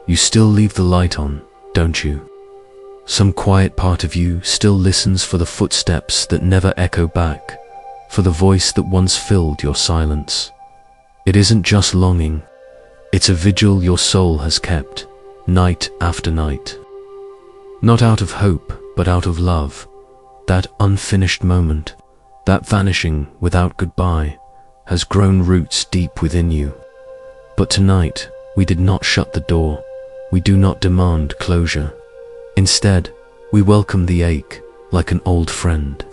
You still leave the light on, don't you? Some quiet part of you still listens for the footsteps that never echo back, for the voice that once filled your silence. It isn't just longing, it's a vigil your soul has kept, night after night. Not out of hope, but out of love. That unfinished moment, that vanishing without goodbye, has grown roots deep within you. But tonight, we did not shut the door. We do not demand closure. Instead, we welcome the ache like an old friend.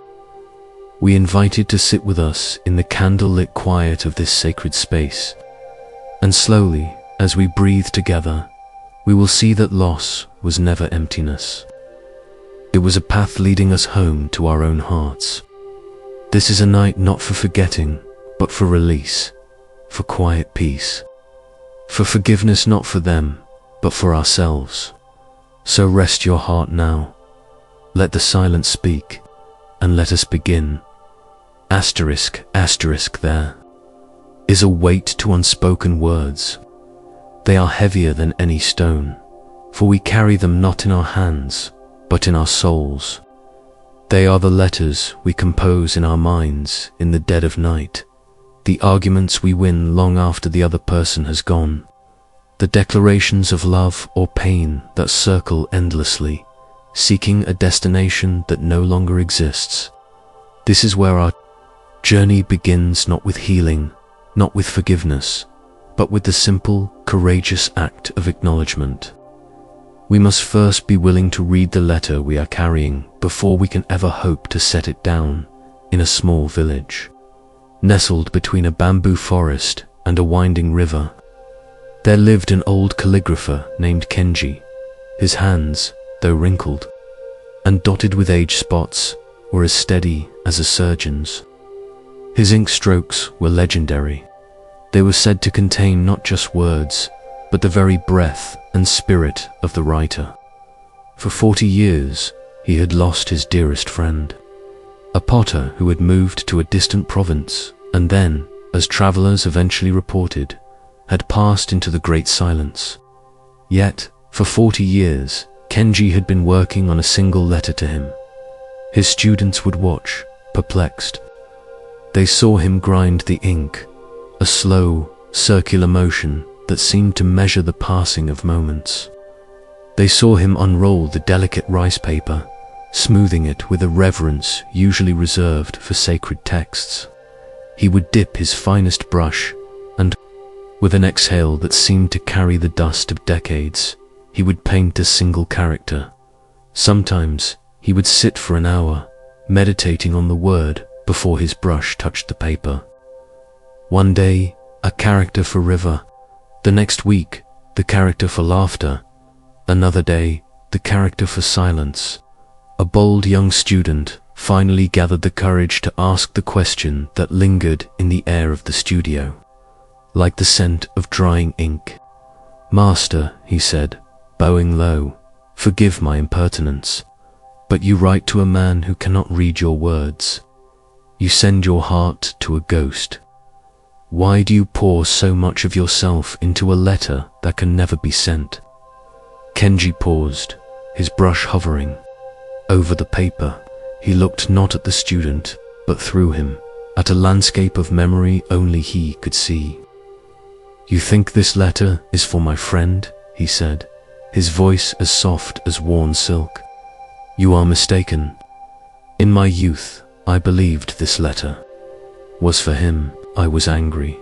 We invite it to sit with us in the candle-lit quiet of this sacred space. And slowly, as we breathe together, we will see that loss was never emptiness. It was a path leading us home to our own hearts. This is a night not for forgetting, but for release, for quiet peace, for forgiveness not for them, but for ourselves. So rest your heart now, let the silence speak, and let us begin. Asterisk, asterisk there is a weight to unspoken words. They are heavier than any stone, for we carry them not in our hands, but in our souls. They are the letters we compose in our minds in the dead of night, the arguments we win long after the other person has gone, the declarations of love or pain that circle endlessly, seeking a destination that no longer exists. This is where our journey begins, not with healing, not with forgiveness, but with the simple, courageous act of acknowledgement. We must first be willing to read the letter we are carrying before we can ever hope to set it down in a small village, nestled between a bamboo forest and a winding river. There lived an old calligrapher named Kenji. His hands, though wrinkled and dotted with age spots, were as steady as a surgeon's. His ink strokes were legendary. They were said to contain not just words, but the very breath and spirit of the writer. For 40 years, he had lost his dearest friend, a potter who had moved to a distant province, and then, as travelers eventually reported, had passed into the great silence. Yet, for 40 years, Kenji had been working on a single letter to him. His students would watch, perplexed. They saw him grind the ink, a slow, circular motion that seemed to measure the passing of moments. They saw him unroll the delicate rice paper, smoothing it with a reverence usually reserved for sacred texts. He would dip his finest brush, and, with an exhale that seemed to carry the dust of decades, he would paint a single character. Sometimes he would sit for an hour, meditating on the word before his brush touched the paper. One day, a character for river. The next week, the character for laughter. Another day, the character for silence. A bold young student finally gathered the courage to ask the question that lingered in the air of the studio, like the scent of drying ink. "Master," he said, bowing low, "forgive my impertinence, but you write to a man who cannot read your words. You send your heart to a ghost. Why do you pour so much of yourself into a letter that can never be sent?" Kenji paused, his brush hovering over the paper. He looked not at the student, but through him, at a landscape of memory only he could see. "You think this letter is for my friend?" he said, his voice as soft as worn silk. "You are mistaken. In my youth, I believed this letter was for him. I was angry.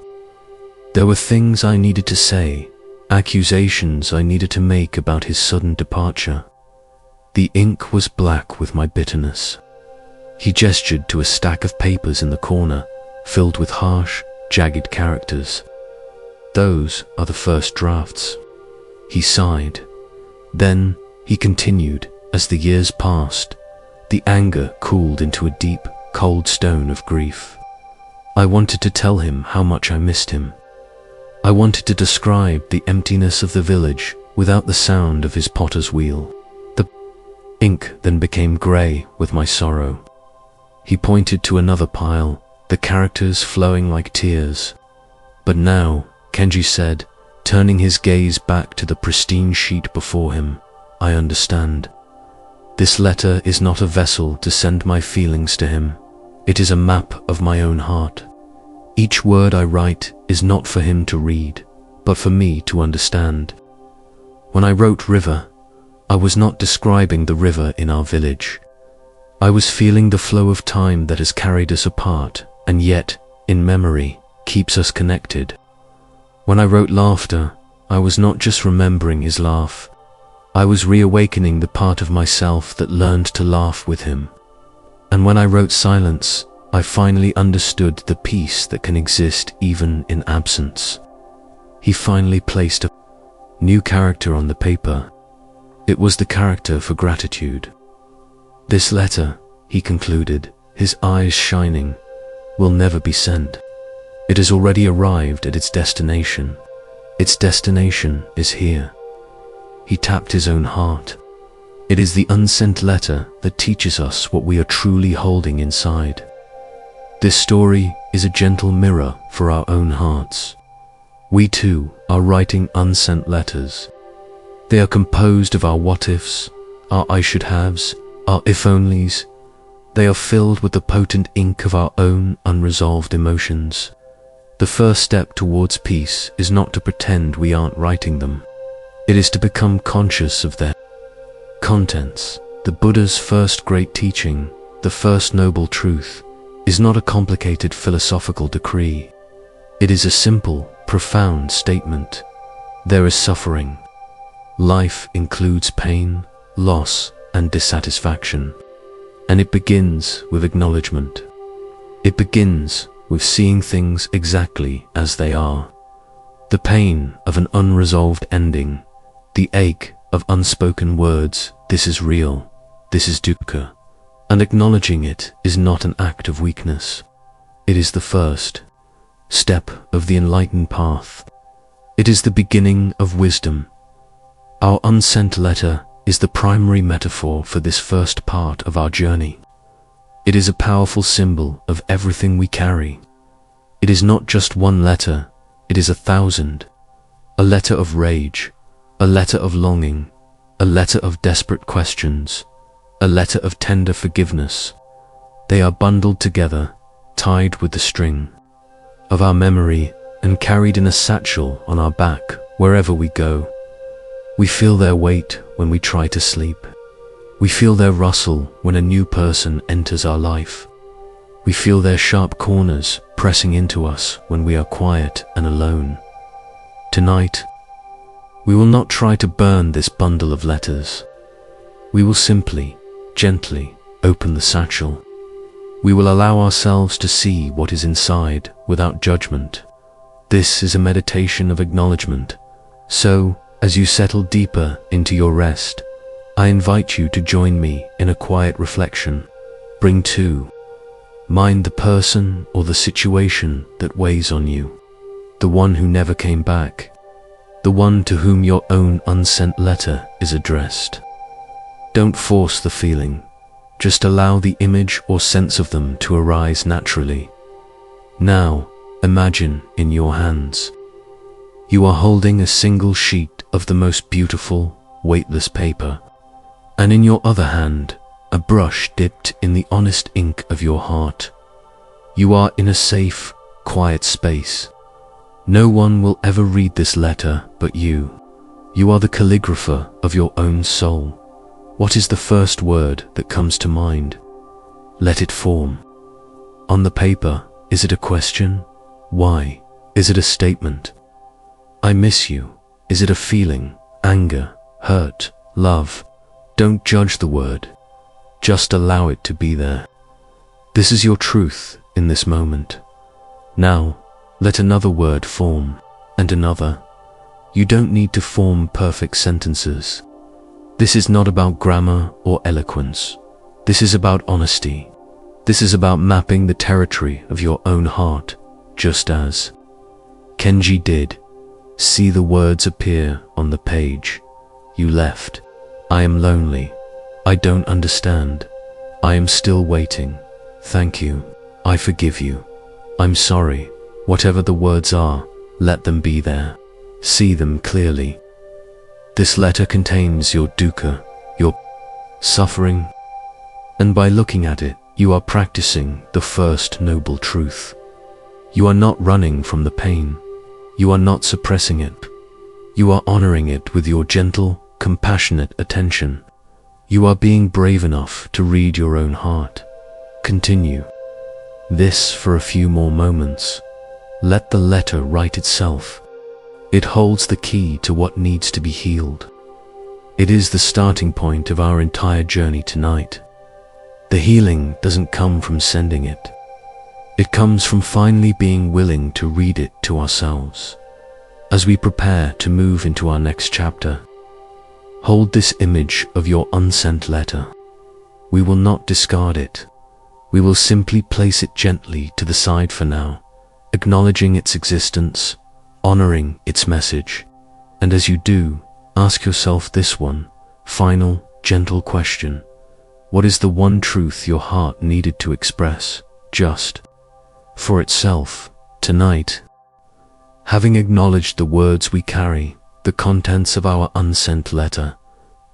There were things I needed to say, accusations I needed to make about his sudden departure. The ink was black with my bitterness." He gestured to a stack of papers in the corner, filled with harsh, jagged characters. "Those are the first drafts." He sighed. Then he continued, as the years passed, the anger cooled into a deep, cold stone of grief. I wanted to tell him how much I missed him. I wanted to describe the emptiness of the village without the sound of his potter's wheel. The ink then became grey with my sorrow. He pointed to another pile, the characters flowing like tears. "But now," Kenji said, turning his gaze back to the pristine sheet before him. I understand. This letter is not a vessel to send my feelings to him. It is a map of my own heart. Each word I write is not for him to read, but for me to understand. When I wrote river, I was not describing the river in our village. I was feeling the flow of time that has carried us apart, and yet, in memory, keeps us connected. When I wrote laughter, I was not just remembering his laugh. I was reawakening the part of myself that learned to laugh with him. And when I wrote silence, I finally understood the peace that can exist even in absence. He finally placed a new character on the paper. It was the character for gratitude. This letter, he concluded, his eyes shining, will never be sent. It has already arrived at its destination. Its destination is here. He tapped his own heart. It is the unsent letter that teaches us what we are truly holding inside. This story is a gentle mirror for our own hearts. We too are writing unsent letters. They are composed of our what-ifs, our I should-haves, our if-onlys. They are filled with the potent ink of our own unresolved emotions. The first step towards peace is not to pretend we aren't writing them. It is to become conscious of their contents. The Buddha's first great teaching, the first noble truth, is not a complicated philosophical decree. It is a simple, profound statement. There is suffering. Life includes pain, loss, and dissatisfaction. And it begins with acknowledgement. It begins with seeing things exactly as they are. The pain of an unresolved ending, the ache of unspoken words, this is real, this is dukkha. And acknowledging it is not an act of weakness. It is the first step of the enlightened path. It is the beginning of wisdom. Our unsent letter is the primary metaphor for this first part of our journey. It is a powerful symbol of everything we carry. It is not just one letter, it is 1,000. A letter of rage, a letter of longing, a letter of desperate questions, a letter of tender forgiveness. They are bundled together, tied with the string of our memory, and carried in a satchel on our back wherever we go. We feel their weight when we try to sleep. We feel their rustle when a new person enters our life. We feel their sharp corners pressing into us when we are quiet and alone. Tonight, we will not try to burn this bundle of letters. We will simply, gently open the satchel. We will allow ourselves to see what is inside without judgment. This is a meditation of acknowledgement. So, as you settle deeper into your rest, I invite you to join me in a quiet reflection. Bring to mind the person or the situation that weighs on you, the one who never came back, the one to whom your own unsent letter is addressed. Don't force the feeling, just allow the image or sense of them to arise naturally. Now, imagine in your hands, you are holding a single sheet of the most beautiful, weightless paper, and in your other hand, a brush dipped in the honest ink of your heart. You are in a safe, quiet space. No one will ever read this letter but you. You are the calligrapher of your own soul. What is the first word that comes to mind? Let it form. On the paper, is it a question? Why? Is it a statement? I miss you. Is it a feeling? Anger, hurt, love? Don't judge the word. Just allow it to be there. This is your truth in this moment. Now, let another word form, and another. You don't need to form perfect sentences. This is not about grammar or eloquence. This is about honesty. This is about mapping the territory of your own heart, just as Kenji did. See the words appear on the page. You left. I am lonely. I don't understand. I am still waiting. Thank you. I forgive you. I'm sorry. Whatever the words are, let them be there. See them clearly. This letter contains your dukkha, your suffering, and by looking at it, you are practicing the first noble truth. You are not running from the pain. You are not suppressing it. You are honoring it with your gentle, compassionate attention. You are being brave enough to read your own heart. Continue this for a few more moments. Let the letter write itself. It holds the key to what needs to be healed. It is the starting point of our entire journey tonight. The healing doesn't come from sending it. It comes from finally being willing to read it to ourselves. As we prepare to move into our next chapter, hold this image of your unsent letter. We will not discard it. We will simply place it gently to the side for now, acknowledging its existence, honoring its message. And as you do, ask yourself this one final, gentle question. What is the one truth your heart needed to express, just for itself, tonight? Having acknowledged the words we carry, the contents of our unsent letter,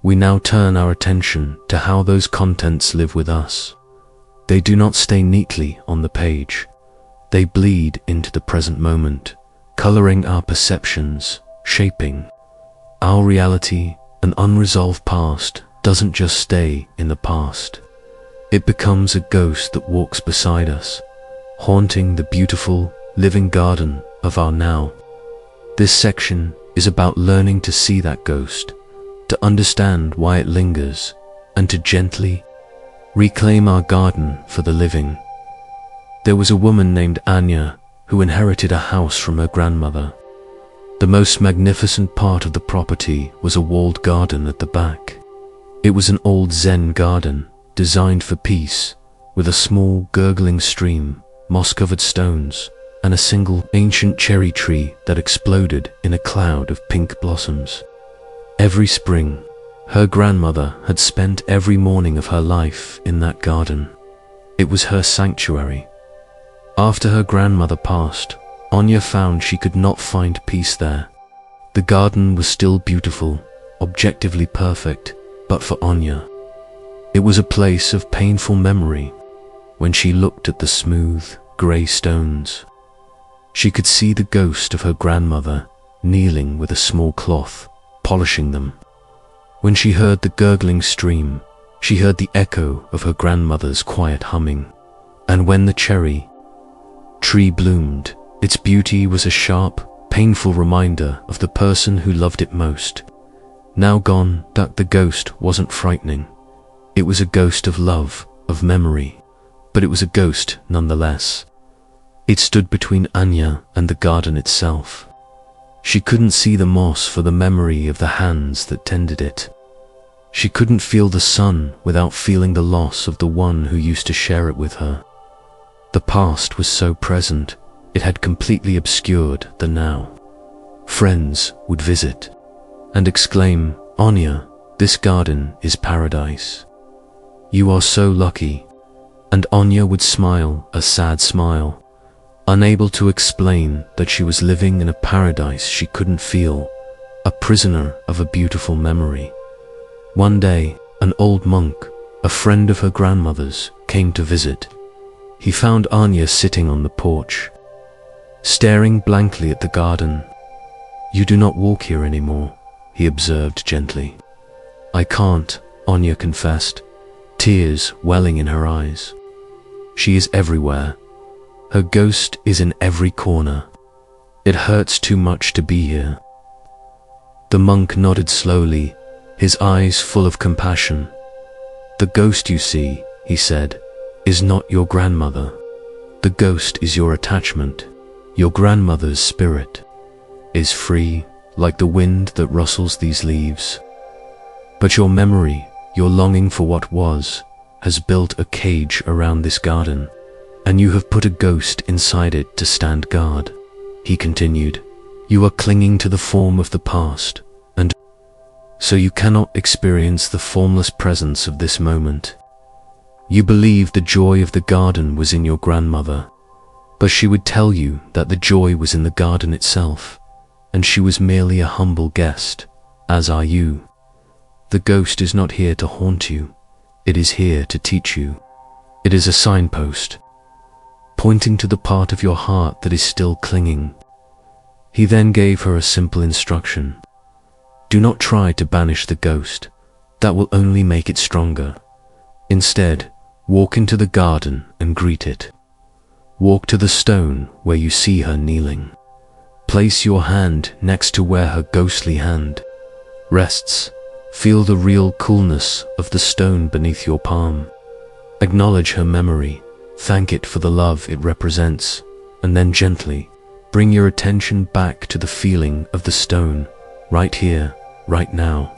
we now turn our attention to how those contents live with us. They do not stay neatly on the page. They bleed into the present moment, coloring our perceptions, shaping our reality. An unresolved past doesn't just stay in the past. It becomes a ghost that walks beside us, haunting the beautiful, living garden of our now. This section is about learning to see that ghost, to understand why it lingers, and to gently reclaim our garden for the living. There was a woman named Anya who inherited a house from her grandmother. The most magnificent part of the property was a walled garden at the back. It was an old Zen garden, designed for peace, with a small gurgling stream, moss-covered stones, and a single ancient cherry tree that exploded in a cloud of pink blossoms. Every spring, her grandmother had spent every morning of her life in that garden. It was her sanctuary. After her grandmother passed, Anya found she could not find peace there. The garden was still beautiful, objectively perfect, but for Anya, it was a place of painful memory. When she looked at the smooth, grey stones, she could see the ghost of her grandmother kneeling with a small cloth, polishing them. When she heard the gurgling stream, she heard the echo of her grandmother's quiet humming. And when the cherry tree bloomed, its beauty was a sharp, painful reminder of the person who loved it most. Now gone, that the ghost wasn't frightening. It was a ghost of love, of memory, but it was a ghost nonetheless. It stood between Anya and the garden itself. She couldn't see the moss for the memory of the hands that tended it. She couldn't feel the sun without feeling the loss of the one who used to share it with her. The past was so present, it had completely obscured the now. Friends would visit and exclaim, "Anya, this garden is paradise. You are so lucky." And Anya would smile a sad smile, unable to explain that she was living in a paradise she couldn't feel, a prisoner of a beautiful memory. One day, an old monk, a friend of her grandmother's, came to visit. He found Anya sitting on the porch, staring blankly at the garden. "You do not walk here anymore," he observed gently. "I can't," Anya confessed, tears welling in her eyes. "She is everywhere. Her ghost is in every corner. It hurts too much to be here." The monk nodded slowly, his eyes full of compassion. "The ghost you see," he said, "is not your grandmother. The ghost is your attachment. Your grandmother's spirit is free, like the wind that rustles these leaves. But your memory, your longing for what was, has built a cage around this garden, and you have put a ghost inside it to stand guard." He continued, "You are clinging to the form of the past, and so you cannot experience the formless presence of this moment. You believe the joy of the garden was in your grandmother, but she would tell you that the joy was in the garden itself, and she was merely a humble guest, as are you. The ghost is not here to haunt you, it is here to teach you. It is a signpost, pointing to the part of your heart that is still clinging. He then gave her a simple instruction. Do not try to banish the ghost, that will only make it stronger. Instead, walk into the garden and greet it. Walk to the stone where you see her kneeling. Place your hand next to where her ghostly hand rests. Feel the real coolness of the stone beneath your palm. Acknowledge her memory, thank it for the love it represents, and then gently bring your attention back to the feeling of the stone, right here, right now.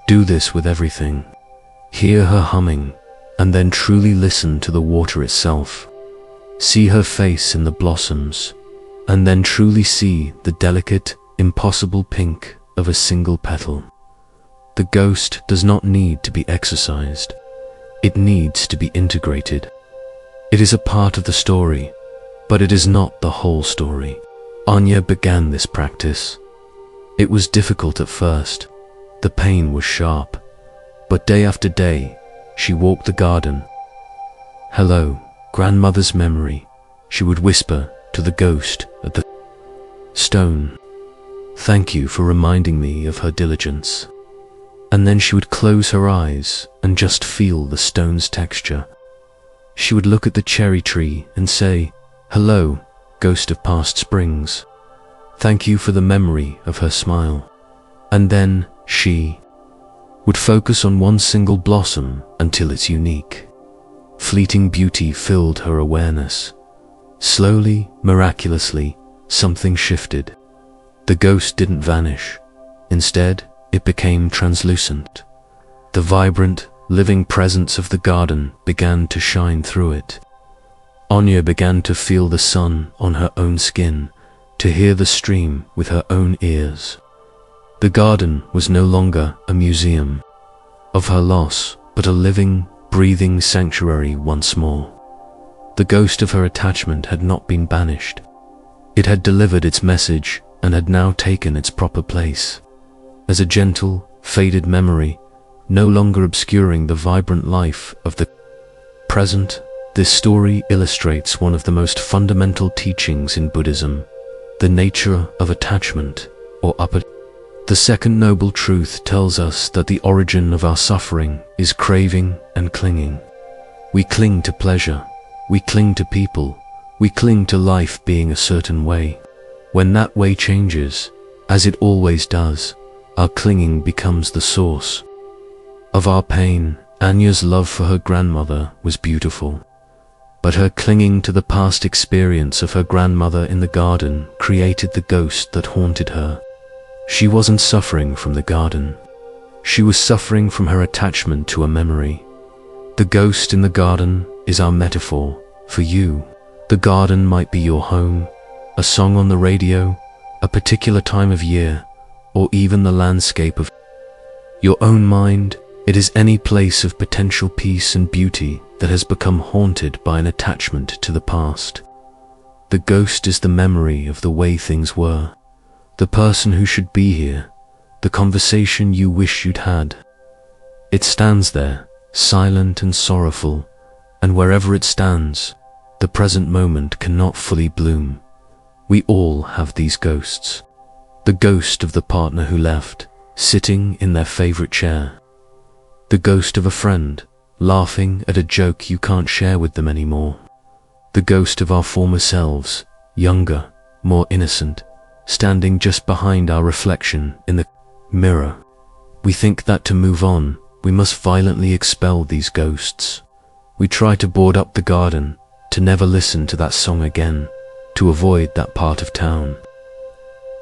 Do this with everything. Hear her humming, and then truly listen to the water itself. See her face in the blossoms, and then truly see the delicate, impossible pink of a single petal. The ghost does not need to be exorcised. It needs to be integrated. It is a part of the story, but it is not the whole story. Anya began this practice. It was difficult at first. The pain was sharp. But day after day, she walked the garden. Hello, grandmother's memory, she would whisper to the ghost at the stone. Thank you for reminding me of her diligence. And then she would close her eyes and just feel the stone's texture. She would look at the cherry tree and say, hello, ghost of past springs. Thank you for the memory of her smile. And then she would focus on one single blossom until it's unique. Fleeting beauty filled her awareness. Slowly, miraculously, something shifted. The ghost didn't vanish. Instead, it became translucent. The vibrant, living presence of the garden began to shine through it. Anya began to feel the sun on her own skin, to hear the stream with her own ears. The garden was no longer a museum of her loss, but a living, breathing sanctuary once more. The ghost of her attachment had not been banished. It had delivered its message and had now taken its proper place. As a gentle, faded memory, no longer obscuring the vibrant life of the present, this story illustrates one of the most fundamental teachings in Buddhism, the nature of attachment, or upper. The second noble truth tells us that the origin of our suffering is craving and clinging. We cling to pleasure, we cling to people, we cling to life being a certain way. When that way changes, as it always does, our clinging becomes the source of our pain. Anya's love for her grandmother was beautiful, but her clinging to the past experience of her grandmother in the garden created the ghost that haunted her. She wasn't suffering from the garden. She was suffering from her attachment to a memory. The ghost in the garden is our metaphor for you. The garden might be your home, a song on the radio, a particular time of year, or even the landscape of your own mind. It is any place of potential peace and beauty that has become haunted by an attachment to the past. The ghost is the memory of the way things were, the person who should be here, the conversation you wish you'd had. It stands there, silent and sorrowful, and wherever it stands, the present moment cannot fully bloom. We all have these ghosts. The ghost of the partner who left, sitting in their favorite chair. The ghost of a friend, laughing at a joke you can't share with them anymore. The ghost of our former selves, younger, more innocent, standing just behind our reflection in the mirror. We think that to move on, we must violently expel these ghosts. We try to board up the garden, to never listen to that song again, to avoid that part of town.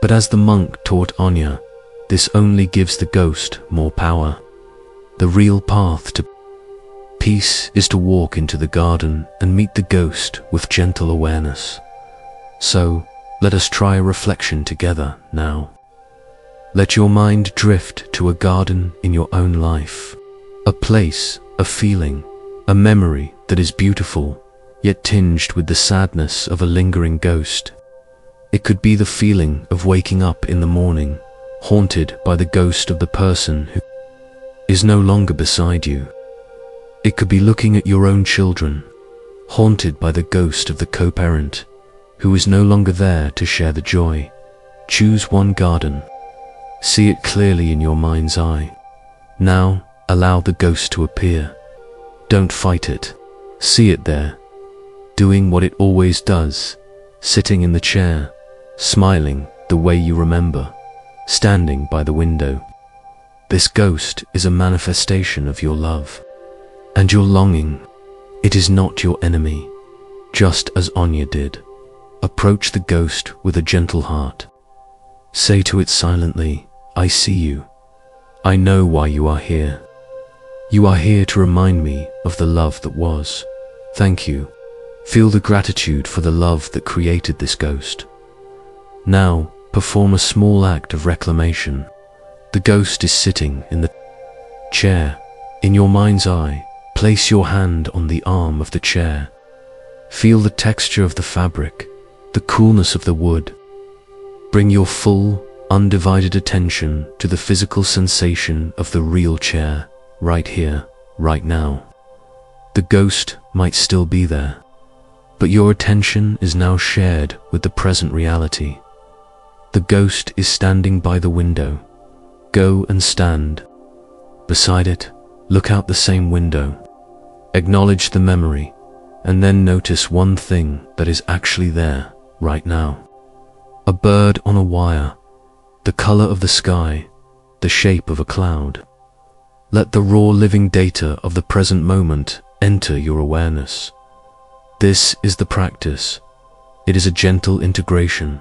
But as the monk taught Anya, this only gives the ghost more power. The real path to peace is to walk into the garden and meet the ghost with gentle awareness. So, let us try a reflection together now. Let your mind drift to a garden in your own life, a place, a feeling, a memory that is beautiful, yet tinged with the sadness of a lingering ghost. It could be the feeling of waking up in the morning, haunted by the ghost of the person who is no longer beside you. It could be looking at your own children, haunted by the ghost of the co-parent who is no longer there to share the joy. Choose one garden. See it clearly in your mind's eye. Now, allow the ghost to appear. Don't fight it. See it there, doing what it always does, sitting in the chair, smiling the way you remember, standing by the window. This ghost is a manifestation of your love and your longing. It is not your enemy, just as Anya did. Approach the ghost with a gentle heart. Say to it silently, I see you. I know why you are here. You are here to remind me of the love that was. Thank you. Feel the gratitude for the love that created this ghost. Now, perform a small act of reclamation. The ghost is sitting in the chair. In your mind's eye, place your hand on the arm of the chair. Feel the texture of the fabric, the coolness of the wood. Bring your full, undivided attention to the physical sensation of the real chair, right here, right now. The ghost might still be there, but your attention is now shared with the present reality. The ghost is standing by the window. Go and stand beside it. Look out the same window. Acknowledge the memory, and then notice one thing that is actually there, right now. A bird on a wire, the color of the sky, the shape of a cloud. Let the raw living data of the present moment enter your awareness. This is the practice. It is a gentle integration.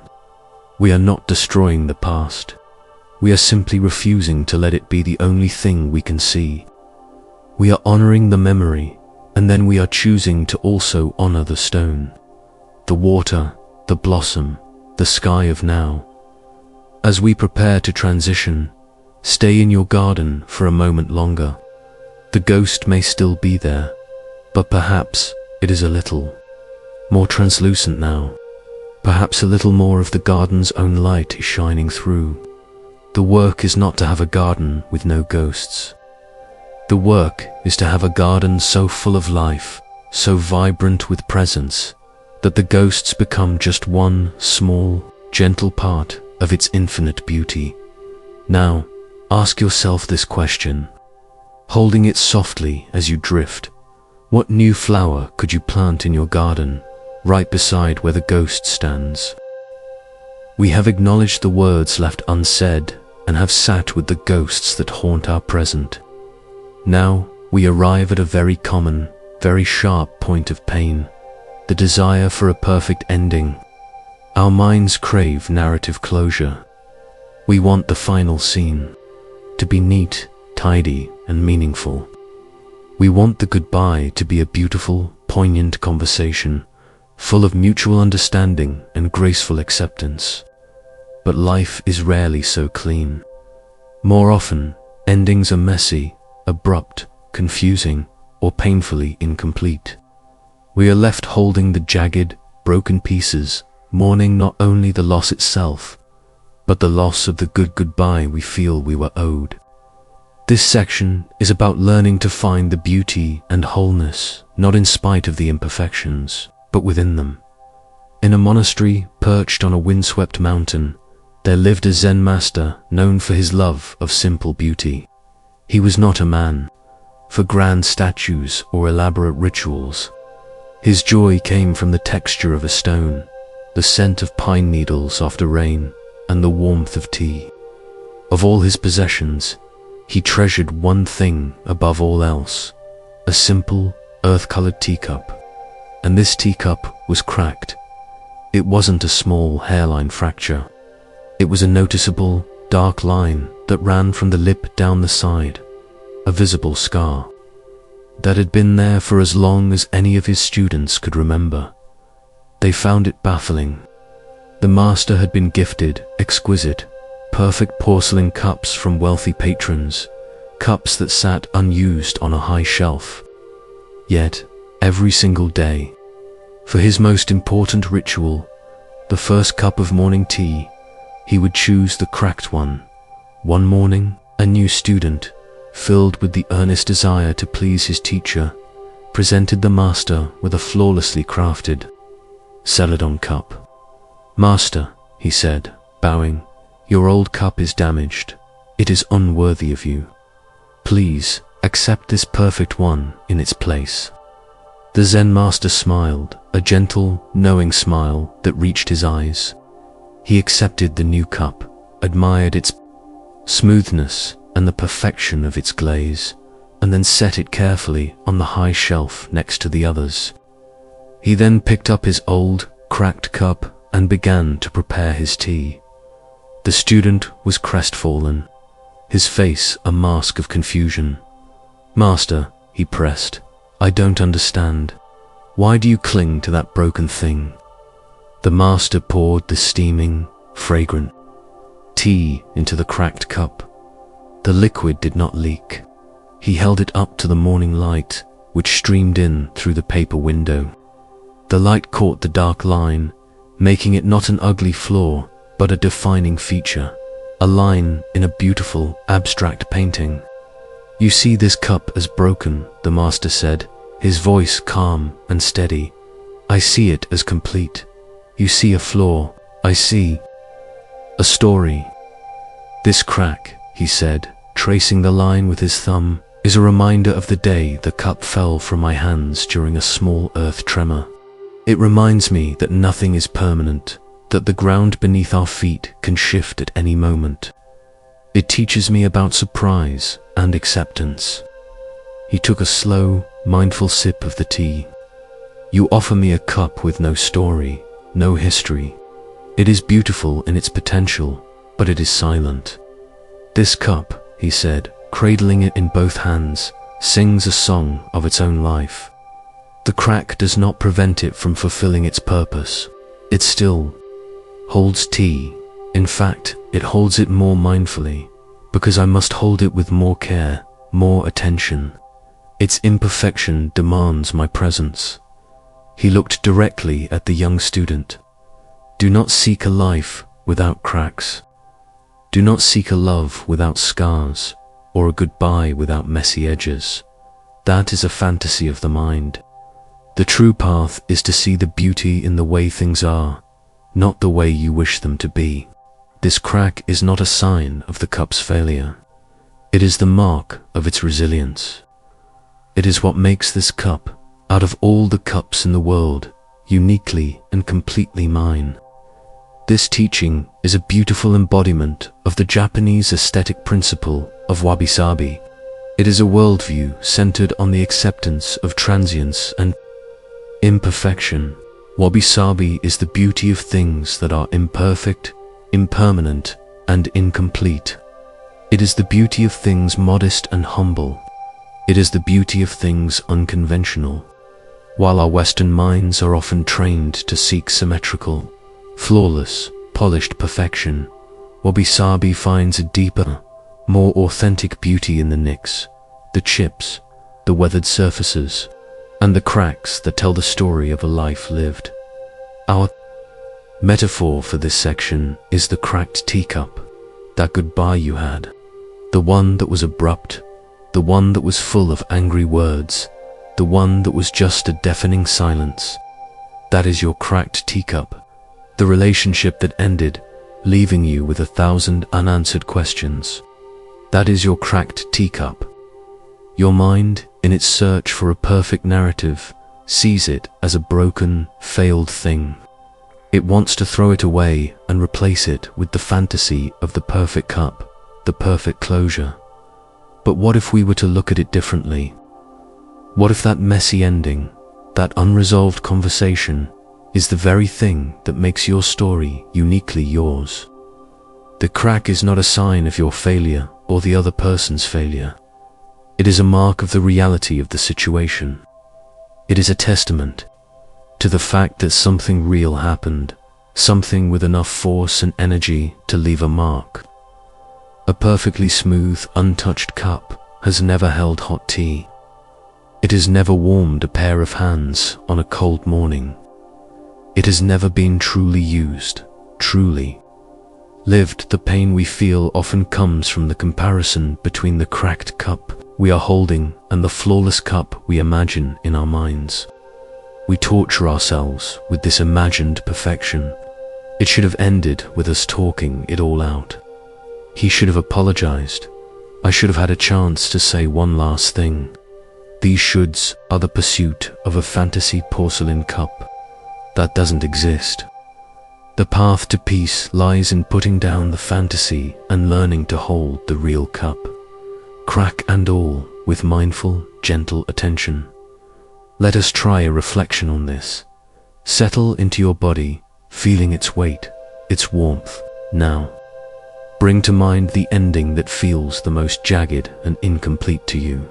We are not destroying the past. We are simply refusing to let it be the only thing we can see. We are honoring the memory, and then we are choosing to also honor the stone, the water, the blossom, the sky of now. As we prepare to transition, stay in your garden for a moment longer. The ghost may still be there, but perhaps it is a little more translucent now. Perhaps a little more of the garden's own light is shining through. The work is not to have a garden with no ghosts. The work is to have a garden so full of life, so vibrant with presence, that the ghosts become just one small, gentle part of its infinite beauty. Now, ask yourself this question, holding it softly as you drift. What new flower could you plant in your garden, right beside where the ghost stands? We have acknowledged the words left unsaid and have sat with the ghosts that haunt our present. Now we arrive at a very common, very sharp point of pain, the desire for a perfect ending. Our minds crave narrative closure. We want the final scene to be neat, tidy, and meaningful. We want the goodbye to be a beautiful, poignant conversation, full of mutual understanding and graceful acceptance. But life is rarely so clean. More often, endings are messy, abrupt, confusing, or painfully incomplete. We are left holding the jagged, broken pieces, mourning not only the loss itself, but the loss of the good goodbye we feel we were owed. This section is about learning to find the beauty and wholeness, not in spite of the imperfections, but within them. In a monastery perched on a windswept mountain, there lived a Zen master known for his love of simple beauty. He was not a man for grand statues or elaborate rituals. His joy came from the texture of a stone, the scent of pine needles after rain, and the warmth of tea. Of all his possessions, he treasured one thing above all else, a simple, earth-colored teacup. And this teacup was cracked. It wasn't a small hairline fracture. It was a noticeable, dark line that ran from the lip down the side, a visible scar that had been there for as long as any of his students could remember. They found it baffling. The master had been gifted exquisite, perfect porcelain cups from wealthy patrons, cups that sat unused on a high shelf. Yet, every single day, for his most important ritual, The first cup of morning tea, he would choose the cracked one. One morning, a new student, filled with the earnest desire to please his teacher, presented the master with a flawlessly crafted Celadon cup. "Master," he said, bowing, "your old cup is damaged. It is unworthy of you. Please accept this perfect one in its place." The Zen master smiled, a gentle, knowing smile that reached his eyes. He accepted the new cup, admired its smoothness and the perfection of its glaze, and then set it carefully on the high shelf next to the others. He then picked up his old, cracked cup and began to prepare his tea. The student was crestfallen, his face a mask of confusion. "Master," he pressed, "I don't understand. Why do you cling to that broken thing?" The master poured the steaming, fragrant tea into the cracked cup. The liquid did not leak. He held it up to the morning light, which streamed in through the paper window. The light caught the dark line, making it not an ugly flaw, but a defining feature, a line in a beautiful, abstract painting. "You see this cup as broken," the master said, his voice calm and steady. "I see it as complete. You see a flaw. I see a story. This crack," he said, tracing the line with his thumb, "is a reminder of the day the cup fell from my hands during a small earth tremor. It reminds me that nothing is permanent, that the ground beneath our feet can shift at any moment. It teaches me about surprise and acceptance." He took a slow, mindful sip of the tea. "You offer me a cup with no story, no history. It is beautiful in its potential, but it is silent. This cup," he said, cradling it in both hands, "sings a song of its own life. The crack does not prevent it from fulfilling its purpose. It still holds tea. In fact, it holds it more mindfully, because I must hold it with more care, more attention. Its imperfection demands my presence." He looked directly at the young student. "Do not seek a life without cracks. Do not seek a love without scars, or a goodbye without messy edges. That is a fantasy of the mind. The true path is to see the beauty in the way things are, not the way you wish them to be. This crack is not a sign of the cup's failure. It is the mark of its resilience. It is what makes this cup, out of all the cups in the world, uniquely and completely mine." This teaching is a beautiful embodiment of the Japanese aesthetic principle of Wabi-Sabi. It is a worldview centered on the acceptance of transience and imperfection. Wabi-Sabi is the beauty of things that are imperfect, impermanent, and incomplete. It is the beauty of things modest and humble. It is the beauty of things unconventional. While our Western minds are often trained to seek symmetrical, flawless, polished perfection, Wabi-Sabi finds a deeper, more authentic beauty in the nicks, the chips, the weathered surfaces, and the cracks that tell the story of a life lived. Our metaphor for this section is the cracked teacup, that goodbye you had, the one that was abrupt, the one that was full of angry words, the one that was just a deafening silence. That is your cracked teacup, the relationship that ended, leaving you with 1,000 unanswered questions. That is your cracked teacup. Your mind, in its search for a perfect narrative, sees it as a broken, failed thing. It wants to throw it away and replace it with the fantasy of the perfect cup, the perfect closure. But what if we were to look at it differently? What if that messy ending, that unresolved conversation, is the very thing that makes your story uniquely yours? The crack is not a sign of your failure or the other person's failure. It is a mark of the reality of the situation. It is a testament to the fact that something real happened, something with enough force and energy to leave a mark. A perfectly smooth, untouched cup has never held hot tea. It has never warmed a pair of hands on a cold morning. It has never been truly used, truly lived. The pain we feel often comes from the comparison between the cracked cup we are holding and the flawless cup we imagine in our minds. We torture ourselves with this imagined perfection. It should have ended with us talking it all out. He should have apologized. I should have had a chance to say one last thing. These shoulds are the pursuit of a fantasy porcelain cup that doesn't exist. The path to peace lies in putting down the fantasy and learning to hold the real cup, crack and all, with mindful, gentle attention. Let us try a reflection on this. Settle into your body, feeling its weight, its warmth. Now, bring to mind the ending that feels the most jagged and incomplete to you.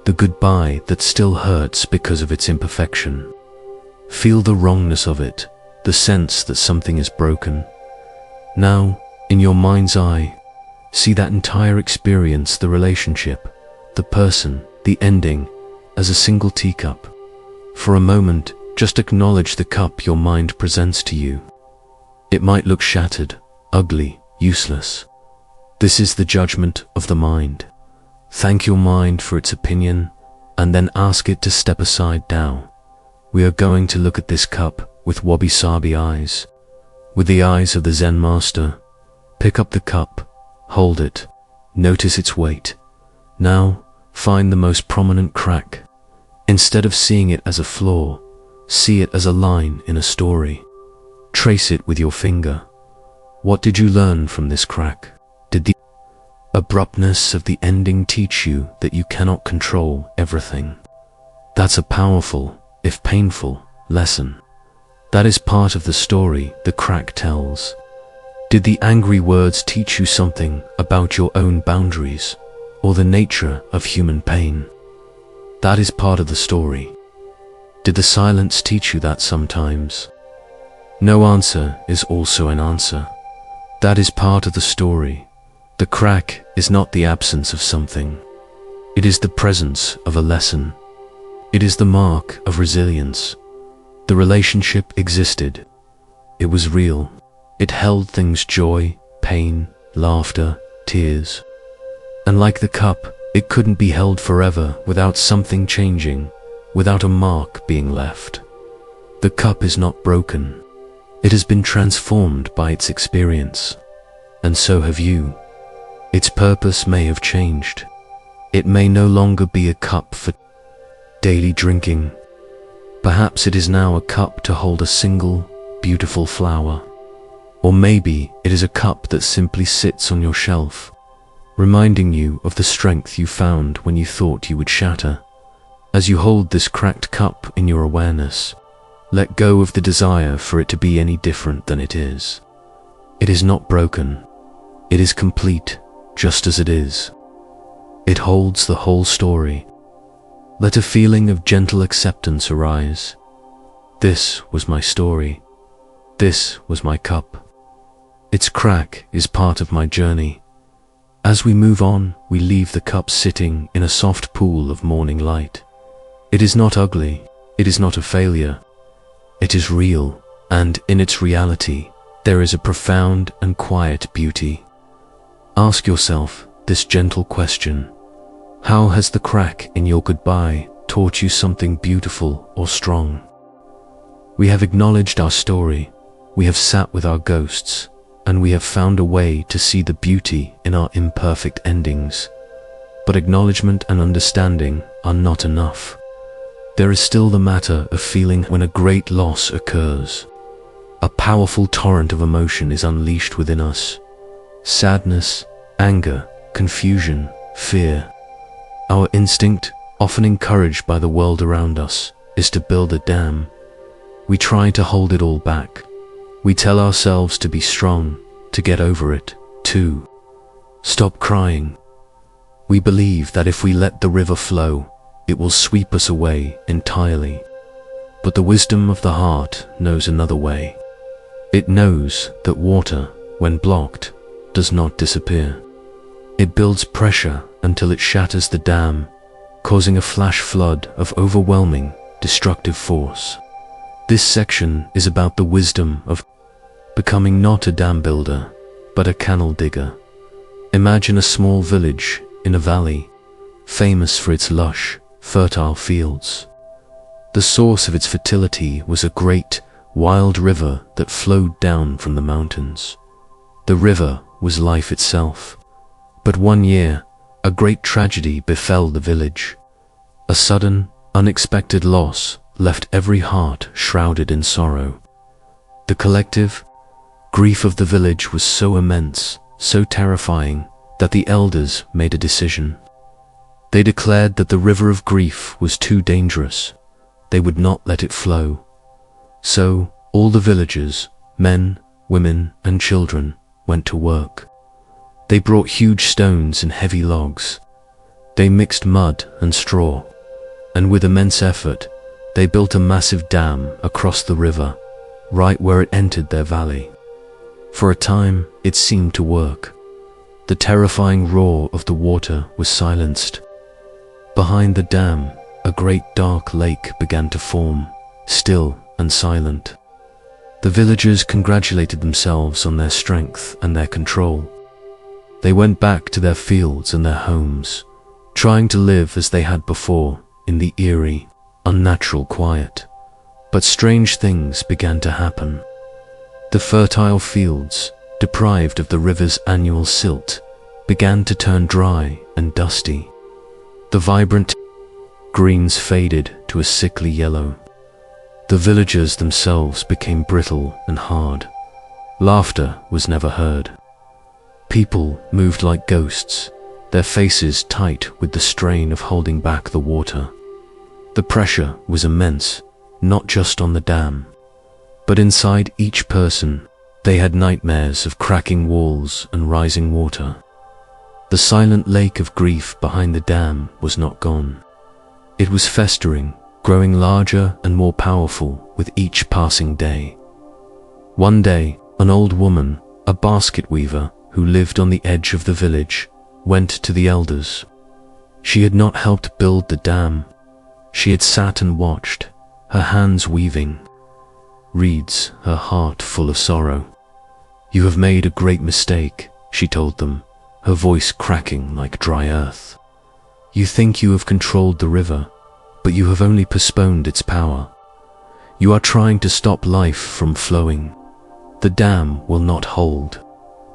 The goodbye that still hurts because of its imperfection. Feel the wrongness of it, the sense that something is broken. Now, in your mind's eye, see that entire experience, the relationship, the person, the ending, as a single teacup. For a moment, just acknowledge the cup your mind presents to you. It might look shattered, ugly, useless. This is the judgment of the mind. Thank your mind for its opinion, and then ask it to step aside now. We are going to look at this cup with Wabi-Sabi eyes, with the eyes of the Zen master. Pick up the cup, hold it, notice its weight. Now, find the most prominent crack. Instead of seeing it as a flaw, see it as a line in a story. Trace it with your finger. What did you learn from this crack? Did the abruptness of the ending teach you that you cannot control everything? That's a powerful, if painful, lesson. That is part of the story the crack tells. Did the angry words teach you something about your own boundaries or the nature of human pain? That is part of the story. Did the silence teach you that sometimes? No answer is also an answer. That is part of the story. The crack is not the absence of something. It is the presence of a lesson. It is the mark of resilience. The relationship existed. It was real. It held things: joy, pain, laughter, tears. And like the cup, it couldn't be held forever without something changing, without a mark being left. The cup is not broken. It has been transformed by its experience. And so have you. Its purpose may have changed. It may no longer be a cup for daily drinking. Perhaps it is now a cup to hold a single, beautiful flower. Or maybe it is a cup that simply sits on your shelf, reminding you of the strength you found when you thought you would shatter. As you hold this cracked cup in your awareness, let go of the desire for it to be any different than it is. It is not broken. It is complete, just as it is. It holds the whole story. Let a feeling of gentle acceptance arise. This was my story. This was my cup. Its crack is part of my journey. As we move on, we leave the cup sitting in a soft pool of morning light. It is not ugly. It is not a failure. It is real, and in its reality, there is a profound and quiet beauty. Ask yourself this gentle question. How has the crack in your goodbye taught you something beautiful or strong? We have acknowledged our story, we have sat with our ghosts, and we have found a way to see the beauty in our imperfect endings. But acknowledgement and understanding are not enough. There is still the matter of feeling when a great loss occurs. A powerful torrent of emotion is unleashed within us. Sadness, anger, confusion, fear. Our instinct, often encouraged by the world around us, is to build a dam. We try to hold it all back. We tell ourselves to be strong, to get over it, to stop crying. We believe that if we let the river flow, it will sweep us away entirely. But the wisdom of the heart knows another way. It knows that water, when blocked, does not disappear. It builds pressure until it shatters the dam, causing a flash flood of overwhelming, destructive force. This section is about the wisdom of becoming not a dam builder, but a canal digger. Imagine a small village in a valley, famous for its lush, fertile fields. The source of its fertility was a great, wild river that flowed down from the mountains. The river was life itself. But one year, a great tragedy befell the village. A sudden, unexpected loss left every heart shrouded in sorrow. The collective grief of the village was so immense, so terrifying, that the elders made a decision. They declared that the river of grief was too dangerous. They would not let it flow. So, all the villagers, men, women, and children, went to work. They brought huge stones and heavy logs. They mixed mud and straw, and with immense effort, they built a massive dam across the river, right where it entered their valley. For a time, it seemed to work. The terrifying roar of the water was silenced. Behind the dam, a great dark lake began to form, still and silent. The villagers congratulated themselves on their strength and their control. They went back to their fields and their homes, trying to live as they had before, in the eerie, unnatural quiet. But strange things began to happen. The fertile fields, deprived of the river's annual silt, began to turn dry and dusty. The vibrant greens faded to a sickly yellow. The villagers themselves became brittle and hard. Laughter was never heard. People moved like ghosts, their faces tight with the strain of holding back the water. The pressure was immense, not just on the dam, but inside each person. They had nightmares of cracking walls and rising water. The silent lake of grief behind the dam was not gone. It was festering, growing larger and more powerful with each passing day. One day, an old woman, a basket weaver, who lived on the edge of the village, went to the elders. She had not helped build the dam. She had sat and watched, her hands weaving reeds, her heart full of sorrow. "You have made a great mistake," she told them, her voice cracking like dry earth. "You think you have controlled the river, but you have only postponed its power. You are trying to stop life from flowing. The dam will not hold.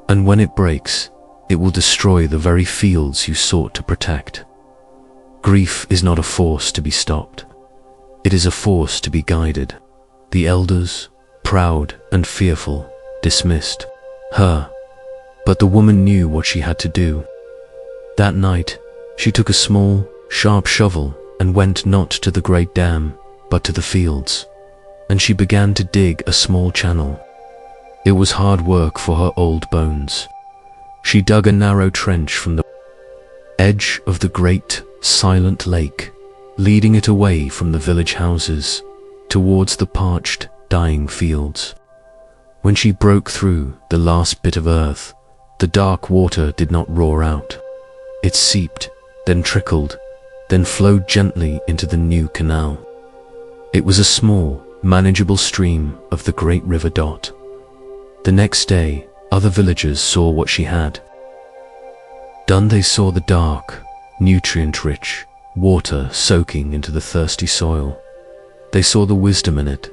And when it breaks, it will destroy the very fields you sought to protect. Grief is not a force to be stopped. It is a force to be guided." The elders, proud and fearful, dismissed her, but the woman knew what she had to do. That night, she took a small, sharp shovel and went not to the great dam, but to the fields, and she began to dig a small channel. It was hard work for her old bones. She dug a narrow trench from the edge of the great, silent lake, leading it away from the village houses, towards the parched, dying fields. When she broke through the last bit of earth, the dark water did not roar out. It seeped, then trickled, then flowed gently into the new canal. It was a small, manageable stream of the great river Dot. The next day, other villagers saw what she had done. They saw the dark, nutrient-rich water soaking into the thirsty soil. They saw the wisdom in it,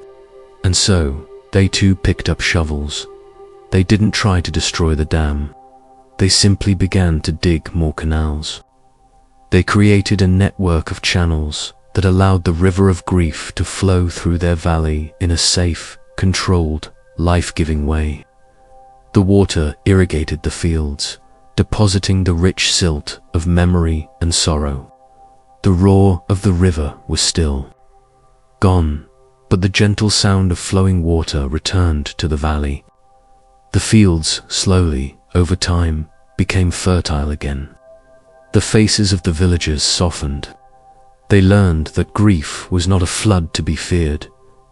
and so they too picked up shovels. They didn't try to destroy the dam. They simply began to dig more canals. They created a network of channels that allowed the river of grief to flow through their valley in a safe, controlled, life-giving way. The water irrigated the fields, depositing the rich silt of memory and sorrow. The roar of the river was still gone, but the gentle sound of flowing water returned to the valley. The fields slowly, over time, became fertile again. The faces of the villagers softened. They learned that grief was not a flood to be feared,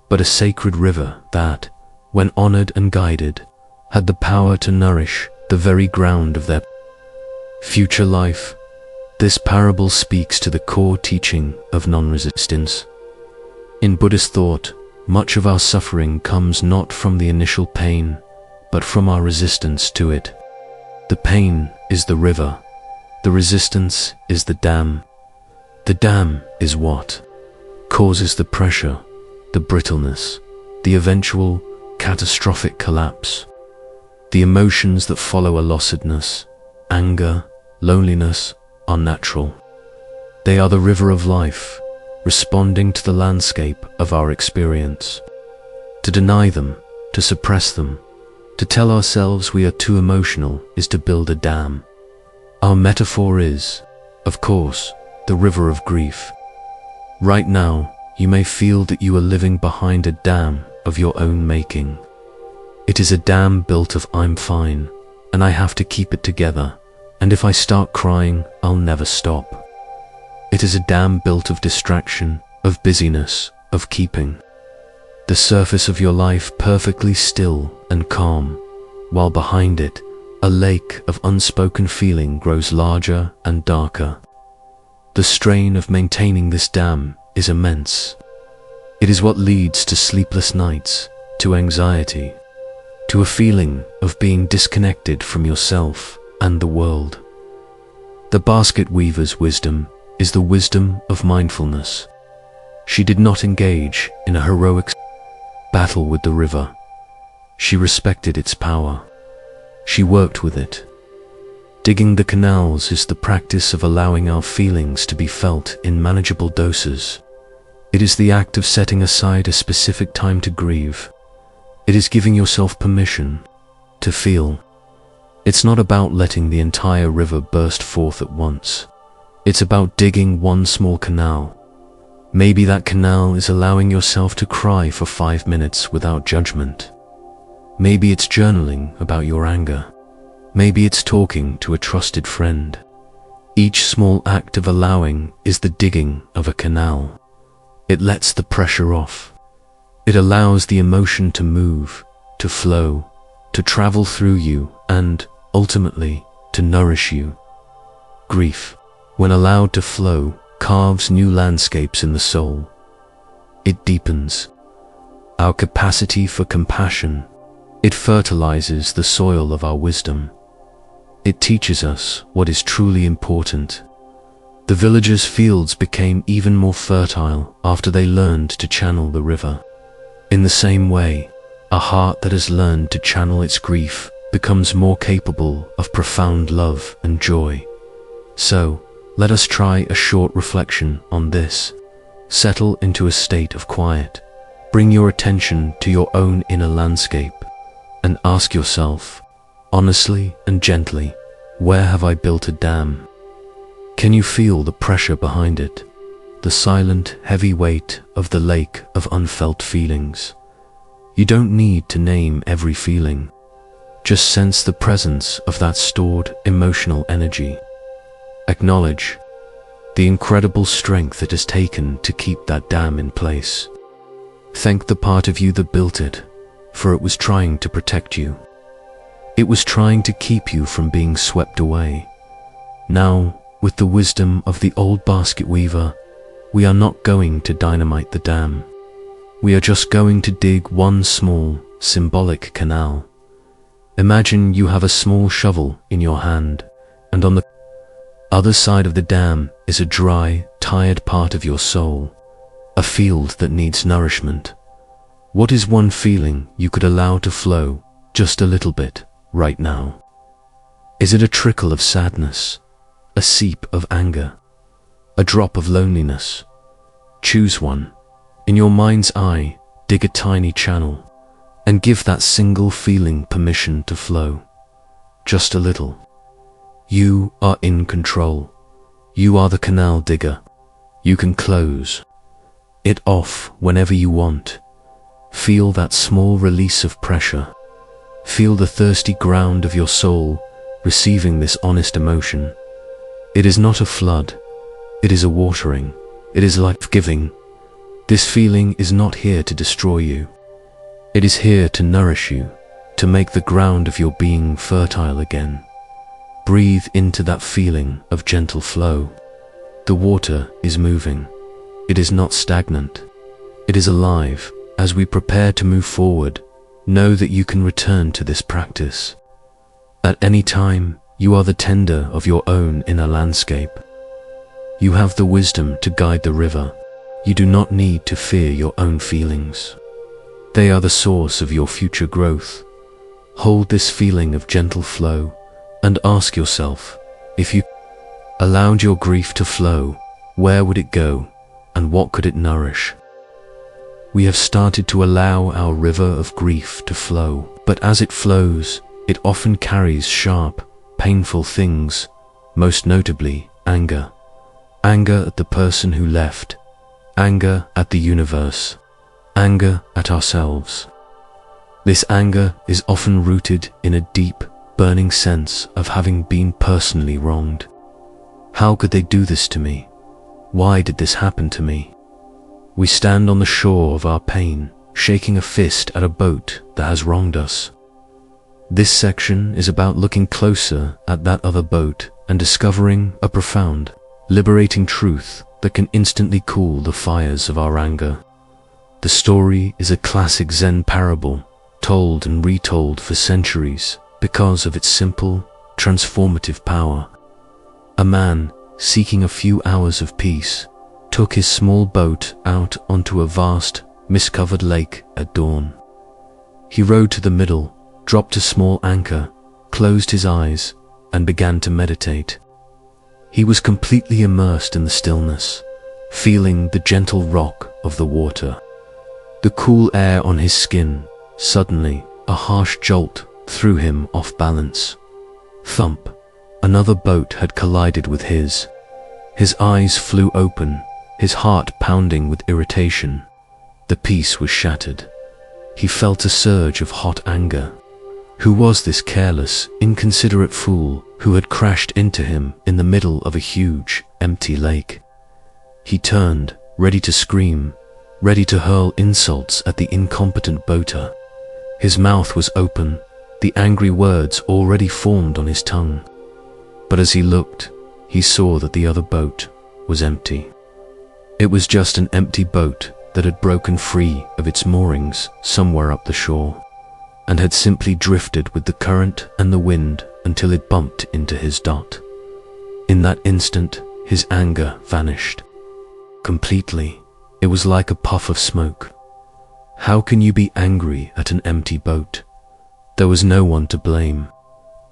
but a sacred river that, when honored and guided, had the power to nourish the very ground of their future life. This parable speaks to the core teaching of non-resistance. In Buddhist thought, Much of our suffering comes not from the initial pain, but from our resistance to it. The pain is the river. The resistance is the dam. The dam is what causes the pressure, the brittleness, the eventual catastrophic collapse. The emotions that follow a lossedness, anger, loneliness, are natural. They are the river of life, responding to the landscape of our experience. To deny them, to suppress them, to tell ourselves we are too emotional is to build a dam. Our metaphor is, of course, the river of grief. Right now, you may feel that you are living behind a dam of your own making. It is a dam built of "I'm fine, and I have to keep it together, and if I start crying, I'll never stop." It is a dam built of distraction, of busyness, of keeping the surface of your life perfectly still and calm, while behind it, a lake of unspoken feeling grows larger and darker. The strain of maintaining this dam is immense. It is what leads to sleepless nights, to anxiety, to a feeling of being disconnected from yourself and the world. The basket weaver's wisdom is the wisdom of mindfulness. She did not engage in a heroic battle with the river. She respected its power. She worked with it. Digging the canals is the practice of allowing our feelings to be felt in manageable doses. It is the act of setting aside a specific time to grieve. It is giving yourself permission to feel. It's not about letting the entire river burst forth at once. It's about digging one small canal. Maybe that canal is allowing yourself to cry for 5 minutes without judgment. Maybe it's journaling about your anger. Maybe it's talking to a trusted friend. Each small act of allowing is the digging of a canal. It lets the pressure off. It allows the emotion to move, to flow, to travel through you, and, ultimately, to nourish you. Grief, when allowed to flow, carves new landscapes in the soul. It deepens our capacity for compassion. It fertilizes the soil of our wisdom. It teaches us what is truly important. The villagers' fields became even more fertile after they learned to channel the river. In the same way, a heart that has learned to channel its grief becomes more capable of profound love and joy. So, let us try a short reflection on this. Settle into a state of quiet. Bring your attention to your own inner landscape and ask yourself, honestly and gently, where have I built a dam? Can you feel the pressure behind it? The silent, heavy weight of the lake of unfelt feelings. You don't need to name every feeling. Just sense the presence of that stored emotional energy. Acknowledge the incredible strength it has taken to keep that dam in place. Thank the part of you that built it, for it was trying to protect you. It was trying to keep you from being swept away. Now, with the wisdom of the old basket weaver, we are not going to dynamite the dam. We are just going to dig one small, symbolic canal. Imagine you have a small shovel in your hand, and on the other side of the dam is a dry, tired part of your soul, a field that needs nourishment. What is one feeling you could allow to flow just a little bit right now? Is it a trickle of sadness, a seep of anger, a drop of loneliness? Choose one. In your mind's eye, dig a tiny channel and give that single feeling permission to flow. Just a little. You are in control. You are the canal digger. You can close it off whenever you want. Feel that small release of pressure. Feel the thirsty ground of your soul receiving this honest emotion. It is not a flood. It is a watering. It is life-giving. This feeling is not here to destroy you. It is here to nourish you, to make the ground of your being fertile again. Breathe into that feeling of gentle flow. The water is moving. It is not stagnant. It is alive, As we prepare to move forward, know that you can return to this practice. At any time, you are the tender of your own inner landscape. You have the wisdom to guide the river. You do not need to fear your own feelings. They are the source of your future growth. Hold this feeling of gentle flow and ask yourself, if you allowed your grief to flow, where would it go and what could it nourish? We have started to allow our river of grief to flow, but as it flows, it often carries sharp, painful things, most notably anger. Anger at the person who left, anger at the universe, anger at ourselves. This anger is often rooted in a deep, burning sense of having been personally wronged. How could they do this to me? Why did this happen to me? We stand on the shore of our pain, shaking a fist at a boat that has wronged us. This section is about looking closer at that other boat and discovering a profound, liberating truth that can instantly cool the fires of our anger. The story is a classic Zen parable, told and retold for centuries because of its simple, transformative power. A man, seeking a few hours of peace, took his small boat out onto a vast, mist-covered lake at dawn. He rowed to the middle, dropped a small anchor, closed his eyes, and began to meditate. He was completely immersed in the stillness, feeling the gentle rock of the water, the cool air on his skin. Suddenly, a harsh jolt threw him off balance. Thump! Another boat had collided with his. His eyes flew open, his heart pounding with irritation. The peace was shattered. He felt a surge of hot anger. Who was this careless, inconsiderate fool who had crashed into him in the middle of a huge, empty lake? He turned, ready to scream, ready to hurl insults at the incompetent boater. His mouth was open, the angry words already formed on his tongue. But as he looked, he saw that the other boat was empty. It was just an empty boat that had broken free of its moorings somewhere up the shore, and had simply drifted with the current and the wind until it bumped into his dot. In that instant, his anger vanished. Completely, it was like a puff of smoke. How can you be angry at an empty boat? There was no one to blame.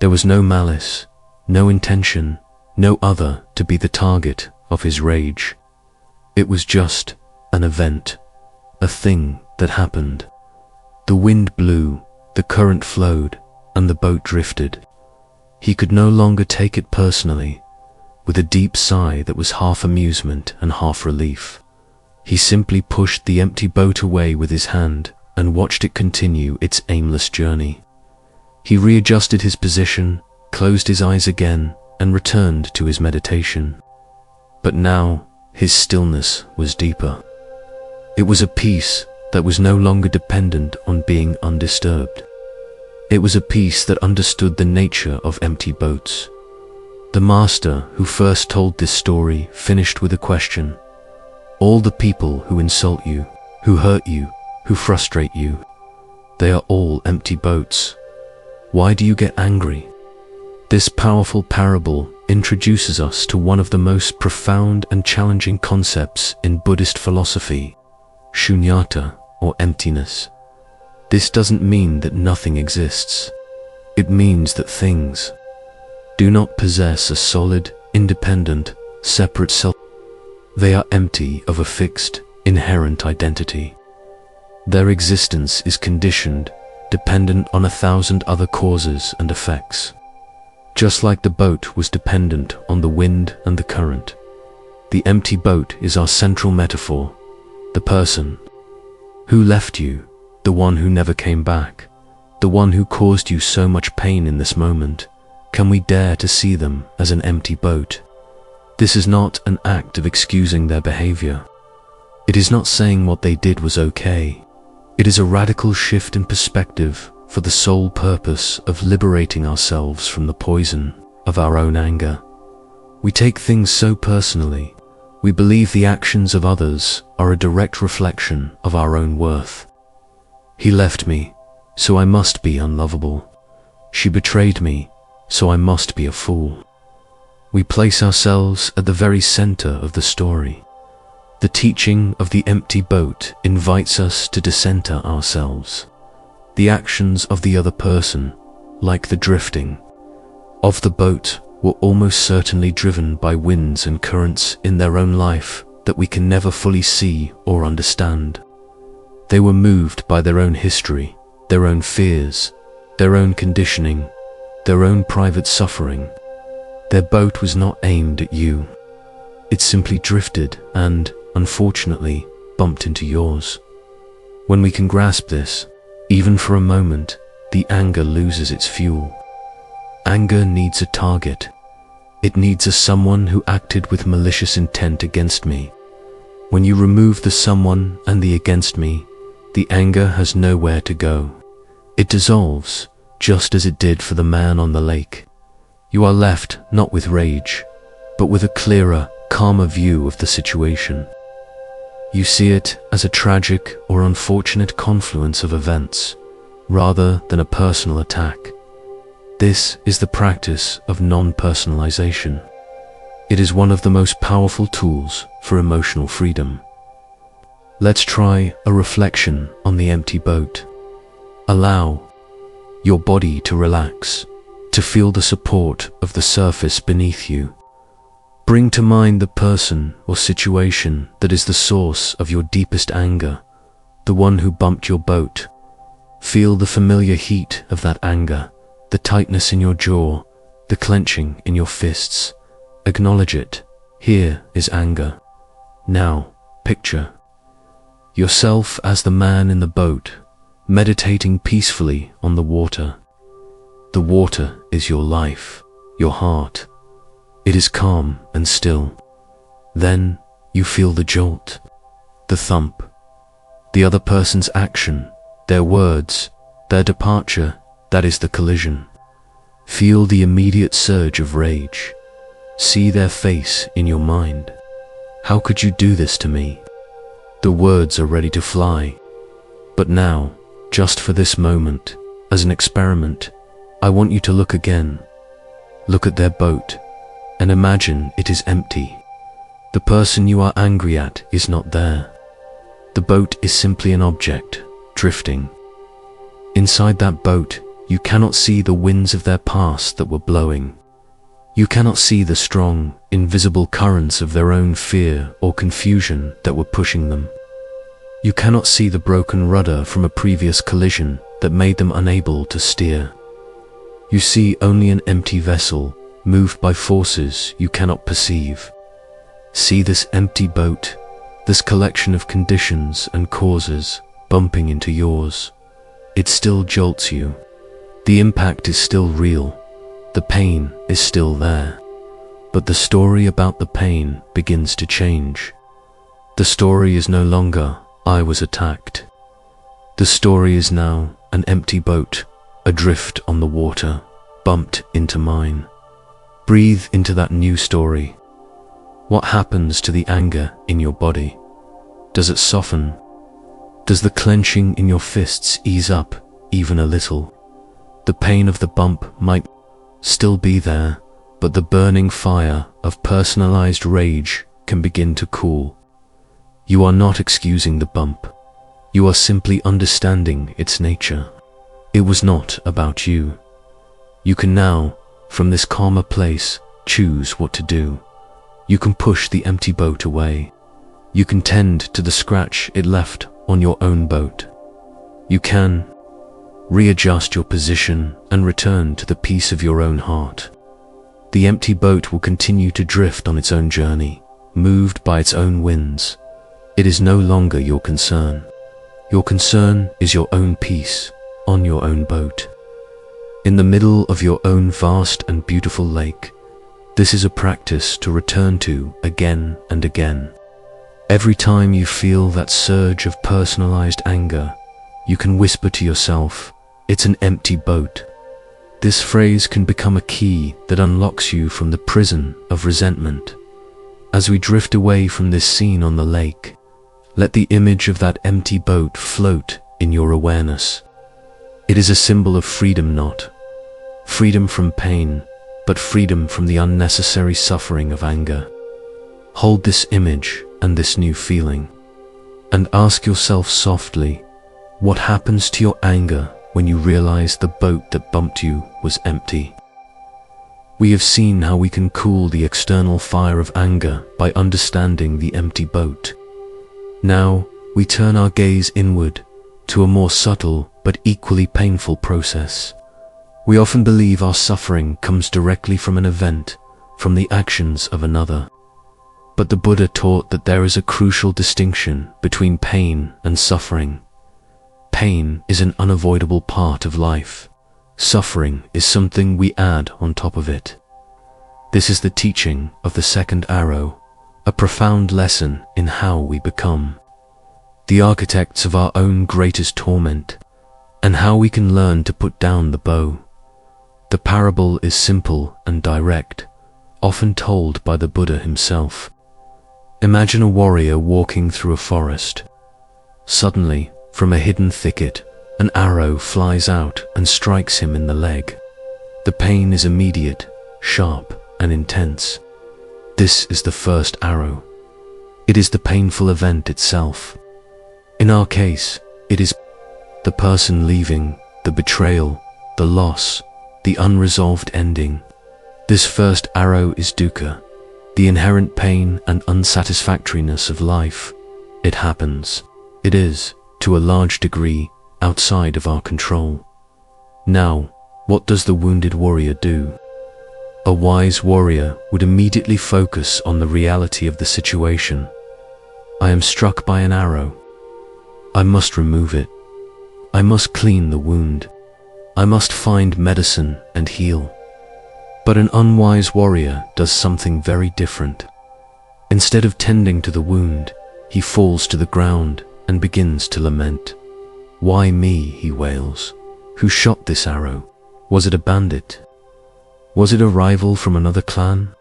There was no malice, no intention, no other to be the target of his rage. It was just an event, a thing that happened. The wind blew, the current flowed, and the boat drifted. He could no longer take it personally. With a deep sigh that was half amusement and half relief, he simply pushed the empty boat away with his hand and watched it continue its aimless journey. He readjusted his position, closed his eyes again, and returned to his meditation. But now, his stillness was deeper. It was a peace that was no longer dependent on being undisturbed. It was a peace that understood the nature of empty boats. The master who first told this story finished with a question. All the people who insult you, who hurt you, who frustrate you, they are all empty boats. Why do you get angry? This powerful parable introduces us to one of the most profound and challenging concepts in Buddhist philosophy, shunyata, or emptiness. This doesn't mean that nothing exists. It means that things do not possess a solid, independent, separate self. They are empty of a fixed, inherent identity. Their existence is conditioned, dependent on 1,000 other causes and effects. Just like the boat was dependent on the wind and the current, the empty boat is our central metaphor. The person who left you, the one who never came back, the one who caused you so much pain in this moment, can we dare to see them as an empty boat? This is not an act of excusing their behavior. It is not saying what they did was okay. It is a radical shift in perspective for the sole purpose of liberating ourselves from the poison of our own anger. We take things so personally. We believe the actions of others are a direct reflection of our own worth. He left me, so I must be unlovable. She betrayed me, so I must be a fool. We place ourselves at the very center of the story. The teaching of the empty boat invites us to decenter ourselves. The actions of the other person, like the drifting of the boat, were almost certainly driven by winds and currents in their own life that we can never fully see or understand. They were moved by their own history, their own fears, their own conditioning, their own private suffering. Their boat was not aimed at you. It simply drifted and, unfortunately, bumped into yours. When we can grasp this, even for a moment, the anger loses its fuel. Anger needs a target. It needs a someone who acted with malicious intent against me. When you remove the someone and the against me, the anger has nowhere to go. It dissolves, just as it did for the man on the lake. You are left not with rage, but with a clearer, calmer view of the situation. You see it as a tragic or unfortunate confluence of events, rather than a personal attack. This is the practice of non-personalization. It is one of the most powerful tools for emotional freedom. Let's try a reflection on the empty boat. Allow your body to relax, to feel the support of the surface beneath you. Bring to mind the person or situation that is the source of your deepest anger, the one who bumped your boat. Feel the familiar heat of that anger, the tightness in your jaw, the clenching in your fists. Acknowledge it. Here is anger. Now, picture yourself as the man in the boat, meditating peacefully on the water. The water is your life, your heart. It is calm and still. Then you feel the jolt, the thump, the other person's action, their words, their departure. That is the collision. Feel the immediate surge of rage. See their face in your mind. How could you do this to me? The words are ready to fly. But now, just for this moment, as an experiment, I want you to look again. Look at their boat, and imagine it is empty. The person you are angry at is not there. The boat is simply an object, drifting. Inside that boat, you cannot see the winds of their past that were blowing. You cannot see the strong, invisible currents of their own fear or confusion that were pushing them. You cannot see the broken rudder from a previous collision that made them unable to steer. You see only an empty vessel, moved by forces you cannot perceive. See this empty boat, this collection of conditions and causes bumping into yours. It still jolts you. The impact is still real. The pain is still there. But the story about the pain begins to change. The story is no longer, I was attacked. The story is now an empty boat, adrift on the water, bumped into mine. Breathe into that new story. What happens to the anger in your body? Does it soften? Does the clenching in your fists ease up even a little? The pain of the bump might still be there, but the burning fire of personalized rage can begin to cool. You are not excusing the bump. You are simply understanding its nature. It was not about you. You can now, from this calmer place, choose what to do. You can push the empty boat away. You can tend to the scratch it left on your own boat. You can readjust your position and return to the peace of your own heart. The empty boat will continue to drift on its own journey, moved by its own winds. It is no longer your concern. Your concern is your own peace on your own boat. In the middle of your own vast and beautiful lake, this is a practice to return to again and again. Every time you feel that surge of personalized anger, you can whisper to yourself, "It's an empty boat." This phrase can become a key that unlocks you from the prison of resentment. As we drift away from this scene on the lake, let the image of that empty boat float in your awareness. It is a symbol of freedom, not freedom from pain, but freedom from the unnecessary suffering of anger. Hold this image and this new feeling, and ask yourself softly, what happens to your anger when you realize the boat that bumped you was empty? We have seen how we can cool the external fire of anger by understanding the empty boat. Now, we turn our gaze inward to a more subtle but equally painful process. We often believe our suffering comes directly from an event, from the actions of another. But the Buddha taught that there is a crucial distinction between pain and suffering. Pain is an unavoidable part of life. Suffering is something we add on top of it. This is the teaching of the second arrow, a profound lesson in how we become the architects of our own greatest torment, and how we can learn to put down the bow. The parable is simple and direct, often told by the Buddha himself. Imagine a warrior walking through a forest. Suddenly, from a hidden thicket, an arrow flies out and strikes him in the leg. The pain is immediate, sharp, and intense. This is the first arrow. It is the painful event itself. In our case, it is the person leaving, the betrayal, the loss, the unresolved ending. This first arrow is dukkha, the inherent pain and unsatisfactoriness of life. It happens. It is, to a large degree, outside of our control. Now, what does the wounded warrior do? A wise warrior would immediately focus on the reality of the situation. I am struck by an arrow. I must remove it. I must clean the wound. I must find medicine and heal. But an unwise warrior does something very different. Instead of tending to the wound, he falls to the ground and begins to lament. Why me, he wails. Who shot this arrow? Was it a bandit? Was it a rival from another clan?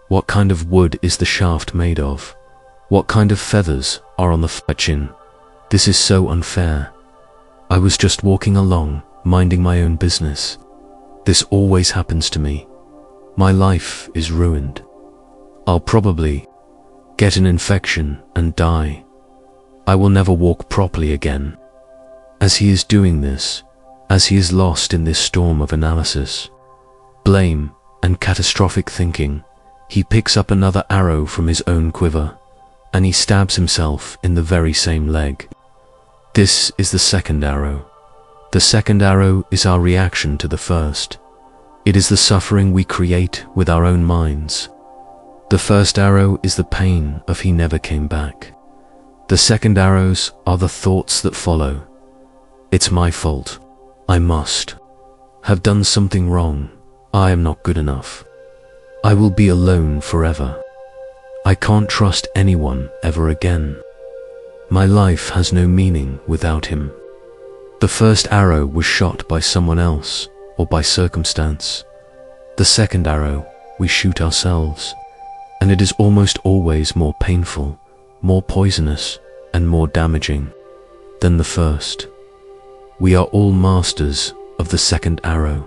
What kind of wood is the shaft made of? What kind of feathers are on the fletching? This is so unfair. I was just walking along, minding my own business. This always happens to me. My life is ruined. I'll probably get an infection and die. I will never walk properly again. As he is doing this, as he is lost in this storm of analysis, blame, and catastrophic thinking, he picks up another arrow from his own quiver, and he stabs himself in the very same leg. This is the second arrow. The second arrow is our reaction to the first. It is the suffering we create with our own minds. The first arrow is the pain of he never came back. The second arrows are the thoughts that follow. It's my fault. I must have done something wrong. I am not good enough. I will be alone forever. I can't trust anyone ever again. My life has no meaning without him. The first arrow was shot by someone else or by circumstance. The second arrow we shoot ourselves, and it is almost always more painful, more poisonous, and more damaging than the first. We are all masters of the second arrow.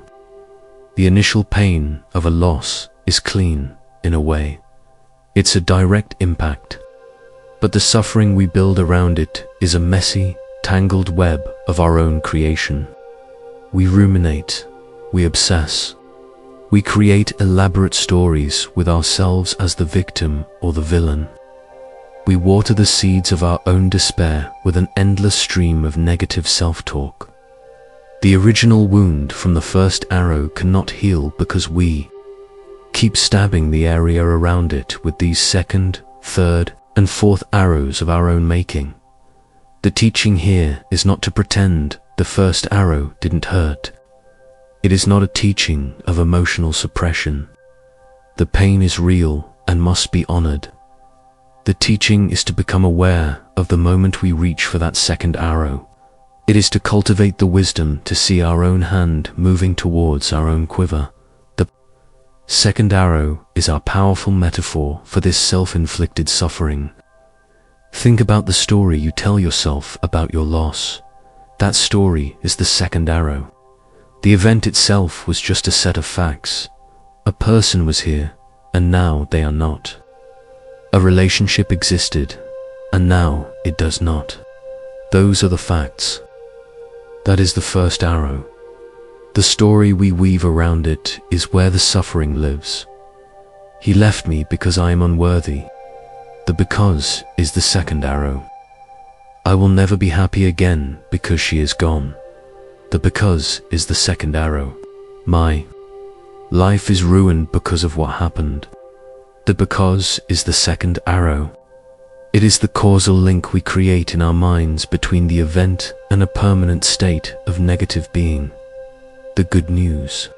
The initial pain of a loss is clean, in a way. It's a direct impact. But the suffering we build around it is a messy, tangled web of our own creation. We ruminate, we obsess, we create elaborate stories with ourselves as the victim or the villain. We water the seeds of our own despair with an endless stream of negative self-talk. The original wound from the first arrow cannot heal because we keep stabbing the area around it with these second, third, and fourth arrows of our own making. The teaching here is not to pretend the first arrow didn't hurt. It is not a teaching of emotional suppression. The pain is real and must be honored. The teaching is to become aware of the moment we reach for that second arrow. It is to cultivate the wisdom to see our own hand moving towards our own quiver. The second arrow is our powerful metaphor for this self-inflicted suffering. Think about the story you tell yourself about your loss. That story is the second arrow. The event itself was just a set of facts. A person was here, and now they are not. A relationship existed, and now it does not. Those are the facts. That is the first arrow. The story we weave around it is where the suffering lives. He left me because I am unworthy. The because is the second arrow. I will never be happy again because she is gone. The because is the second arrow. My life is ruined because of what happened. The because is the second arrow. It is the causal link we create in our minds between the event and a permanent state of negative being. The good news,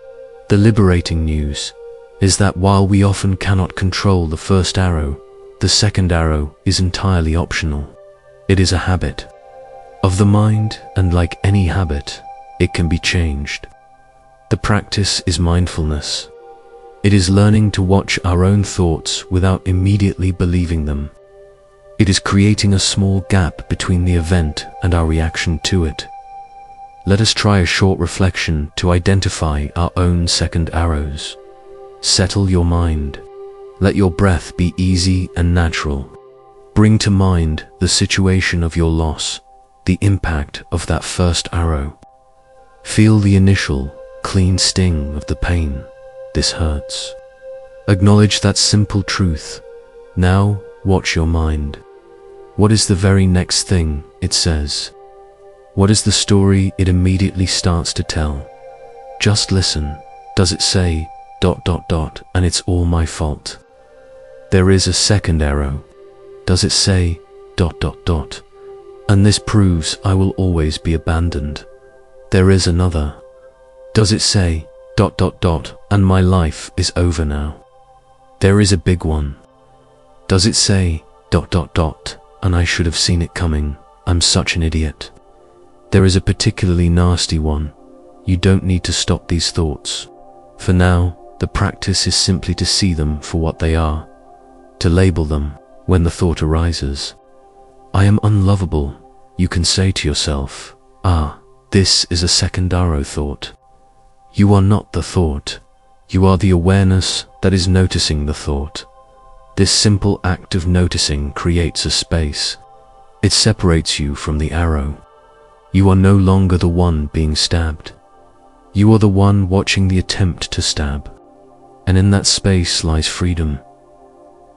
the liberating news, is that while we often cannot control the first arrow, the second arrow is entirely optional. It is a habit of the mind, and like any habit, it can be changed. The practice is mindfulness. It is learning to watch our own thoughts without immediately believing them. It is creating a small gap between the event and our reaction to it. Let us try a short reflection to identify our own second arrows. Settle your mind. Let your breath be easy and natural. Bring to mind the situation of your loss, the impact of that first arrow. Feel the initial, clean sting of the pain. This hurts. Acknowledge that simple truth. Now, watch your mind. What is the very next thing it says? What is the story it immediately starts to tell? Just listen. Does it say ... and it's all my fault? There is a second arrow. Does it say ... and this proves I will always be abandoned? There is another. Does it say ... and my life is over now? There is a big one. Does it say ... and I should have seen it coming? I'm such an idiot. There is a particularly nasty one. You don't need to stop these thoughts. For now, the practice is simply to see them for what they are, to label them when the thought arises. I am unlovable. You can say to yourself, this is a second arrow thought. You are not the thought. You are the awareness that is noticing the thought. This simple act of noticing creates a space. It separates you from the arrow. You are no longer the one being stabbed. You are the one watching the attempt to stab. And in that space lies freedom.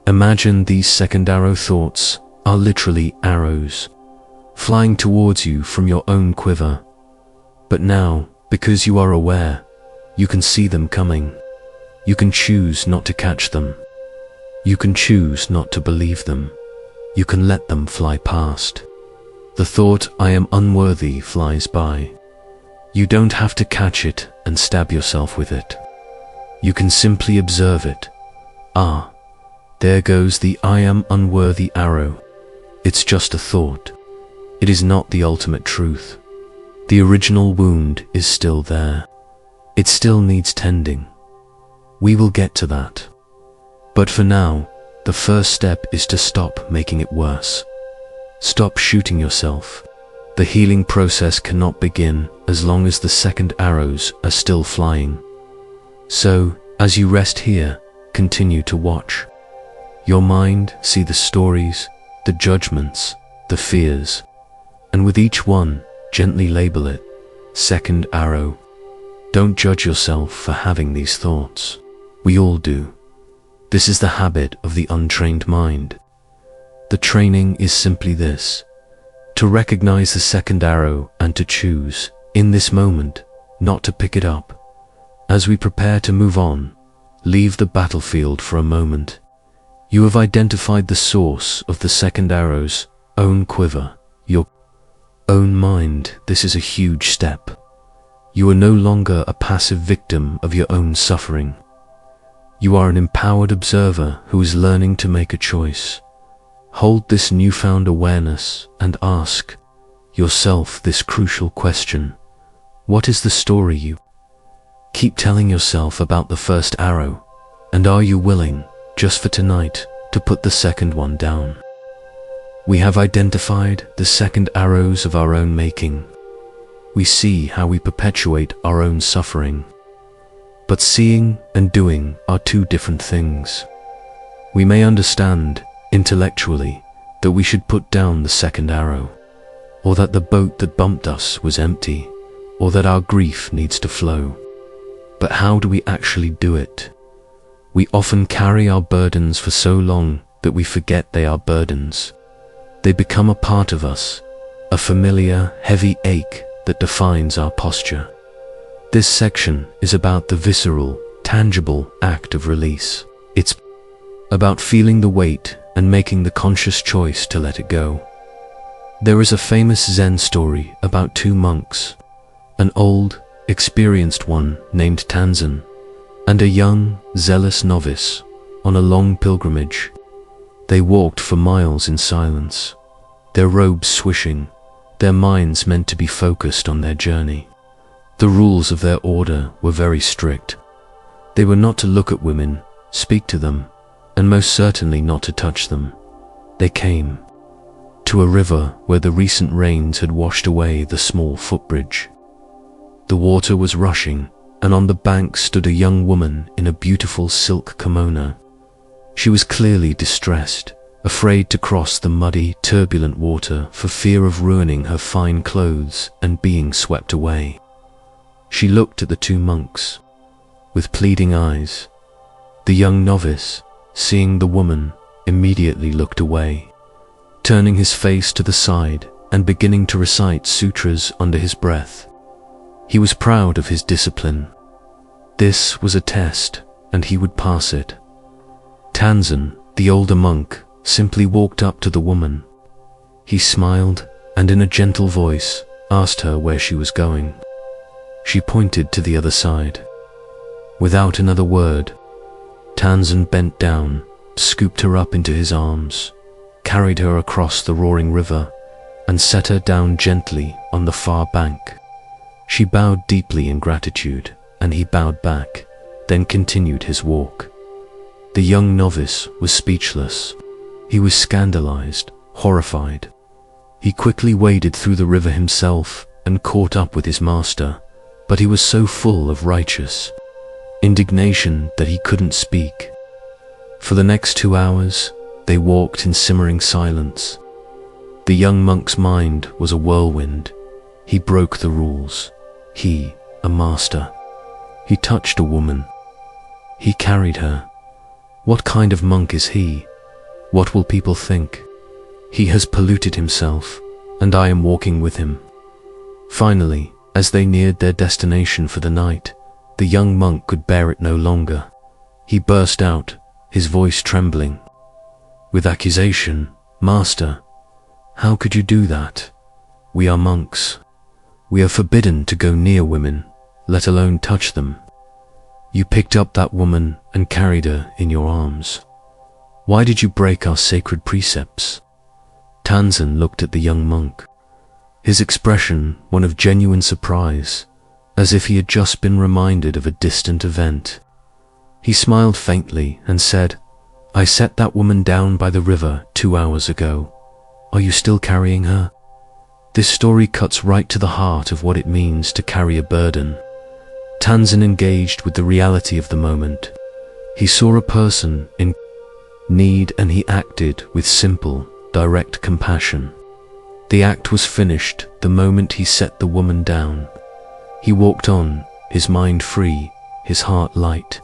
Imagine these second arrow thoughts are literally arrows, flying towards you from your own quiver. But now, because you are aware, you can see them coming. You can choose not to catch them. You can choose not to believe them. You can let them fly past. The thought, I am unworthy, flies by. You don't have to catch it and stab yourself with it. You can simply observe it. There goes the I am unworthy arrow. It's just a thought. It is not the ultimate truth. The original wound is still there. It still needs tending. We will get to that. But for now, the first step is to stop making it worse. Stop shooting yourself. The healing process cannot begin as long as the second arrows are still flying. So, as you rest here, continue to watch. Your mind, see the stories, the judgments, the fears, and with each one, gently label it, second arrow. Don't judge yourself for having these thoughts. We all do. This is the habit of the untrained mind. The training is simply this: to recognize the second arrow and to choose, in this moment, not to pick it up. As we prepare to move on, leave the battlefield for a moment. You have identified the source of the second arrow's own quiver, your own mind. This is a huge step. You are no longer a passive victim of your own suffering. You are an empowered observer who is learning to make a choice. Hold this newfound awareness and ask yourself this crucial question: what is the story you keep telling yourself about the first arrow? And are you willing, just for tonight, to put the second one down? We have identified the second arrows of our own making. we see how we perpetuate our own suffering. But seeing and doing are two different things. We may understand, intellectually, that we should put down the second arrow, or that the boat that bumped us was empty, or that our grief needs to flow. But how do we actually do it? We often carry our burdens for so long that we forget they are burdens. They become a part of us, a familiar, heavy ache that defines our posture. This section is about the visceral, tangible act of release. It's about feeling the weight and making the conscious choice to let it go. There is a famous Zen story about two monks, an old, experienced one named Tanzen, and a young, zealous novice on a long pilgrimage. They walked for miles in silence, their robes swishing, their minds meant to be focused on their journey. The rules of their order were very strict. They were not to look at women, speak to them, and most certainly not to touch them. They came to a river where the recent rains had washed away the small footbridge. The water was rushing, and on the bank stood a young woman in a beautiful silk kimono. She was clearly distressed, afraid to cross the muddy, turbulent water for fear of ruining her fine clothes and being swept away. She looked at the two monks with pleading eyes. The young novice, seeing the woman, immediately looked away, turning his face to the side and beginning to recite sutras under his breath. He was proud of his discipline. This was a test, and he would pass it. Tanzen, the older monk, simply walked up to the woman. He smiled and in a gentle voice asked her where she was going. She pointed to the other side. Without another word, Tanzen bent down, scooped her up into his arms, carried her across the roaring river, and set her down gently on the far bank. She bowed deeply in gratitude, and he bowed back, then continued his walk. The young novice was speechless. He was scandalized, horrified. He quickly waded through the river himself and caught up with his master, but he was so full of righteous indignation that he couldn't speak. For the next 2 hours, they walked in simmering silence. The young monk's mind was a whirlwind. He broke the rules. He, a master. He touched a woman. He carried her. What kind of monk is he? What will people think? He has polluted himself, and I am walking with him. Finally, as they neared their destination for the night, the young monk could bear it no longer. He burst out, his voice trembling with accusation. "Master, how could you do that? We are monks. We are forbidden to go near women, let alone touch them. You picked up that woman and carried her in your arms. Why did you break our sacred precepts?" Tanzen looked at the young monk, his expression one of genuine surprise, as if he had just been reminded of a distant event. He smiled faintly and said, "I set that woman down by the river 2 hours ago. Are you still carrying her?" This story cuts right to the heart of what it means to carry a burden. Tanzen engaged with the reality of the moment. He saw a person in need and he acted with simple, direct compassion. The act was finished the moment he set the woman down. He walked on, his mind free, his heart light.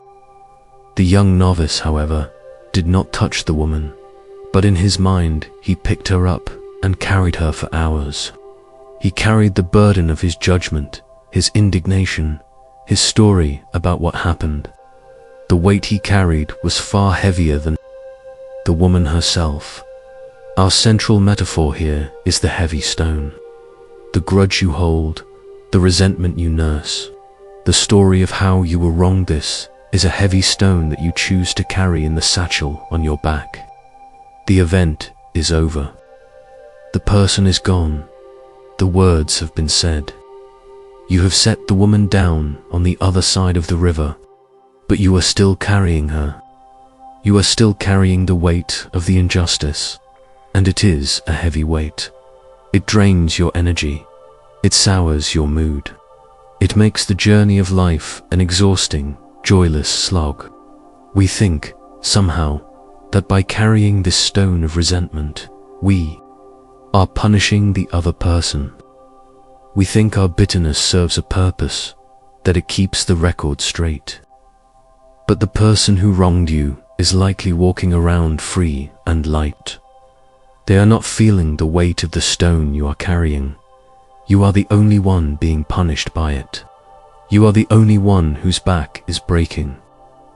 The young novice, however, did not touch the woman, but in his mind he picked her up and carried her for hours. He carried the burden of his judgment, his indignation, his story about what happened. The weight he carried was far heavier than the woman herself. Our central metaphor here is the heavy stone. The grudge you hold, the resentment you nurse, the story of how you were wronged. This is a heavy stone that you choose to carry in the satchel on your back. The event is over. The person is gone. The words have been said. You have set the woman down on the other side of the river, but you are still carrying her. You are still carrying the weight of the injustice, and it is a heavy weight. It drains your energy. It sours your mood. It makes the journey of life an exhausting, joyless slog. We think, somehow, that by carrying this stone of resentment, we are punishing the other person. We think our bitterness serves a purpose, that it keeps the record straight. But the person who wronged you is likely walking around free and light. They are not feeling the weight of the stone you are carrying. You are the only one being punished by it. You are the only one whose back is breaking.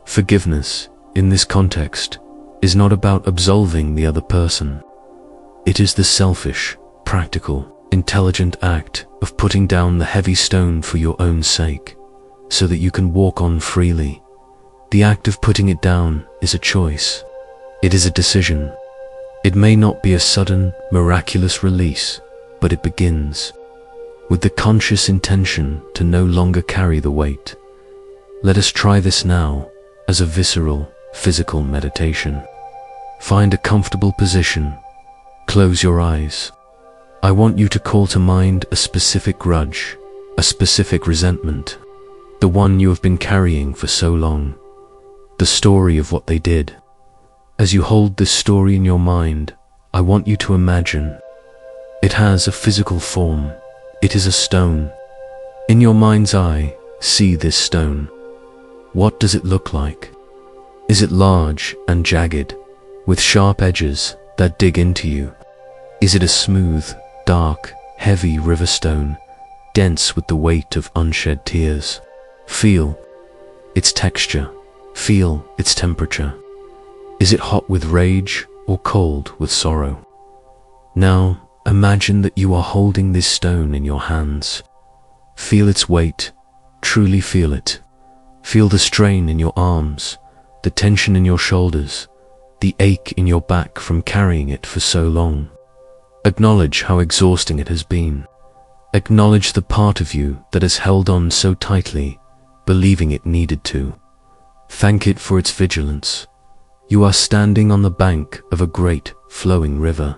Forgiveness, in this context, is not about absolving the other person. It is the selfish, practical, intelligent act of putting down the heavy stone for your own sake, so that you can walk on freely. The act of putting it down is a choice. It is a decision. It may not be a sudden, miraculous release, but it begins with the conscious intention to no longer carry the weight. Let us try this now as a visceral, physical meditation. Find a comfortable position. Close your eyes. I want you to call to mind a specific grudge, a specific resentment, the one you have been carrying for so long, the story of what they did. As you hold this story in your mind, I want you to imagine it has a physical form. It is a stone. In your mind's eye, see this stone. What does it look like? Is it large and jagged, with sharp edges that dig into you? Is it a smooth, dark, heavy river stone, dense with the weight of unshed tears? Feel its texture. Feel its temperature. Is it hot with rage or cold with sorrow? Now, imagine that you are holding this stone in your hands. Feel its weight. Truly feel it. Feel the strain in your arms, the tension in your shoulders, the ache in your back from carrying it for so long. Acknowledge how exhausting it has been. Acknowledge the part of you that has held on so tightly, believing it needed to. Thank it for its vigilance. You are standing on the bank of a great, flowing river.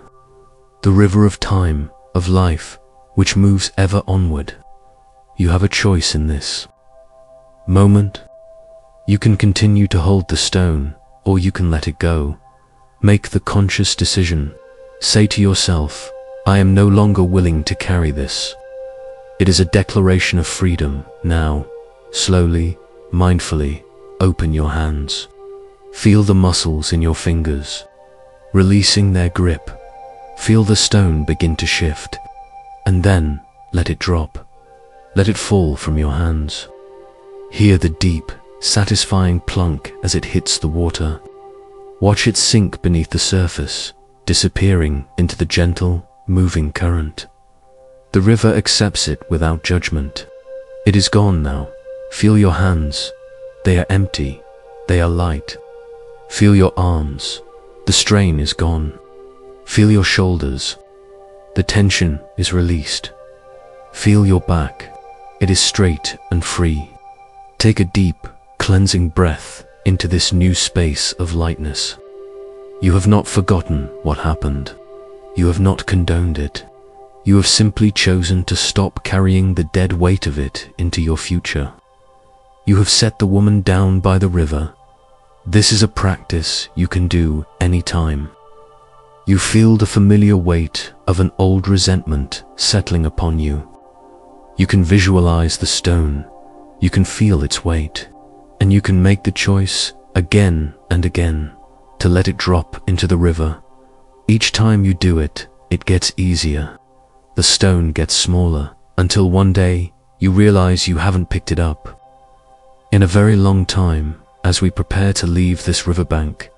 The river of time, of life, which moves ever onward. You have a choice in this moment. You can continue to hold the stone, or you can let it go. Make the conscious decision. Say to yourself, I am no longer willing to carry this. It is a declaration of freedom. Now, slowly, mindfully, open your hands. Feel the muscles in your fingers, releasing their grip. Feel the stone begin to shift, and then let it drop. Let it fall from your hands. Hear the deep, satisfying plunk as it hits the water. Watch it sink beneath the surface, disappearing into the gentle, moving current. The river accepts it without judgment. It is gone now. Feel your hands. They are empty. They are light. Feel your arms. The strain is gone. Feel your shoulders. The tension is released. Feel your back. It is straight and free. Take a deep, cleansing breath into this new space of lightness. You have not forgotten what happened. You have not condoned it. You have simply chosen to stop carrying the dead weight of it into your future. You have set the woman down by the river. This is a practice you can do anytime. You feel the familiar weight of an old resentment settling upon you. You can visualize the stone. You can feel its weight. And you can make the choice again and again to let it drop into the river. Each time you do it, it gets easier. The stone gets smaller until one day you realize you haven't picked it up. In a very long time, as we prepare to leave this riverbank,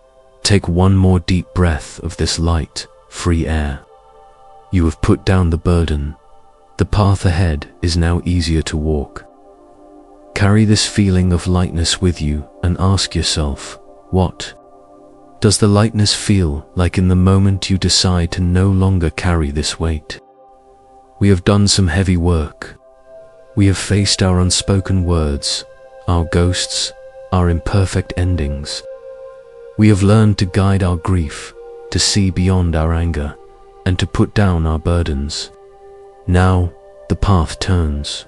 take one more deep breath of this light, free air. You have put down the burden. The path ahead is now easier to walk. Carry this feeling of lightness with you and ask yourself, what does the lightness feel like in the moment you decide to no longer carry this weight? We have done some heavy work. We have faced our unspoken words, our ghosts, our imperfect endings. We have learned to guide our grief, to see beyond our anger, and to put down our burdens. Now, the path turns.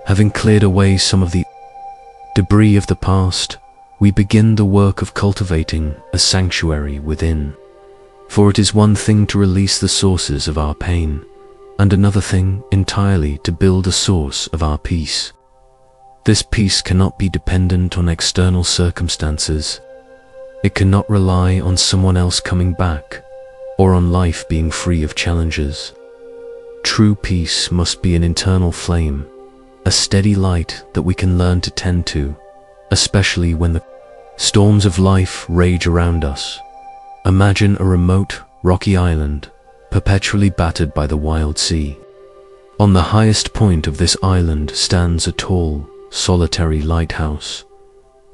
Having cleared away some of the debris of the past, we begin the work of cultivating a sanctuary within. For it is one thing to release the sources of our pain, and another thing entirely to build a source of our peace. This peace cannot be dependent on external circumstances. It cannot rely on someone else coming back, or on life being free of challenges. True peace must be an internal flame, a steady light that we can learn to tend to, especially when the storms of life rage around us. Imagine a remote, rocky island, perpetually battered by the wild sea. On the highest point of this island stands a tall, solitary lighthouse.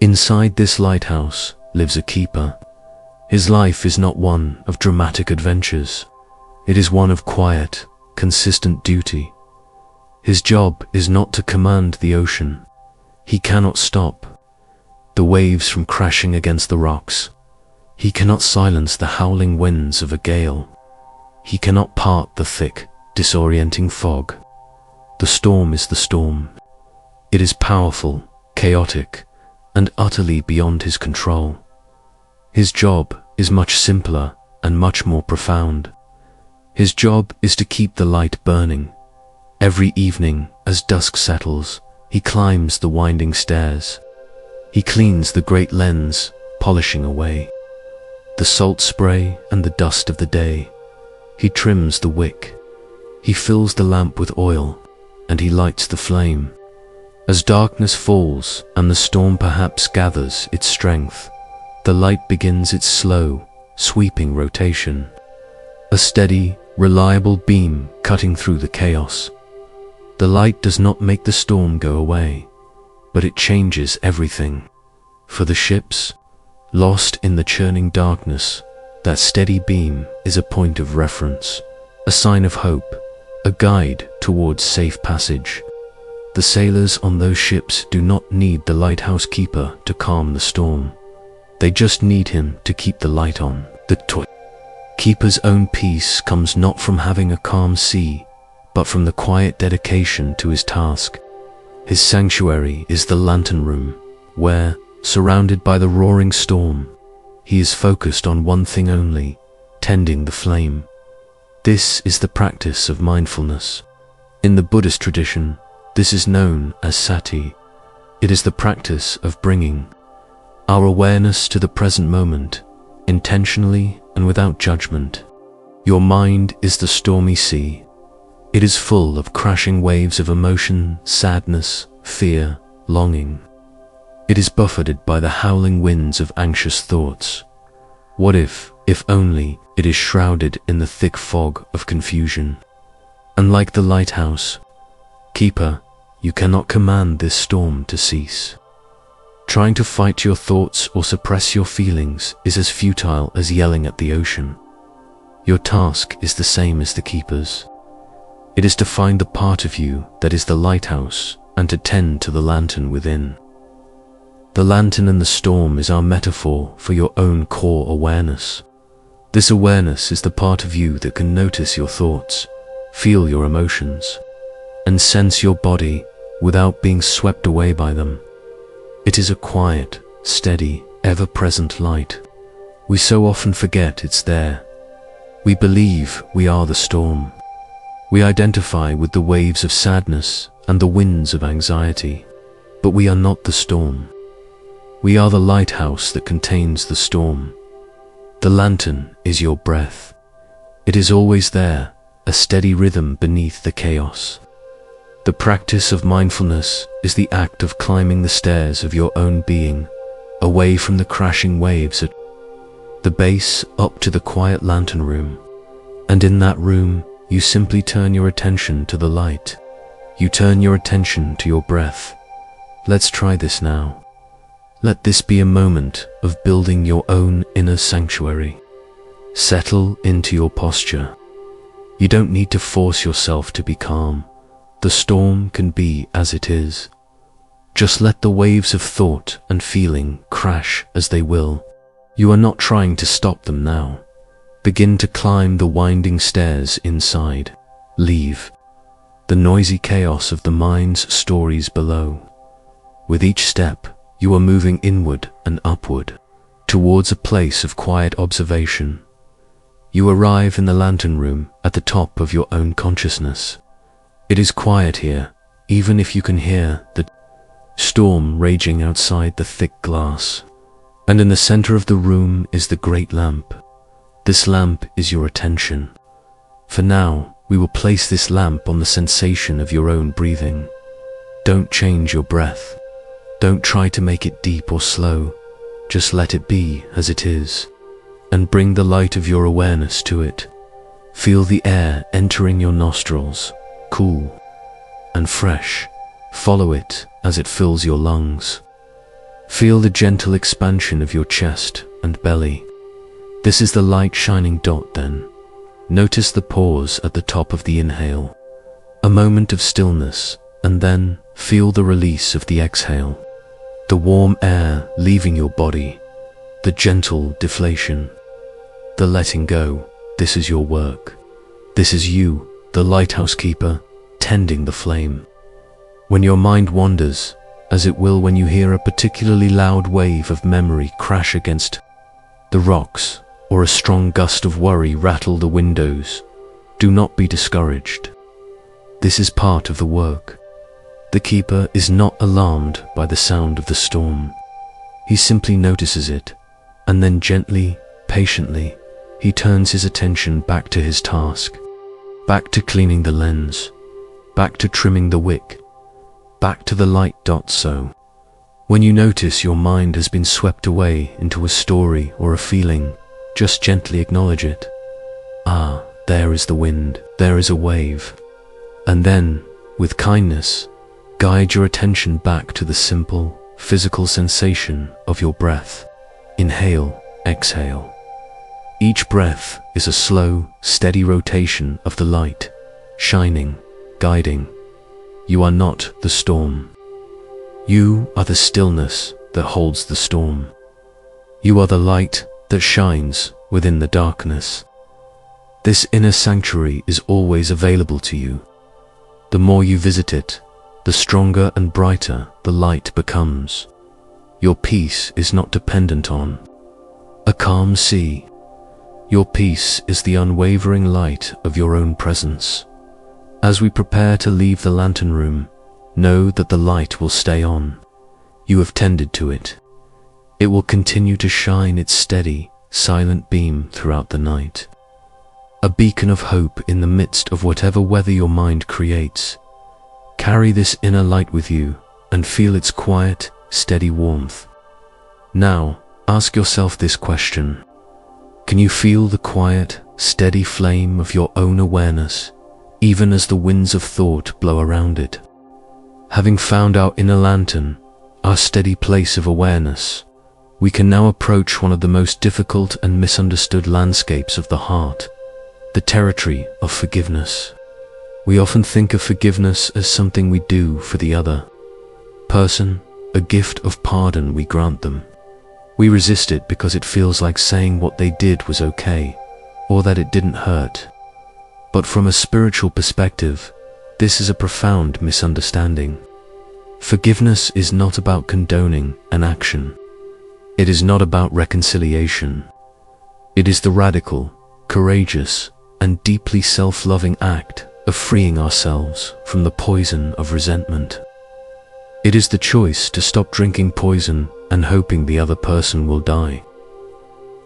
Inside this lighthouse lives a keeper. His life is not one of dramatic adventures. It is one of quiet, consistent duty. His job is not to command the ocean. He cannot stop the waves from crashing against the rocks. He cannot silence the howling winds of a gale. He cannot part the thick, disorienting fog. The storm is the storm. It is powerful, chaotic, and utterly beyond his control. His job is much simpler and much more profound. His job is to keep the light burning. Every evening, as dusk settles, he climbs the winding stairs. He cleans the great lens, polishing away the salt spray and the dust of the day. He trims the wick. He fills the lamp with oil, and he lights the flame. As darkness falls and the storm perhaps gathers its strength, the light begins its slow, sweeping rotation. A steady, reliable beam cutting through the chaos. The light does not make the storm go away, but it changes everything. For the ships, lost in the churning darkness, that steady beam is a point of reference, a sign of hope, a guide towards safe passage. The sailors on those ships do not need the lighthouse keeper to calm the storm. They just need him to keep the light on. The keeper's own peace comes not from having a calm sea, but from the quiet dedication to his task. His sanctuary is the lantern room, where, surrounded by the roaring storm, he is focused on one thing only, tending the flame. This is the practice of mindfulness. In the Buddhist tradition, this is known as sati. It is the practice of bringing our awareness to the present moment, intentionally and without judgment. Your mind is the stormy sea. It is full of crashing waves of emotion, sadness, fear, longing. It is buffeted by the howling winds of anxious thoughts. What if only, it is shrouded in the thick fog of confusion? And like the lighthouse keeper, you cannot command this storm to cease. Trying to fight your thoughts or suppress your feelings is as futile as yelling at the ocean. Your task is the same as the keeper's. It is to find the part of you that is the lighthouse and to tend to the lantern within. The lantern in the storm is our metaphor for your own core awareness. This awareness is the part of you that can notice your thoughts, feel your emotions, and sense your body without being swept away by them. It is a quiet, steady, ever-present light. We so often forget it's there. We believe we are the storm. We identify with the waves of sadness and the winds of anxiety, but we are not the storm. We are the lighthouse that contains the storm. The lantern is your breath. It is always there, a steady rhythm beneath the chaos. The practice of mindfulness is the act of climbing the stairs of your own being, away from the crashing waves at the base up to the quiet lantern room. And in that room, you simply turn your attention to the light. You turn your attention to your breath. Let's try this now. Let this be a moment of building your own inner sanctuary. Settle into your posture. You don't need to force yourself to be calm. The storm can be as it is. Just let the waves of thought and feeling crash as they will. You are not trying to stop them now. Begin to climb the winding stairs inside. Leave the noisy chaos of the mind's stories below. With each step, you are moving inward and upward, towards a place of quiet observation. You arrive in the lantern room at the top of your own consciousness. It is quiet here, even if you can hear the storm raging outside the thick glass. And in the center of the room is the great lamp. This lamp is your attention. For now, we will place this lamp on the sensation of your own breathing. Don't change your breath. Don't try to make it deep or slow. Just let it be as it is, and bring the light of your awareness to it. Feel the air entering your nostrils, cool and fresh. Follow it as it fills your lungs. Feel the gentle expansion of your chest and belly. This is the light shining dot then. Notice the pause at the top of the inhale, a moment of stillness, and then feel the release of the exhale. The warm air leaving your body, the gentle deflation, the letting go. This is your work. This is you, the lighthouse keeper, tending the flame. When your mind wanders, as it will when you hear a particularly loud wave of memory crash against the rocks, or a strong gust of worry rattle the windows, do not be discouraged. This is part of the work. The keeper is not alarmed by the sound of the storm. He simply notices it, and then gently, patiently, he turns his attention back to his task, back to cleaning the lens, back to trimming the wick, back to the light dot. So, when you notice your mind has been swept away into a story or a feeling, just gently acknowledge it. Ah, there is the wind, there is a wave. And then, with kindness, guide your attention back to the simple, physical sensation of your breath. Inhale, exhale. Each breath is a slow, steady rotation of the light, shining, guiding. You are not the storm. You are the stillness that holds the storm. You are the light that shines within the darkness. This inner sanctuary is always available to you. The more you visit it, the stronger and brighter the light becomes. Your peace is not dependent on a calm sea. Your peace is the unwavering light of your own presence. As we prepare to leave the lantern room, know that the light will stay on. You have tended to it. It will continue to shine its steady, silent beam throughout the night. A beacon of hope in the midst of whatever weather your mind creates. Carry this inner light with you and feel its quiet, steady warmth. Now, ask yourself this question. Can you feel the quiet, steady flame of your own awareness, even as the winds of thought blow around it? Having found our inner lantern, our steady place of awareness, we can now approach one of the most difficult and misunderstood landscapes of the heart, the territory of forgiveness. We often think of forgiveness as something we do for the other person, a gift of pardon we grant them. We resist it because it feels like saying what they did was okay, or that it didn't hurt. But from a spiritual perspective, this is a profound misunderstanding. Forgiveness is not about condoning an action. It is not about reconciliation. It is the radical, courageous, and deeply self-loving act of freeing ourselves from the poison of resentment. It is the choice to stop drinking poison and hoping the other person will die.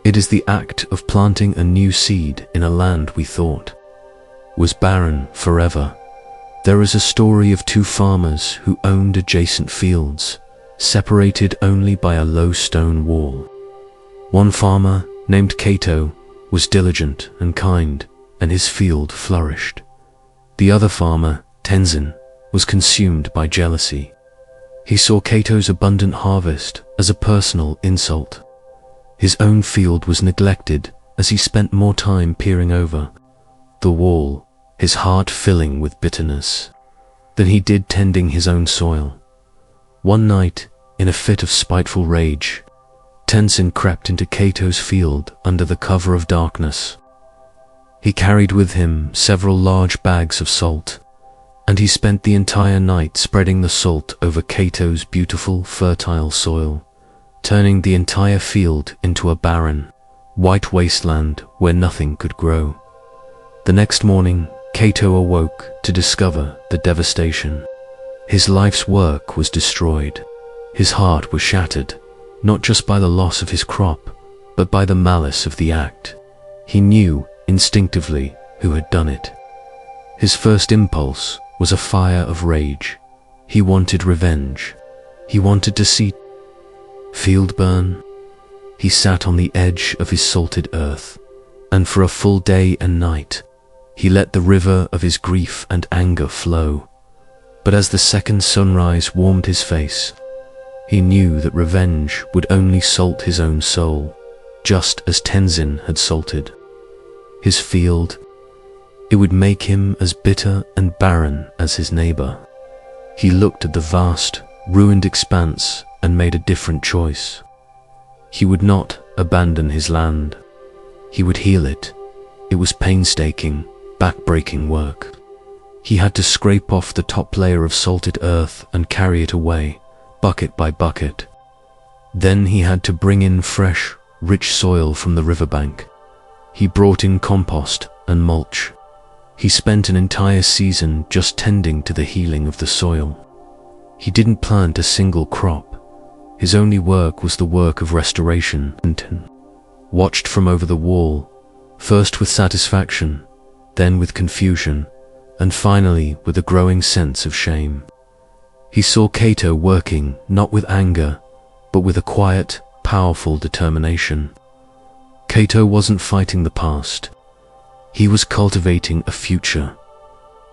It is the act of planting a new seed in a land we thought was barren forever. There is a story of two farmers who owned adjacent fields, separated only by a low stone wall. One farmer, named Cato, was diligent and kind, and his field flourished. The other farmer, Tenzin, was consumed by jealousy. He saw Cato's abundant harvest as a personal insult. His own field was neglected as he spent more time peering over the wall, his heart filling with bitterness, than he did tending his own soil. One night, in a fit of spiteful rage, Tenzin crept into Cato's field under the cover of darkness. He carried with him several large bags of salt, and he spent the entire night spreading the salt over Cato's beautiful, fertile soil, turning the entire field into a barren, white wasteland where nothing could grow. The next morning, Cato awoke to discover the devastation. His life's work was destroyed. His heart was shattered, not just by the loss of his crop, but by the malice of the act. He knew instinctively who had done it. His first impulse was a fire of rage. He wanted revenge. He wanted to see field burn. He sat on the edge of his salted earth, and for a full day and night, he let the river of his grief and anger flow. But as the second sunrise warmed his face, he knew that revenge would only salt his own soul, just as Tenzin had salted his field. It would make him as bitter and barren as his neighbor. He looked at the vast, ruined expanse and made a different choice. He would not abandon his land. He would heal it. It was painstaking, back-breaking work. He had to scrape off the top layer of salted earth and carry it away, bucket by bucket. Then he had to bring in fresh, rich soil from the riverbank. He brought in compost and mulch. He spent an entire season just tending to the healing of the soil. He didn't plant a single crop. His only work was the work of restoration. Watched from over the wall, first with satisfaction, then with confusion, and finally with a growing sense of shame. He saw Cato working not with anger, but with a quiet, powerful determination. Cato wasn't fighting the past. He was cultivating a future.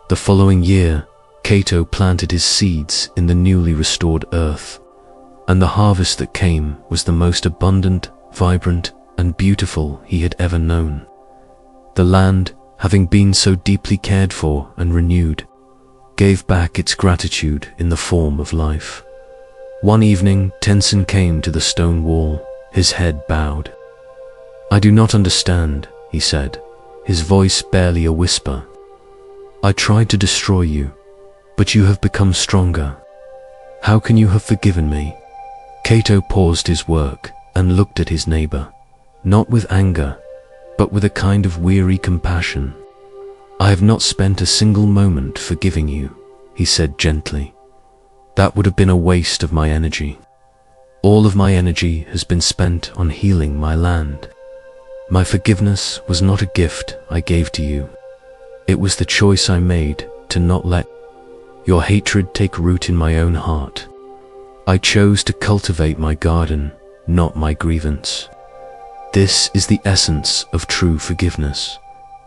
The following year, Cato planted his seeds in the newly restored earth, and the harvest that came was the most abundant, vibrant, and beautiful he had ever known. The land, having been so deeply cared for and renewed, gave back its gratitude in the form of life. One evening, Tenzin came to the stone wall, his head bowed. "I do not understand," he said, his voice barely a whisper. "I tried to destroy you, but you have become stronger. How can you have forgiven me?" Cato paused his work and looked at his neighbor, not with anger, but with a kind of weary compassion. "I have not spent a single moment forgiving you," he said gently. "That would have been a waste of my energy. All of my energy has been spent on healing my land. My forgiveness was not a gift I gave to you. It was the choice I made to not let your hatred take root in my own heart. I chose to cultivate my garden, not my grievance. This is the essence of true forgiveness.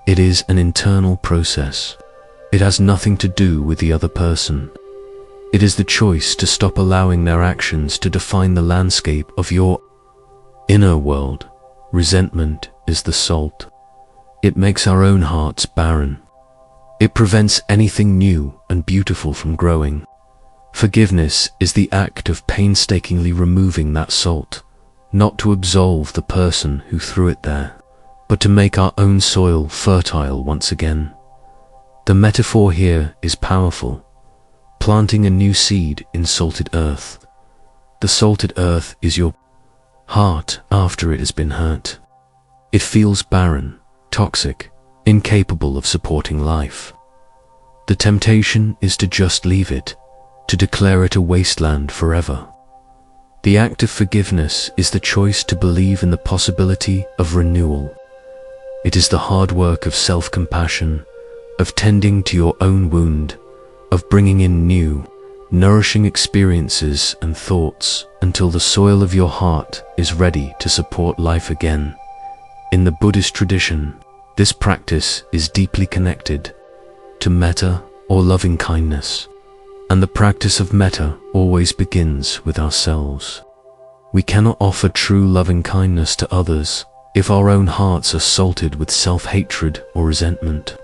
It is an internal process. It has nothing to do with the other person. It is the choice to stop allowing their actions to define the landscape of your inner world. Resentment is the salt. It makes our own hearts barren. It prevents anything new and beautiful from growing. Forgiveness is the act of painstakingly removing that salt, not to absolve the person who threw it there, but to make our own soil fertile once again. The metaphor here is powerful. Planting a new seed in salted earth. The salted earth is your heart after it has been hurt. It feels barren, toxic, incapable of supporting life. The temptation is to just leave it, to declare it a wasteland forever. The act of forgiveness is the choice to believe in the possibility of renewal. It is the hard work of self-compassion, of tending to your own wound, of bringing in new, nourishing experiences and thoughts until the soil of your heart is ready to support life again. In the Buddhist tradition, this practice is deeply connected to metta or loving kindness, and the practice of metta always begins with ourselves. We cannot offer true loving kindness to others if our own hearts are salted with self-hatred or resentment.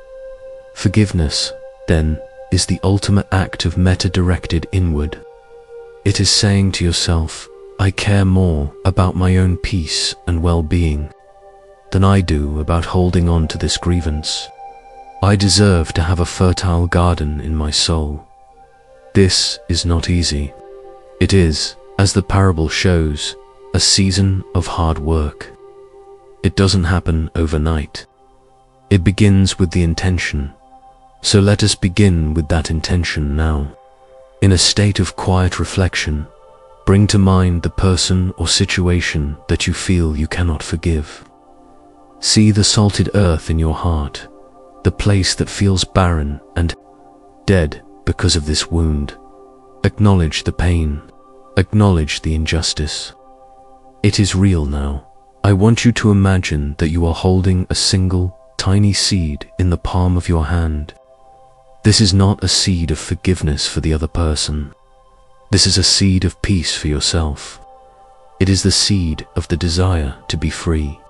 Forgiveness, then, is the ultimate act of metta directed inward. It is saying to yourself, "I care more about my own peace and well-being than I do about holding on to this grievance. I deserve to have a fertile garden in my soul. This is not easy. It is, as the parable shows, a season of hard work. It doesn't happen overnight. It begins with the intention. So let us begin with that intention now. In a state of quiet reflection, bring to mind the person or situation that you feel you cannot forgive. See the salted earth in your heart, the place that feels barren and dead because of this wound. Acknowledge the pain. Acknowledge the injustice. It is real now. I want you to imagine that you are holding a single, tiny seed in the palm of your hand. This is not a seed of forgiveness for the other person. This is a seed of peace for yourself. It is the seed of the desire to be free.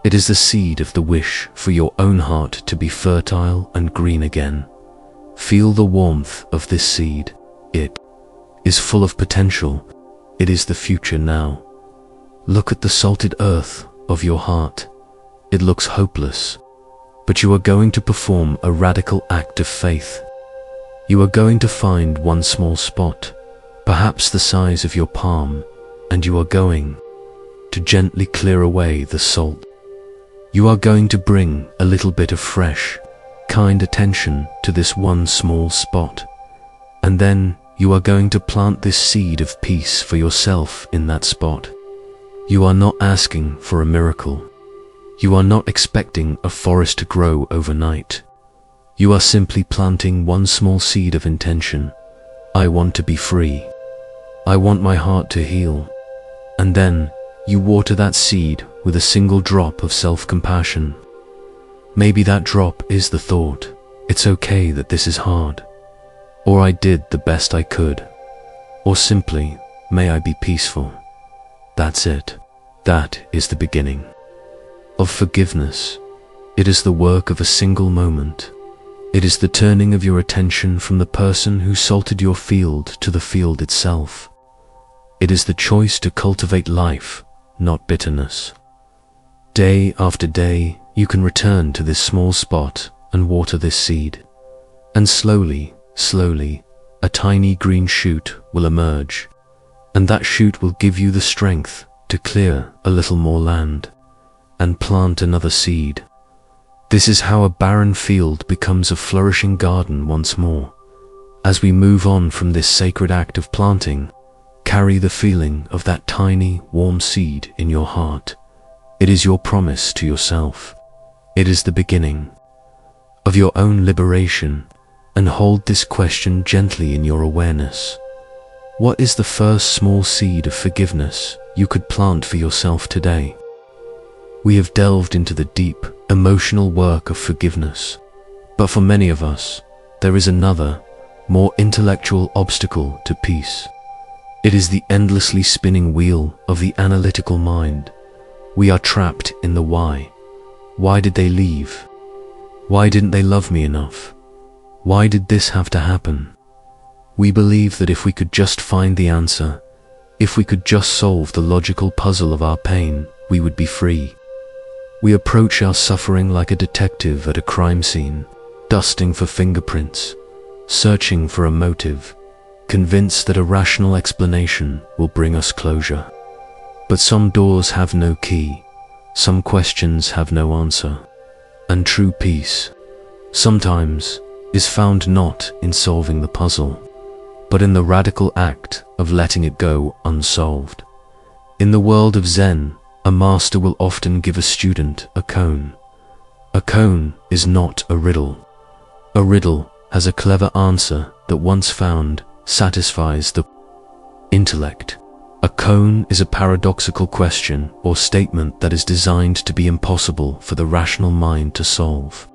It is the seed of the wish for your own heart to be fertile and green again. Feel the warmth of this seed. It is full of potential. It is the future now. Look at the salted earth of your heart. It looks hopeless, but you are going to perform a radical act of faith. You are going to find one small spot, perhaps the size of your palm, and you are going to gently clear away the salt. You are going to bring a little bit of fresh, kind attention to this one small spot, and then you are going to plant this seed of peace for yourself in that spot. You are not asking for a miracle. You are not expecting a forest to grow overnight. You are simply planting one small seed of intention. I want to be free. I want my heart to heal. And then you water that seed with a single drop of self-compassion. Maybe that drop is the thought, it's okay that this is hard. Or I did the best I could. Or simply, may I be peaceful. That's it. That is the beginning of forgiveness. It is the work of a single moment. It is the turning of your attention from the person who salted your field to the field itself. It is the choice to cultivate life, not bitterness. Day after day, you can return to this small spot and water this seed. And slowly, a tiny green shoot will emerge. And that shoot will give you the strength to clear a little more land and plant another seed. This is how a barren field becomes a flourishing garden once more. As we move on from this sacred act of planting, carry the feeling of that tiny, warm seed in your heart. It is your promise to yourself. It is the beginning of your own liberation, and hold this question gently in your awareness. What is the first small seed of forgiveness you could plant for yourself today? We have delved into the deep, emotional work of forgiveness, but for many of us, there is another, more intellectual obstacle to peace. It is the endlessly spinning wheel of the analytical mind. We are trapped in the why. Why did they leave? Why didn't they love me enough? Why did this have to happen? We believe that if we could just find the answer, if we could just solve the logical puzzle of our pain, we would be free. We approach our suffering like a detective at a crime scene, dusting for fingerprints, searching for a motive, convinced that a rational explanation will bring us closure. But some doors have no key, some questions have no answer, and true peace, sometimes, is found not in solving the puzzle, but in the radical act of letting it go unsolved. In the world of Zen, a master will often give a student a cone. A cone is not a riddle. A riddle has a clever answer that once found satisfies the intellect. A cone is a paradoxical question or statement that is designed to be impossible for the rational mind to solve.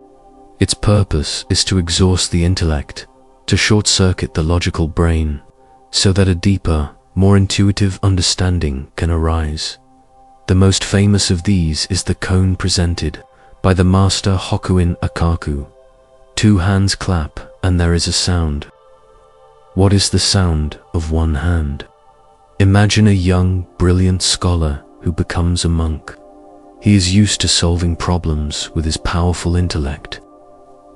Its purpose is to exhaust the intellect, to short-circuit the logical brain, so that a deeper, more intuitive understanding can arise. The most famous of these is the cone presented by the master Hokuin Akaku. 2 hands clap and there is a sound. What is the sound of one hand? Imagine a young, brilliant scholar who becomes a monk. He is used to solving problems with his powerful intellect.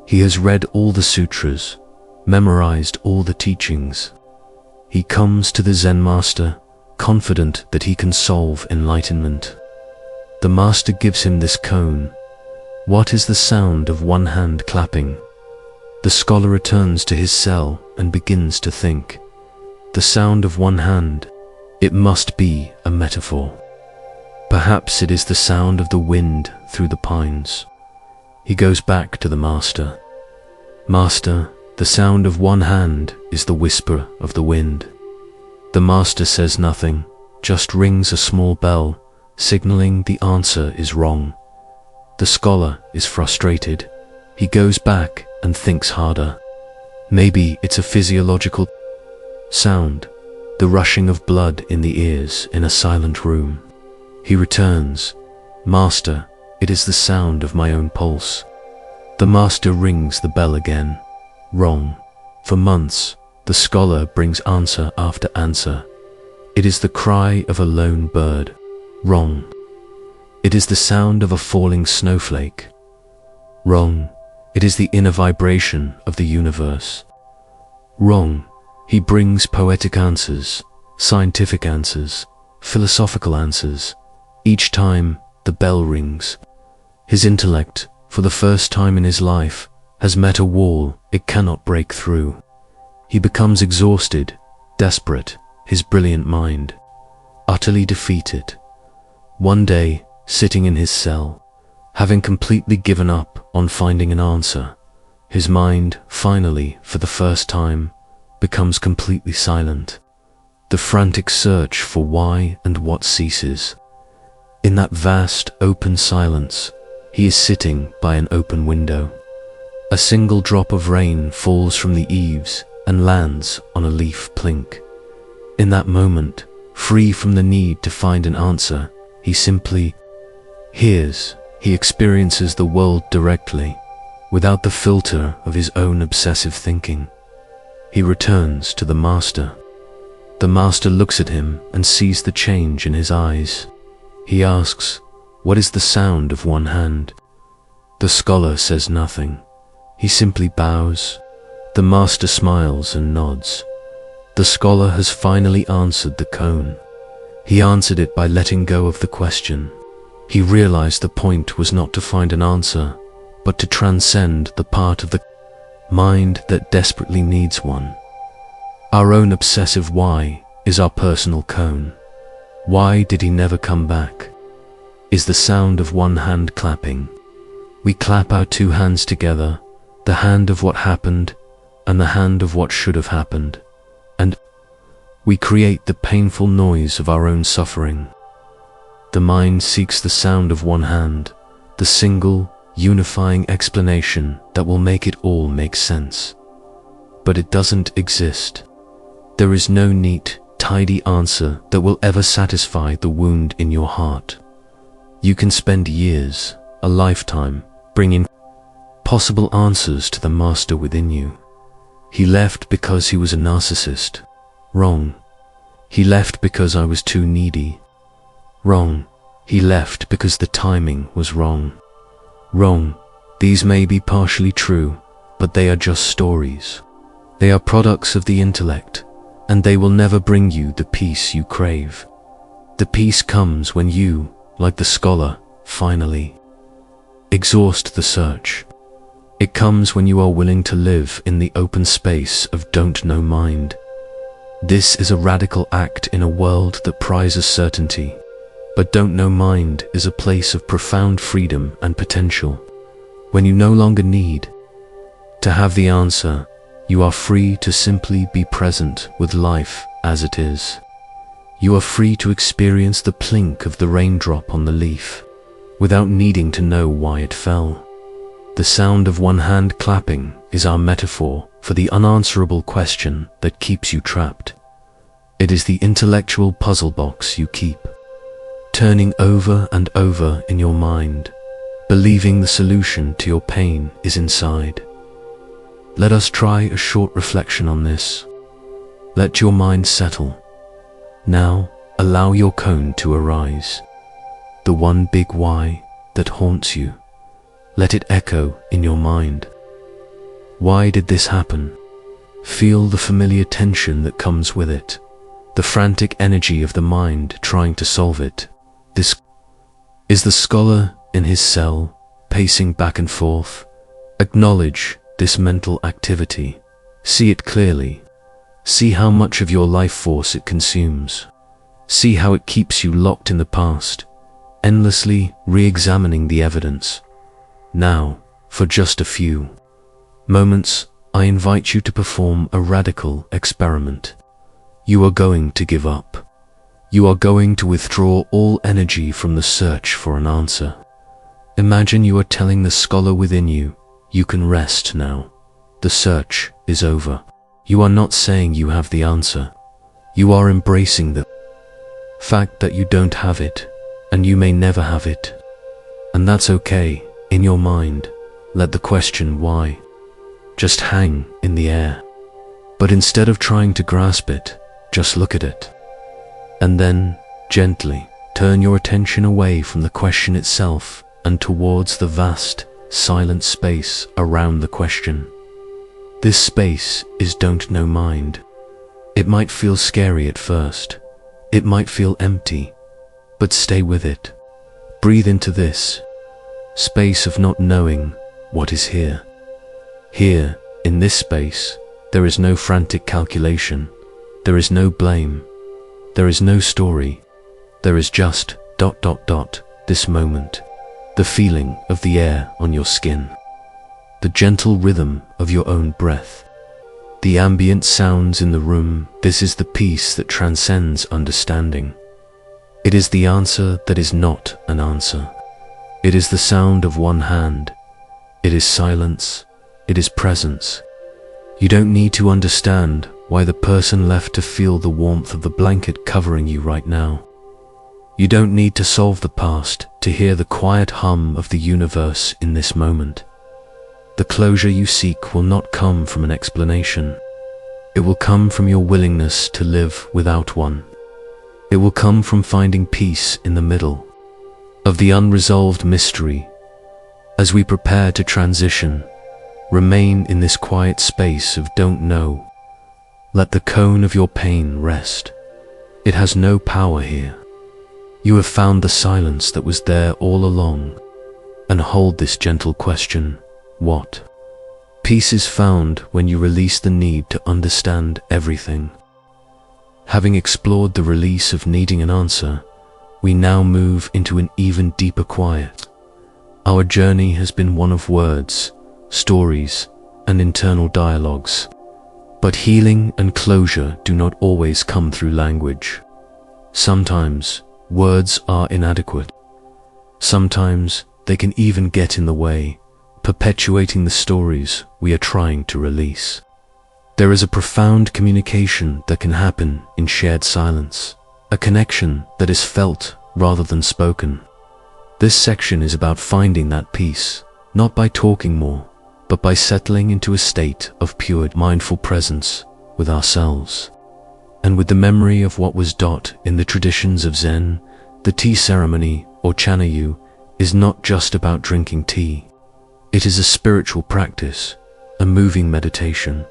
He has read all the sutras, memorized all the teachings. He comes to the Zen master, confident that he can solve enlightenment. The master gives him this koan. What is the sound of one hand clapping? The scholar returns to his cell and begins to think. The sound of one hand, it must be a metaphor. Perhaps it is the sound of the wind through the pines. He goes back to the master. Master, the sound of one hand is the whisper of the wind. The master says nothing, just rings a small bell, signaling the answer is wrong. The scholar is frustrated. He goes back and thinks harder. Maybe it's a physiological sound, the rushing of blood in the ears in a silent room. He returns. Master, it is the sound of my own pulse. The master rings the bell again. Wrong. For months, the scholar brings answer after answer. It is the cry of a lone bird. Wrong. It is the sound of a falling snowflake. Wrong. It is the inner vibration of the universe. Wrong. He brings poetic answers, scientific answers, philosophical answers. Each time the bell rings, his intellect, for the first time in his life, has met a wall it cannot break through. He becomes exhausted, desperate, his brilliant mind, utterly defeated. One day, sitting in his cell, having completely given up on finding an answer, his mind finally, for the first time, becomes completely silent. The frantic search for why and what ceases. In that vast, open silence, he is sitting by an open window. A single drop of rain falls from the eaves and lands on a leaf plink. In that moment, free from the need to find an answer, he simply hears. He experiences the world directly, without the filter of his own obsessive thinking. He returns to the master. The master looks at him and sees the change in his eyes. He asks, "What is the sound of one hand?" The scholar says nothing. He simply bows. The master smiles and nods. The scholar has finally answered the koan. He answered it by letting go of the question. He realized the point was not to find an answer, but to transcend the part of the mind that desperately needs one. Our own obsessive why is our personal koan. Why did he never come back? Is the sound of one hand clapping. We clap our two hands together, the hand of what happened and the hand of what should have happened, and we create the painful noise of our own suffering. The mind seeks the sound of one hand, the single, unifying explanation that will make it all make sense. But it doesn't exist. There is no neat, tidy answer that will ever satisfy the wound in your heart. You can spend years, a lifetime, bringing possible answers to the master within you. He left because he was a narcissist. Wrong. He left because I was too needy. Wrong. He left because the timing was wrong. Wrong. These may be partially true, but they are just stories. They are products of the intellect, and they will never bring you the peace you crave. The peace comes when you, like the scholar, finally exhaust the search. It comes when you are willing to live in the open space of don't know mind. This is a radical act in a world that prizes certainty, but don't know mind is a place of profound freedom and potential. When you no longer need to have the answer, you are free to simply be present with life as it is. You are free to experience the plink of the raindrop on the leaf, without needing to know why it fell. The sound of one hand clapping is our metaphor for the unanswerable question that keeps you trapped. It is the intellectual puzzle box you keep turning over and over in your mind, believing the solution to your pain is inside. Let us try a short reflection on this. Let your mind settle. Now, allow your koan to arise. The one big why that haunts you. Let it echo in your mind. Why did this happen? Feel the familiar tension that comes with it, the frantic energy of the mind trying to solve it. This is the scholar in his cell, pacing back and forth. Acknowledge this mental activity. See it clearly. See how much of your life force it consumes. See how it keeps you locked in the past, endlessly re-examining the evidence. Now, for just a few moments, I invite you to perform a radical experiment. You are going to give up. You are going to withdraw all energy from the search for an answer. Imagine you are telling the scholar within you, you can rest now. The search is over. You are not saying you have the answer. You are embracing the fact that you don't have it, and you may never have it. And that's okay. In your mind, let the question why just hang in the air. But instead of trying to grasp it, just look at it. And then, gently, turn your attention away from the question itself and towards the vast, silent space around the question. This space is don't know mind. It might feel scary at first. It might feel empty, but stay with it. Breathe into this space of not knowing what is here. Here, in this space, there is no frantic calculation. There is no blame. There is no story. There is just ... this moment. The feeling of the air on your skin. The gentle rhythm of your own breath. The ambient sounds in the room. This is the peace that transcends understanding. It is the answer that is not an answer. It is the sound of one hand. It is silence. It is presence. You don't need to understand why the person left to feel the warmth of the blanket covering you right now. You don't need to solve the past to hear the quiet hum of the universe in this moment. The closure you seek will not come from an explanation. It will come from your willingness to live without one. It will come from finding peace in the middle of the unresolved mystery. As we prepare to transition, remain in this quiet space of don't know. Let the cone of your pain rest. It has no power here. You have found the silence that was there all along. And hold this gentle question, what? Peace is found when you release the need to understand everything. Having explored the release of needing an answer, we now move into an even deeper quiet. Our journey has been one of words, stories, and internal dialogues. But healing and closure do not always come through language. Sometimes words are inadequate. Sometimes they can even get in the way, perpetuating the stories we are trying to release. There is a profound communication that can happen in shared silence, a connection that is felt rather than spoken. This section is about finding that peace, not by talking more, but by settling into a state of pure mindful presence with ourselves. And with the memory of what was in the traditions of Zen, the tea ceremony, or Chanayu, is not just about drinking tea. It is a spiritual practice, a moving meditation.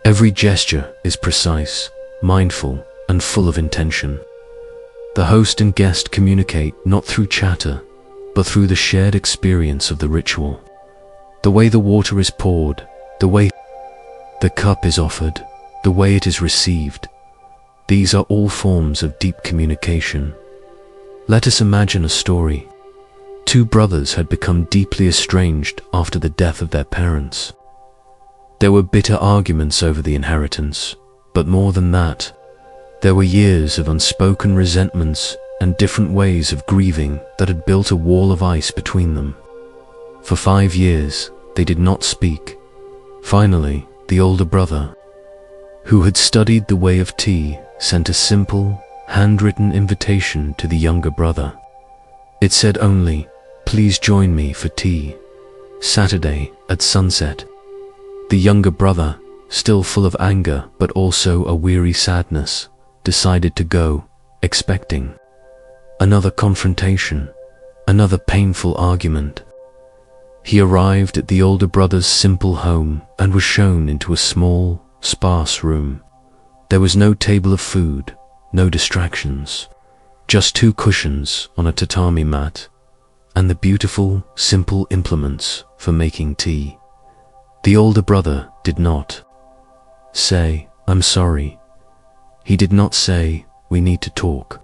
Every gesture is precise, mindful, and full of intention. The host and guest communicate not through chatter, but through the shared experience of the ritual. The way the water is poured, the way the cup is offered, the way it is received. These are all forms of deep communication. Let us imagine a story. Two brothers had become deeply estranged after the death of their parents. There were bitter arguments over the inheritance, but more than that, there were years of unspoken resentments and different ways of grieving that had built a wall of ice between them. For 5 years, they did not speak. Finally, the older brother, who had studied the way of tea, sent a simple, handwritten invitation to the younger brother. It said only, "Please join me for tea, Saturday at sunset." The younger brother, still full of anger but also a weary sadness, decided to go, expecting another confrontation, another painful argument. He arrived at the older brother's simple home and was shown into a small, sparse room. There was no table of food, no distractions, just 2 cushions on a tatami mat, and the beautiful, simple implements for making tea. The older brother did not say, "I'm sorry." He did not say, "We need to talk."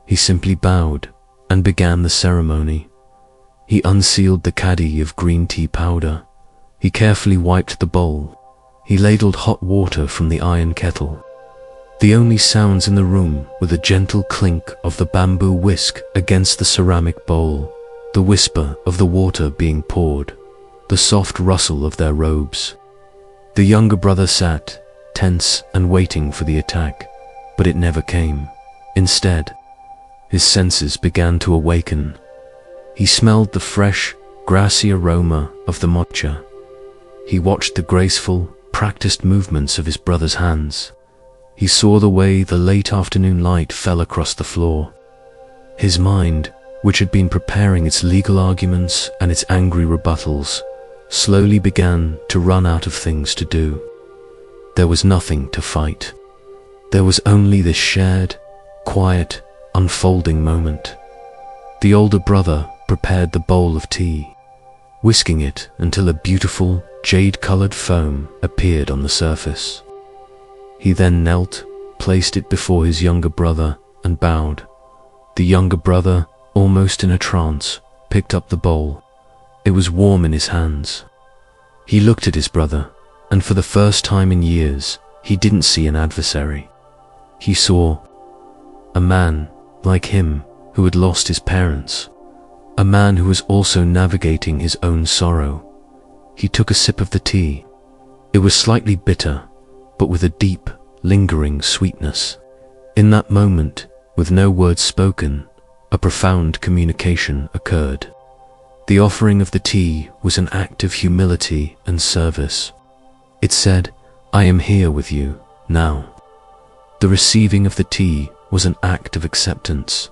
He simply bowed and began the ceremony. He unsealed the caddy of green tea powder. He carefully wiped the bowl. He ladled hot water from the iron kettle. The only sounds in the room were the gentle clink of the bamboo whisk against the ceramic bowl, the whisper of the water being poured, the soft rustle of their robes. The younger brother sat, tense and waiting for the attack, but it never came. Instead, his senses began to awaken. He smelled the fresh, grassy aroma of the mocha. He watched the graceful, practiced movements of his brother's hands. He saw the way the late afternoon light fell across the floor. His mind, which had been preparing its legal arguments and its angry rebuttals, slowly began to run out of things to do. There was nothing to fight. There was only this shared, quiet, unfolding moment. The older brother prepared the bowl of tea, whisking it until a beautiful, jade-colored foam appeared on the surface. He then knelt, placed it before his younger brother, and bowed. The younger brother, almost in a trance, picked up the bowl. It was warm in his hands. He looked at his brother, and for the first time in years, he didn't see an adversary. He saw a man like him who had lost his parents, a man who was also navigating his own sorrow. He took a sip of the tea. It was slightly bitter, but with a deep, lingering sweetness. In that moment, with no words spoken, a profound communication occurred. The offering of the tea was an act of humility and service. It said, "I am here with you, now." The receiving of the tea was an act of acceptance.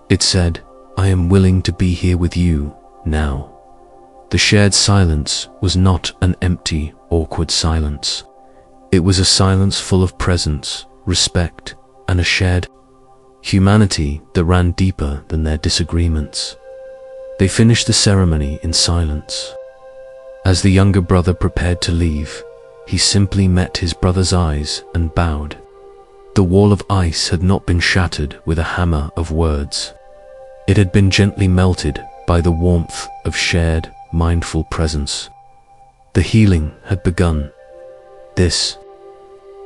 It said, "I am willing to be here with you, now." The shared silence was not an empty, awkward silence. It was a silence full of presence, respect, and a shared humanity that ran deeper than their disagreements. They finished the ceremony in silence. As the younger brother prepared to leave, he simply met his brother's eyes and bowed. The wall of ice had not been shattered with a hammer of words. It had been gently melted by the warmth of shared, mindful presence. The healing had begun. This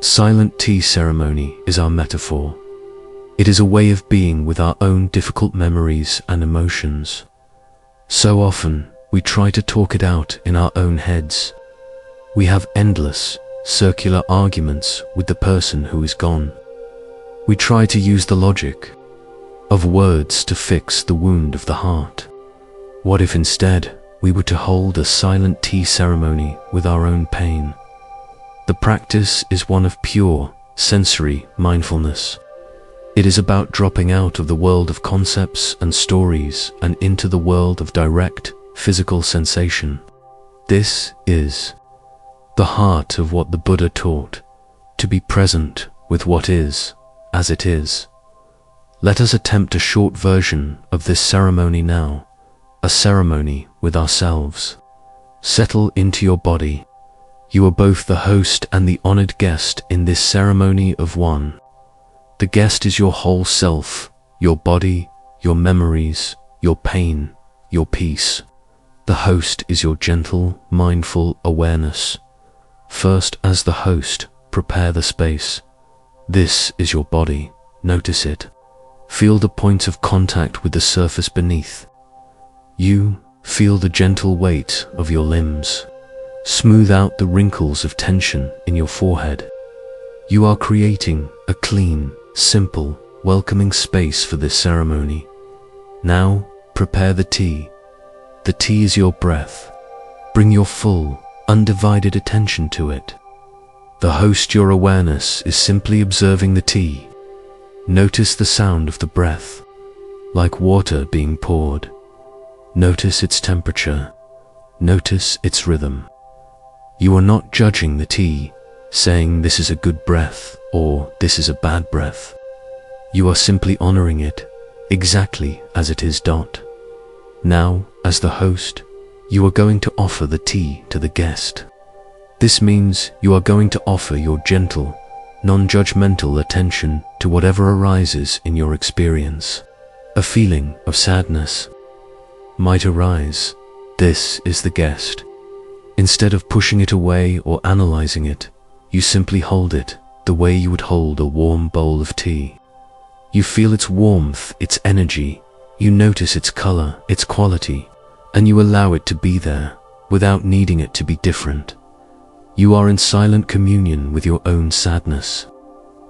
silent tea ceremony is our metaphor. It is a way of being with our own difficult memories and emotions. So often, we try to talk it out in our own heads. We have endless, circular arguments with the person who is gone. We try to use the logic of words to fix the wound of the heart. What if instead we were to hold a silent tea ceremony with our own pain? The practice is one of pure, sensory mindfulness. It is about dropping out of the world of concepts and stories and into the world of direct, physical sensation. This is the heart of what the Buddha taught, to be present with what is, as it is. Let us attempt a short version of this ceremony now, a ceremony with ourselves. Settle into your body. You are both the host and the honored guest in this ceremony of one. The guest is your whole self, your body, your memories, your pain, your peace. The host is your gentle, mindful awareness. First, as the host, prepare the space. This is your body. Notice it. Feel the points of contact with the surface beneath. You feel the gentle weight of your limbs. Smooth out the wrinkles of tension in your forehead. You are creating a clean, simple, welcoming space for this ceremony. Now, prepare the tea. The tea is your breath. Bring your full, undivided attention to it. The host, your awareness, is simply observing the tea. Notice the sound of the breath, like water being poured. Notice its temperature. Notice its rhythm. You are not judging the tea, saying this is a good breath or this is a bad breath. You are simply honoring it exactly as it is. Now, as the host, you are going to offer the tea to the guest. This means you are going to offer your gentle, non-judgmental attention to whatever arises in your experience. A feeling of sadness might arise. This is the guest. Instead of pushing it away or analyzing it, you simply hold it the way you would hold a warm bowl of tea. You feel its warmth, its energy, you notice its color, its quality, and you allow it to be there without needing it to be different. You are in silent communion with your own sadness.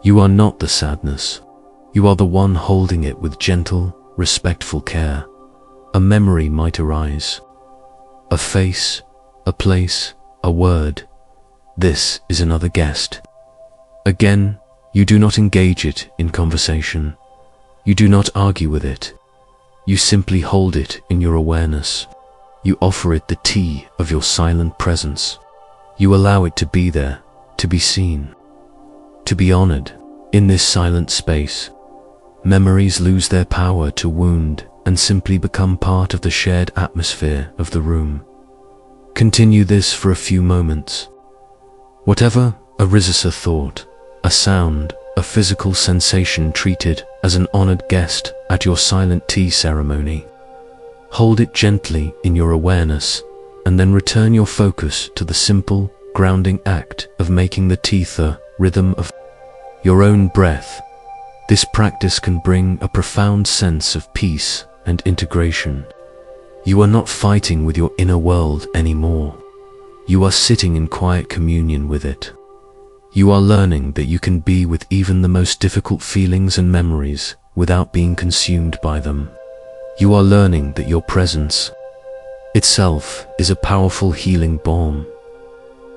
You are not the sadness. You are the one holding it with gentle, respectful care. A memory might arise. A face, a place, a word. This is another guest. Again, you do not engage it in conversation. You do not argue with it. You simply hold it in your awareness. You offer it the tea of your silent presence. You allow it to be there, to be seen, to be honored. In this silent space, memories lose their power to wound and simply become part of the shared atmosphere of the room. Continue this for a few moments. Whatever arises, a thought, a sound, a physical sensation, treated as an honored guest at your silent tea ceremony. Hold it gently in your awareness and then return your focus to the simple, grounding act of making the tea the rhythm of your own breath. This practice can bring a profound sense of peace and integration. You are not fighting with your inner world anymore. You are sitting in quiet communion with it. You are learning that you can be with even the most difficult feelings and memories without being consumed by them. You are learning that your presence itself is a powerful healing balm.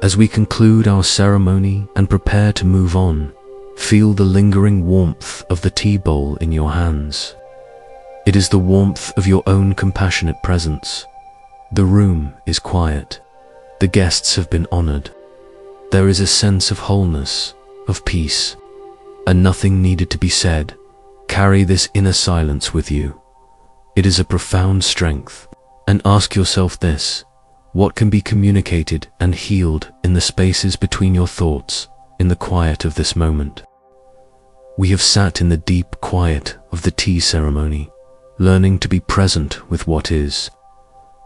As we conclude our ceremony and prepare to move on, feel the lingering warmth of the tea bowl in your hands. It is the warmth of your own compassionate presence. The room is quiet. The guests have been honored. There is a sense of wholeness, of peace, and nothing needed to be said. Carry this inner silence with you. It is a profound strength. And ask yourself this: what can be communicated and healed in the spaces between your thoughts, in the quiet of this moment? We have sat in the deep quiet of the tea ceremony, learning to be present with what is.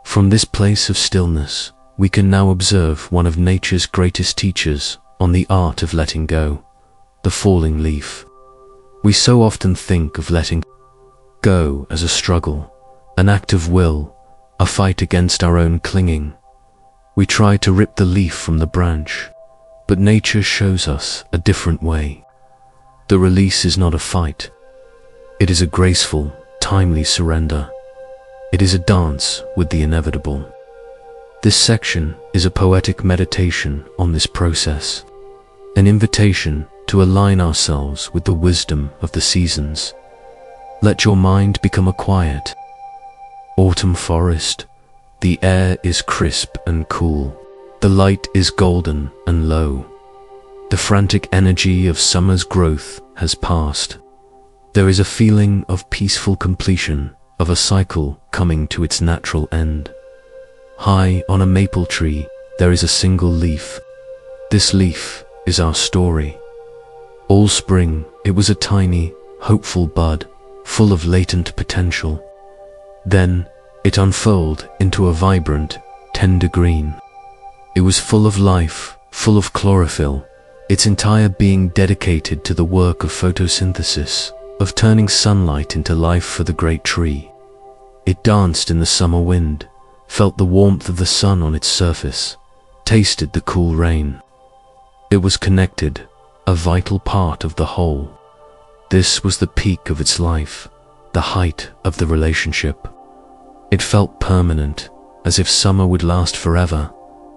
From this place of stillness, we can now observe one of nature's greatest teachers on the art of letting go, the falling leaf. We so often think of letting go as a struggle, an act of will, a fight against our own clinging. We try to rip the leaf from the branch, but nature shows us a different way. The release is not a fight. It is a graceful, timely surrender. It is a dance with the inevitable. This section is a poetic meditation on this process, an invitation to align ourselves with the wisdom of the seasons. Let your mind become a quiet autumn forest. The air is crisp and cool. The light is golden and low. The frantic energy of summer's growth has passed. There is a feeling of peaceful completion, of a cycle coming to its natural end. High on a maple tree, there is a single leaf. This leaf is our story. All spring, it was a tiny, hopeful bud, full of latent potential. Then, it unfolded into a vibrant, tender green. It was full of life, full of chlorophyll, its entire being dedicated to the work of photosynthesis, of turning sunlight into life for the great tree. It danced in the summer wind, felt the warmth of the sun on its surface, tasted the cool rain. It was connected, a vital part of the whole. This was the peak of its life, the height of the relationship. It felt permanent, as if summer would last forever,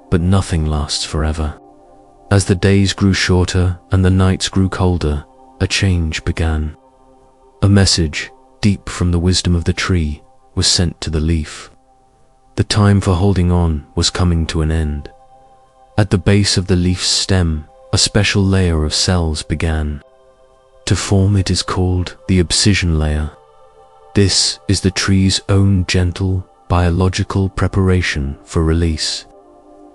but nothing lasts forever. As the days grew shorter and the nights grew colder, a change began. A message, deep from the wisdom of the tree, was sent to the leaf. The time for holding on was coming to an end. At the base of the leaf's stem, a special layer of cells began to form. It is called the abscission layer. This is the tree's own gentle, biological preparation for release.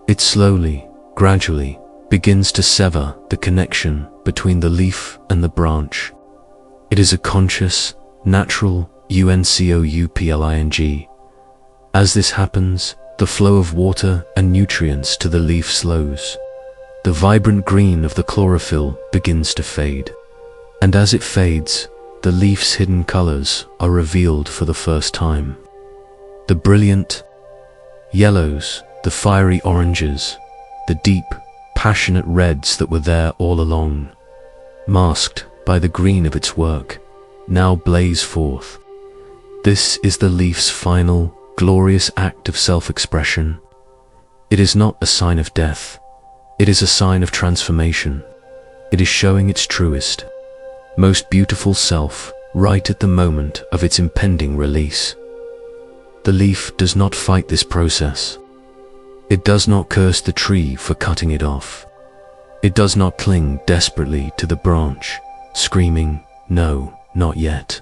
It slowly, gradually, begins to sever the connection between the leaf and the branch. It is a conscious, natural uncoupling. As this happens, the flow of water and nutrients to the leaf slows. The vibrant green of the chlorophyll begins to fade. And as it fades, the leaf's hidden colors are revealed for the first time. The brilliant yellows, the fiery oranges, the deep, passionate reds that were there all along, masked by the green of its work, now blaze forth. This is the leaf's final, glorious act of self-expression. It is not a sign of death. It is a sign of transformation. It is showing its truest, most beautiful self right at the moment of its impending release. The leaf does not fight this process. It does not curse the tree for cutting it off. It does not cling desperately to the branch, screaming, "No, not yet."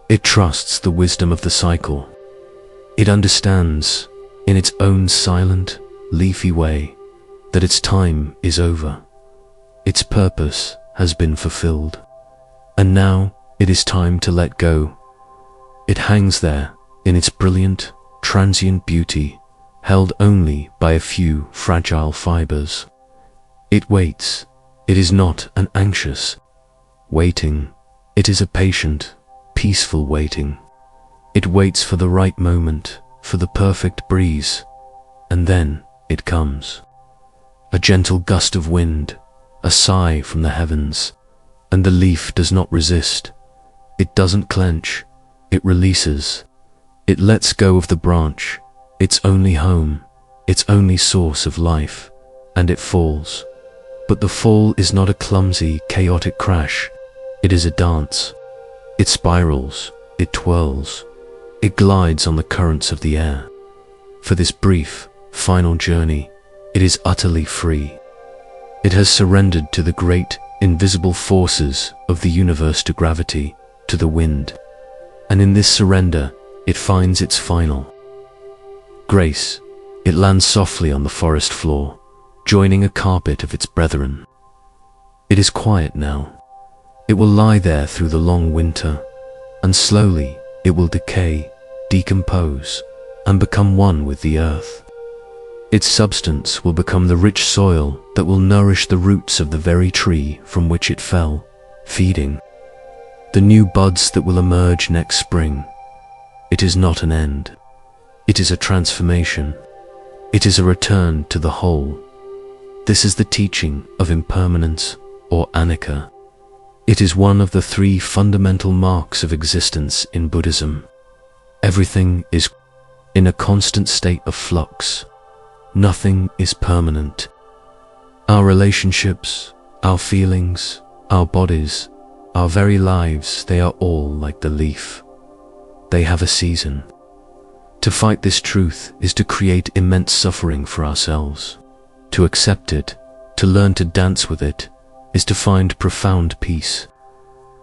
It trusts the wisdom of the cycle. It understands, in its own silent, leafy way, that its time is over. Its purpose has been fulfilled. And now it is time to let go. It hangs there in its brilliant, transient beauty, held only by a few fragile fibers. It waits. It is not an anxious waiting. It is a patient, peaceful waiting. It waits for the right moment, for the perfect breeze, and then it comes. A gentle gust of wind, a sigh from the heavens, and the leaf does not resist. It doesn't clench. It releases. It lets go of the branch, its only home, its only source of life, and it falls. But the fall is not a clumsy, chaotic crash. It is a dance. It spirals, it twirls, it glides on the currents of the air. For this brief, final journey, it is utterly free. It has surrendered to the great, invisible forces of the universe, to gravity, to the wind. And in this surrender, it finds its final grace. It lands softly on the forest floor, joining a carpet of its brethren. It is quiet now. It will lie there through the long winter, and slowly it will decay, decompose, and become one with the earth. Its substance will become the rich soil that will nourish the roots of the very tree from which it fell, feeding the new buds that will emerge next spring. It is not an end. It is a transformation. It is a return to the whole. This is the teaching of impermanence, or anicca. It is one of the three fundamental marks of existence in Buddhism. Everything is in a constant state of flux. Nothing is permanent. Our relationships, our feelings, our bodies, our very lives, they are all like the leaf. They have a season. To fight this truth is to create immense suffering for ourselves. To accept it, to learn to dance with it, is to find profound peace.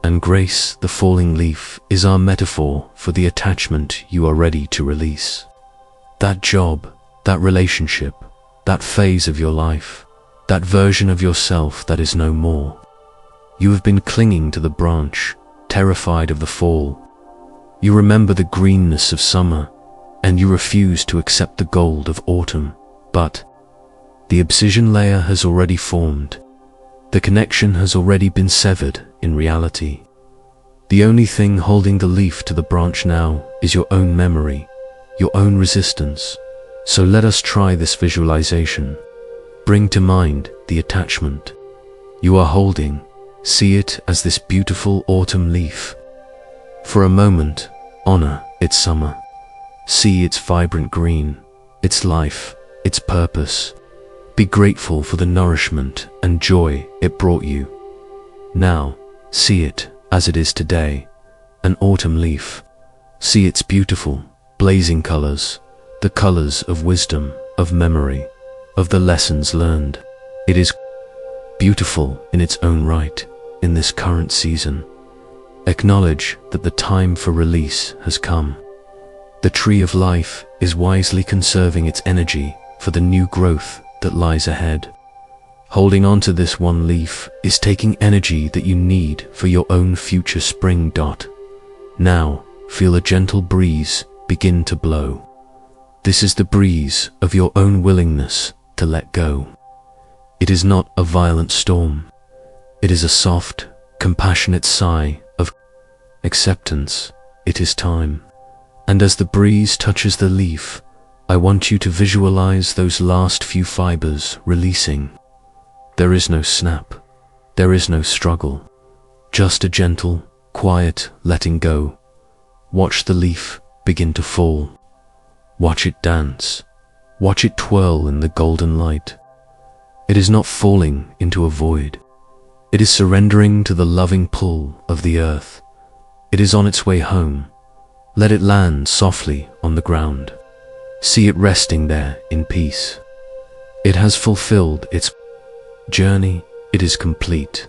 And grace, the falling leaf, is our metaphor for the attachment you are ready to release. That job, that relationship, that phase of your life, that version of yourself that is no more. You have been clinging to the branch, terrified of the fall. You remember the greenness of summer, and you refuse to accept the gold of autumn. But the abscission layer has already formed. The connection has already been severed in reality. The only thing holding the leaf to the branch now is your own memory, your own resistance. So let us try this visualization. Bring to mind the attachment you are holding. See it as this beautiful autumn leaf. For a moment, honor its summer. See its vibrant green, its life, its purpose. Be grateful for the nourishment and joy it brought you. Now, see it as it is today, an autumn leaf. See its beautiful, blazing colors, the colors of wisdom, of memory, of the lessons learned. It is beautiful in its own right in this current season. Acknowledge that the time for release has come. The tree of life is wisely conserving its energy for the new growth that lies ahead. Holding on to this one leaf is taking energy that you need for your own future spring. Now, feel a gentle breeze begin to blow. This is the breeze of your own willingness to let go. It is not a violent storm. It is a soft, compassionate sigh of acceptance. It is time. And as the breeze touches the leaf, I want you to visualize those last few fibers releasing. There is no snap. There is no struggle. Just a gentle, quiet letting go. Watch the leaf begin to fall. Watch it dance. Watch it twirl in the golden light. It is not falling into a void. It is surrendering to the loving pull of the earth. It is on its way home. Let it land softly on the ground. See it resting there in peace. It has fulfilled its journey. It is complete.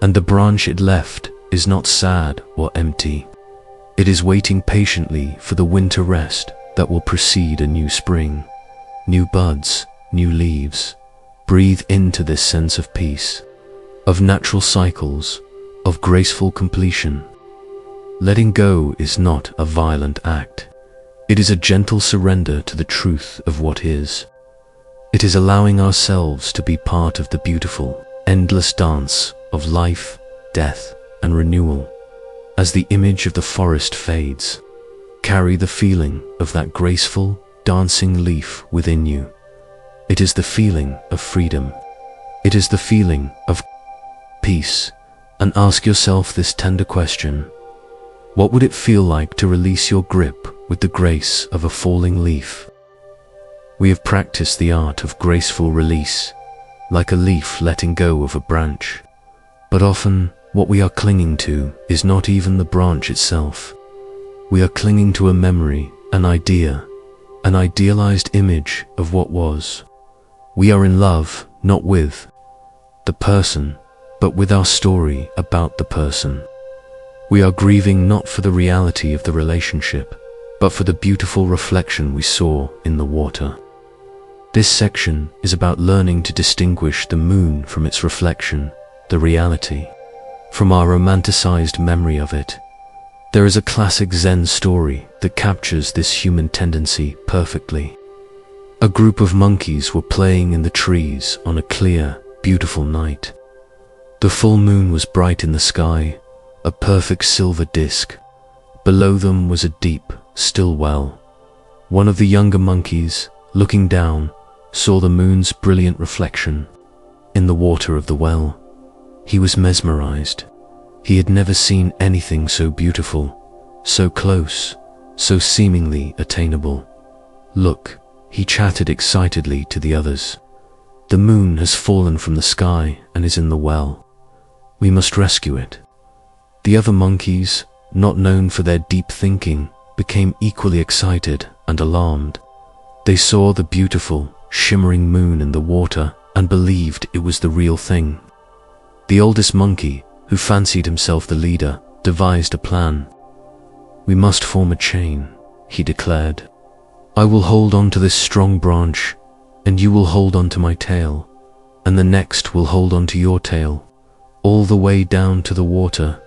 And the branch it left is not sad or empty. It is waiting patiently for the winter rest that will precede a new spring. New buds, new leaves. Breathe into this sense of peace, of natural cycles, of graceful completion. Letting go is not a violent act. It is a gentle surrender to the truth of what is. It is allowing ourselves to be part of the beautiful, endless dance of life, death, and renewal. As the image of the forest fades, carry the feeling of that graceful, dancing leaf within you. It is the feeling of freedom. It is the feeling of peace. And ask yourself this tender question. What would it feel like to release your grip with the grace of a falling leaf? We have practiced the art of graceful release, like a leaf letting go of a branch. But often, what we are clinging to is not even the branch itself. We are clinging to a memory, an idea, an idealized image of what was. We are in love, not with the person, but with our story about the person. We are grieving not for the reality of the relationship, but for the beautiful reflection we saw in the water. This section is about learning to distinguish the moon from its reflection, the reality, from our romanticized memory of it. There is a classic Zen story that captures this human tendency perfectly. A group of monkeys were playing in the trees on a clear, beautiful night. The full moon was bright in the sky, a perfect silver disk. Below them was a deep, still well. One of the younger monkeys, looking down, saw the moon's brilliant reflection in the water of the well. He was mesmerized. He had never seen anything so beautiful, so close, so seemingly attainable. Look, he chatted excitedly to the others. The moon has fallen from the sky and is in the well. We must rescue it. The other monkeys, not known for their deep thinking, became equally excited and alarmed. They saw the beautiful, shimmering moon in the water and believed it was the real thing. The oldest monkey, who fancied himself the leader, devised a plan. "We must form a chain," he declared. "I will hold on to this strong branch, and you will hold on to my tail, and the next will hold on to your tail, all the way down to the water,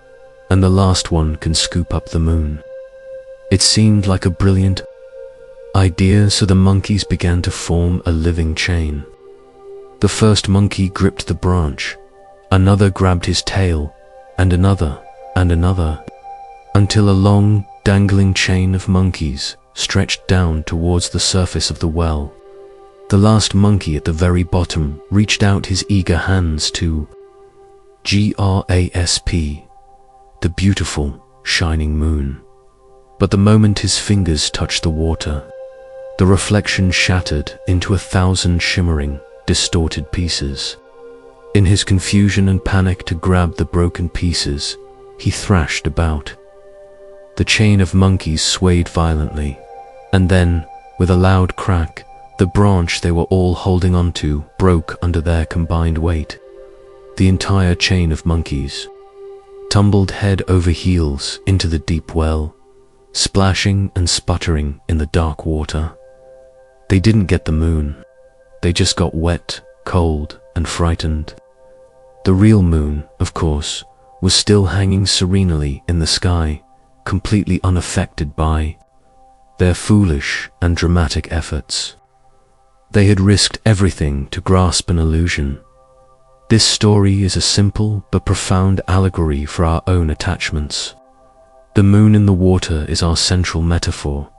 and the last one can scoop up the moon." It seemed like a brilliant idea, so the monkeys began to form a living chain. The first monkey gripped the branch, another grabbed his tail, and another, until a long, dangling chain of monkeys stretched down towards the surface of the well. The last monkey at the very bottom reached out his eager hands to grasp the beautiful, shining moon. But the moment his fingers touched the water, the reflection shattered into 1,000 shimmering, distorted pieces. In his confusion and panic to grab the broken pieces, he thrashed about. The chain of monkeys swayed violently, and then, With a loud crack, the branch they were all holding onto broke under their combined weight. The entire chain of monkeys tumbled head over heels into the deep well, splashing and sputtering in the dark water. They didn't get the moon. They just got wet, cold, and frightened. The real moon, of course, was still hanging serenely in the sky, completely unaffected by their foolish and dramatic efforts. They had risked everything to grasp an illusion. This story is a simple but profound allegory for our own attachments. The moon in the water is our central metaphor.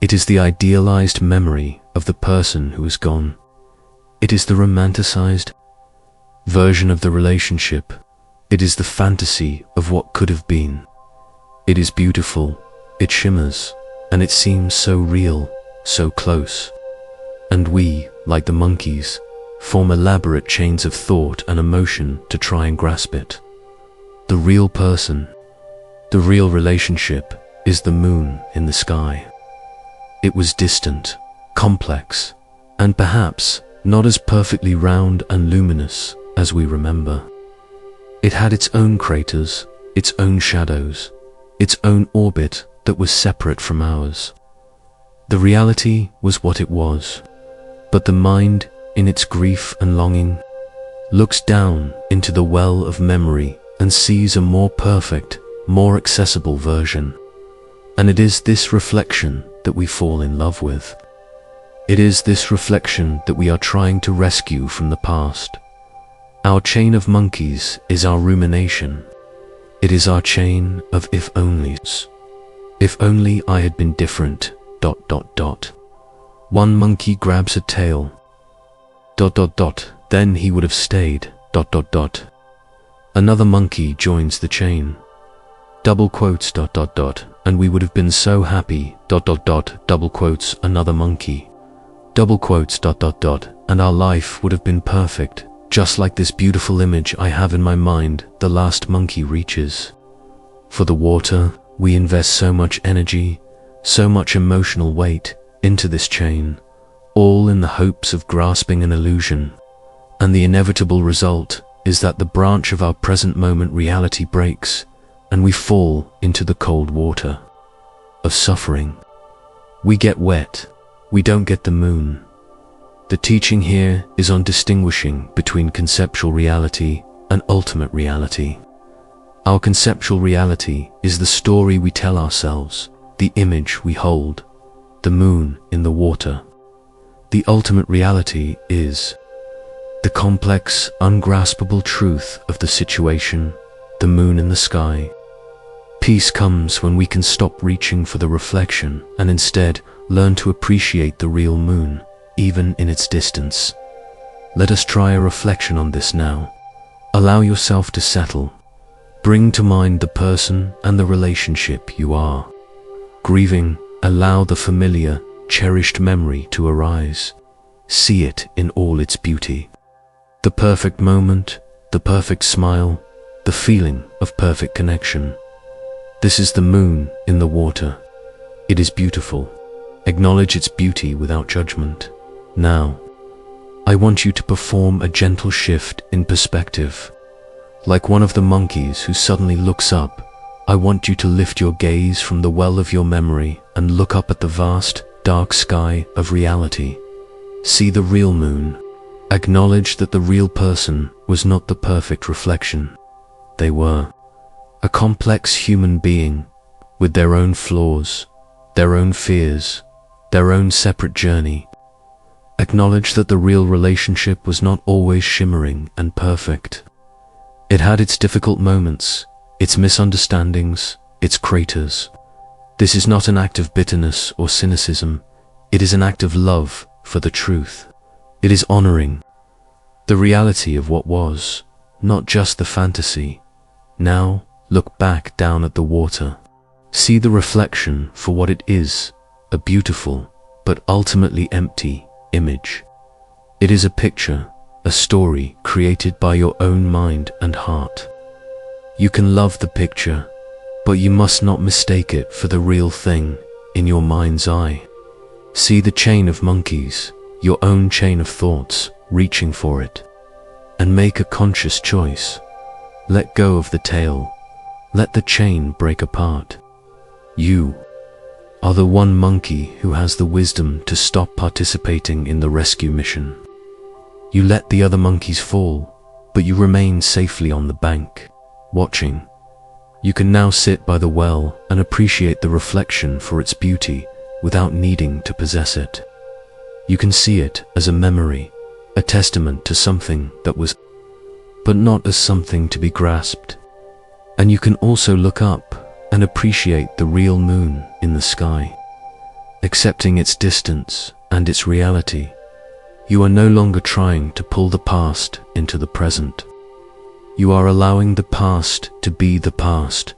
It is the idealized memory of the person who is gone. It is the romanticized version of the relationship. It is the fantasy of what could have been. It is beautiful, it shimmers, and it seems so real, so close. And we, like the monkeys, form elaborate chains of thought and emotion to try and grasp it. The real person, the real relationship, is the moon in the sky. It was distant, complex, and perhaps not as perfectly round and luminous as we remember. It had its own craters, its own shadows, its own orbit that was separate from ours. The reality was what it was, but the mind, in its grief and longing, looks down into the well of memory and sees a more perfect, more accessible version. And it is this reflection that we fall in love with. It is this reflection that we are trying to rescue from the past. Our chain of monkeys is our rumination. It is our chain of if-onlys. If only I had been different, ... One monkey grabs a tail, ... Then he would have stayed, ... Another monkey joins the chain, ... And we would have been so happy, ... Another monkey, ... And our life would have been perfect, just like this beautiful image I have in my mind the last monkey reaches. For the water, we invest so much energy, so much emotional weight into this chain, all in the hopes of grasping an illusion. And the inevitable result is that the branch of our present moment reality breaks, and we fall into the cold water of suffering. We get wet. We don't get the moon. The teaching here is on distinguishing between conceptual reality and ultimate reality. Our conceptual reality is the story we tell ourselves, the image we hold, the moon in the water. The ultimate reality is the complex, ungraspable truth of the situation, the moon in the sky. Peace comes when we can stop reaching for the reflection and instead learn to appreciate the real moon, even in its distance. Let us try a reflection on this now. Allow yourself to settle. Bring to mind the person and the relationship you are. Grieving, allow the familiar, cherished memory to arise. See it in all its beauty. The perfect moment, the perfect smile, the feeling of perfect connection. This is the moon in the water. It is beautiful. Acknowledge its beauty without judgment. Now, I want you to perform a gentle shift in perspective. Like one of the monkeys who suddenly looks up, I want you to lift your gaze from the well of your memory and look up at the vast, dark sky of reality. See the real moon. Acknowledge that the real person was not the perfect reflection. They were a complex human being with their own flaws, their own fears, their own separate journey. Acknowledge that the real relationship was not always shimmering and perfect. It had its difficult moments, its misunderstandings, its craters. This is not an act of bitterness or cynicism. It is an act of love for the truth. It is honoring the reality of what was, not just the fantasy. Now, look back down at the water. See the reflection for what it is, a beautiful, but ultimately empty image. It is a picture, a story created by your own mind and heart. You can love the picture, but you must not mistake it for the real thing in your mind's eye. See the chain of monkeys, your own chain of thoughts, reaching for it. And make a conscious choice. Let go of the tail. Let the chain break apart. You are the one monkey who has the wisdom to stop participating in the rescue mission. You let the other monkeys fall, but you remain safely on the bank, watching. You can now sit by the well and appreciate the reflection for its beauty without needing to possess it. You can see it as a memory, a testament to something that was, but not as something to be grasped. And you can also look up and appreciate the real moon in the sky. Accepting its distance and its reality, you are no longer trying to pull the past into the present. You are allowing the past to be the past,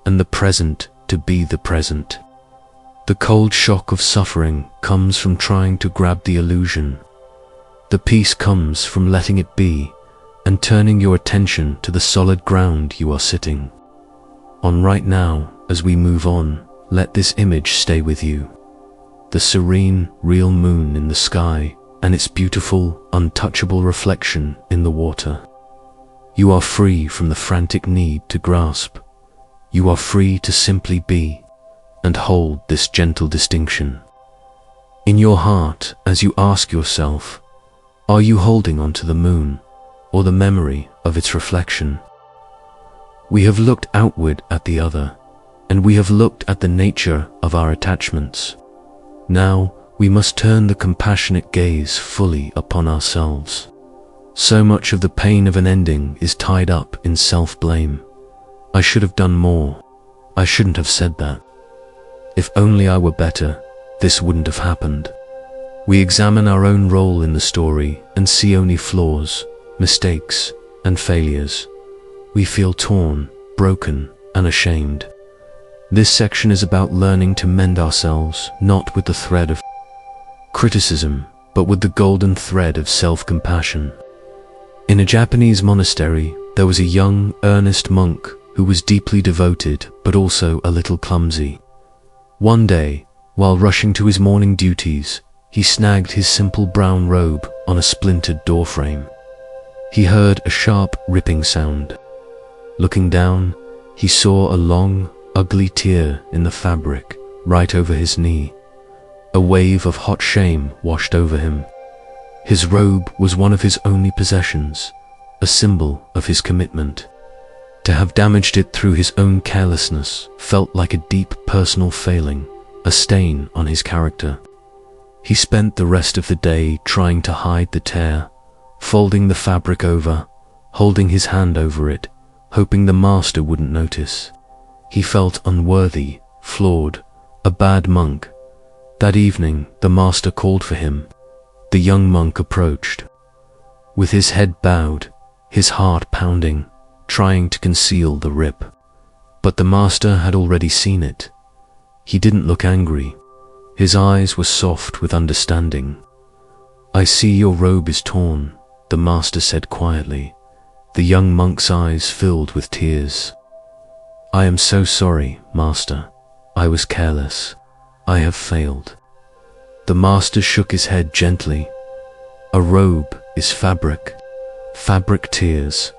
and the present to be the present. The cold shock of suffering comes from trying to grab the illusion. The peace comes from letting it be and turning your attention to the solid ground you are sitting on right now. As we move on, let this image stay with you. The serene, real moon in the sky and its beautiful, untouchable reflection in the water. You are free from the frantic need to grasp. You are free to simply be and hold this gentle distinction. In your heart, as you ask yourself, are you holding onto the moon or the memory of its reflection? We have looked outward at the other, and we have looked at the nature of our attachments. Now we must turn the compassionate gaze fully upon ourselves. So much of the pain of an ending is tied up in self-blame. I should have done more. I shouldn't have said that. If only I were better, this wouldn't have happened. We examine our own role in the story and see only flaws, mistakes, and failures. We feel torn, broken, and ashamed. This section is about learning to mend ourselves, not with the thread of criticism, but with the golden thread of self-compassion. In a Japanese monastery, there was a young, earnest monk who was deeply devoted, but also a little clumsy. One day, while rushing to his morning duties, he snagged his simple brown robe on a splintered doorframe. He heard a sharp, ripping sound. Looking down, he saw a long, ugly tear in the fabric right over his knee. A wave of hot shame washed over him. His robe was one of his only possessions, a symbol of his commitment. To have damaged it through his own carelessness felt like a deep personal failing, a stain on his character. He spent the rest of the day trying to hide the tear, folding the fabric over, holding his hand over it, hoping the master wouldn't notice. He felt unworthy, flawed, a bad monk. That evening, the master called for him. The young monk approached. With his head bowed, his heart pounding, trying to conceal the rip. But the master had already seen it. He didn't look angry. His eyes were soft with understanding. "I see your robe is torn," the master said quietly. The young monk's eyes filled with tears. "I am so sorry, master. I was careless. I have failed." The master shook his head gently. "A robe is fabric. Fabric tears.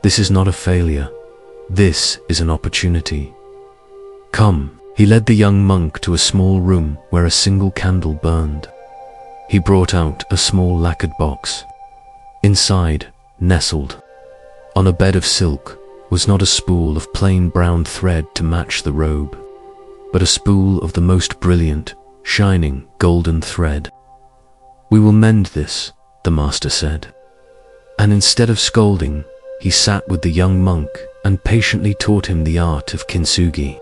This is not a failure. This is an opportunity. Come." He led the young monk to a small room where a single candle burned. He brought out a small lacquered box. Inside, nestled on a bed of silk, was not a spool of plain brown thread to match the robe, but a spool of the most brilliant, shining golden thread. "We will mend this," the master said. And instead of scolding, he sat with the young monk and patiently taught him the art of kintsugi.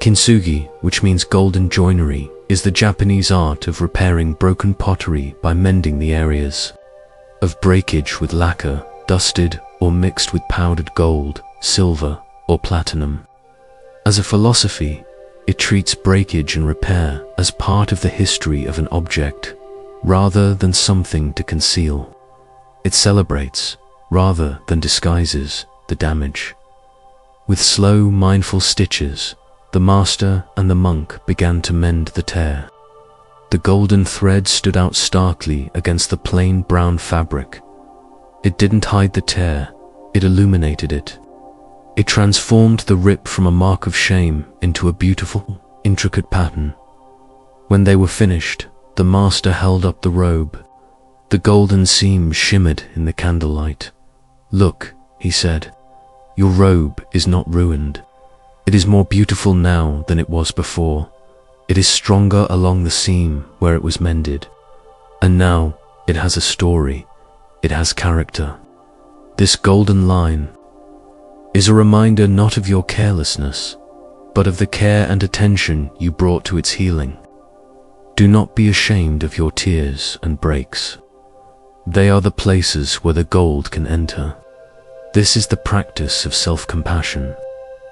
Kintsugi, which means golden joinery, is the Japanese art of repairing broken pottery by mending the areas of breakage with lacquer, dusted or mixed with powdered gold, silver, or platinum. As a philosophy, it treats breakage and repair as part of the history of an object, rather than something to conceal. It celebrates, rather than disguises, the damage. With slow, mindful stitches, the master and the monk began to mend the tear. The golden thread stood out starkly against the plain brown fabric. It didn't hide the tear, it illuminated it. It transformed the rip from a mark of shame into a beautiful, intricate pattern. When they were finished, the master held up the robe. The golden seam shimmered in the candlelight. "Look," he said, "your robe is not ruined. It is more beautiful now than it was before. It is stronger along the seam where it was mended. And now it has a story. It has character." This golden line is a reminder not of your carelessness, but of the care and attention you brought to its healing. Do not be ashamed of your tears and breaks. They are the places where the gold can enter. This is the practice of self-compassion.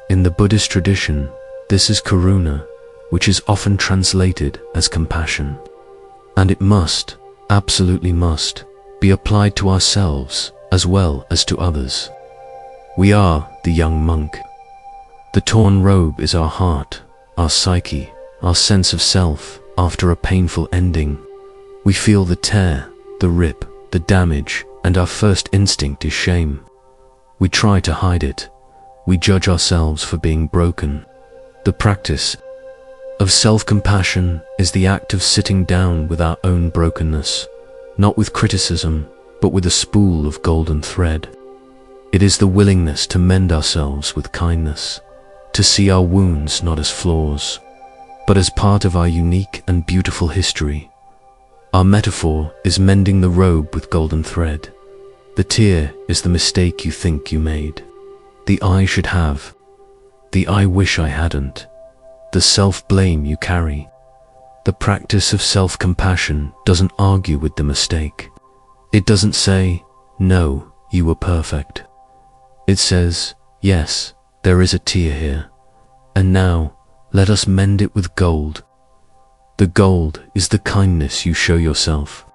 In the Buddhist tradition, this is karuna, which is often translated as compassion. And it must, absolutely must, be applied to ourselves as well as to others. We are the young monk. The torn robe is our heart, our psyche, our sense of self after a painful ending. We feel the tear, the rip, the damage, and our first instinct is shame. We try to hide it. We judge ourselves for being broken. The practice of self-compassion is the act of sitting down with our own brokenness, not with criticism, but with a spool of golden thread. It is the willingness to mend ourselves with kindness, to see our wounds not as flaws, but as part of our unique and beautiful history. Our metaphor is mending the robe with golden thread. The tear is the mistake you think you made. The I should have. The I wish I hadn't. The self-blame you carry. The practice of self-compassion doesn't argue with the mistake. It doesn't say, "No, you were perfect." It says, "Yes, there is a tear here. And now, let us mend it with gold." The gold is the kindness you show yourself.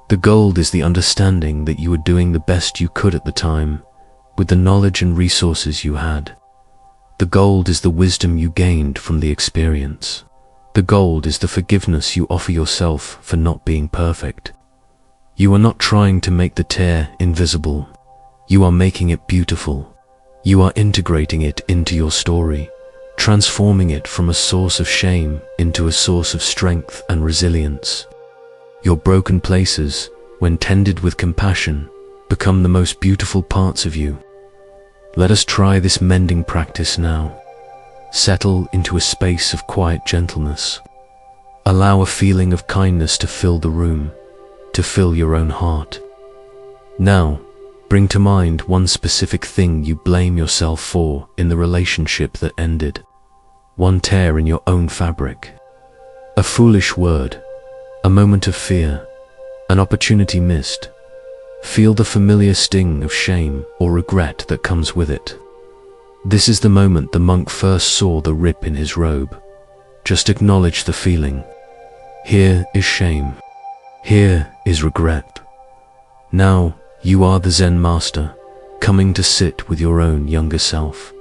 The gold is the understanding that you were doing the best you could at the time, with the knowledge and resources you had. The gold is the wisdom you gained from the experience. The gold is the forgiveness you offer yourself for not being perfect. You are not trying to make the tear invisible. You are making it beautiful. You are integrating it into your story, transforming it from a source of shame into a source of strength and resilience. Your broken places, when tended with compassion, become the most beautiful parts of you. Let us try this mending practice now. Settle into a space of quiet gentleness. Allow a feeling of kindness to fill the room, to fill your own heart. Now, bring to mind one specific thing you blame yourself for in the relationship that ended. One tear in your own fabric. A foolish word, a moment of fear, an opportunity missed. Feel the familiar sting of shame or regret that comes with it. This is the moment the monk first saw the rip in his robe. Just acknowledge the feeling. Here is shame. Here is regret. Now you are the Zen master, coming to sit with your own younger self.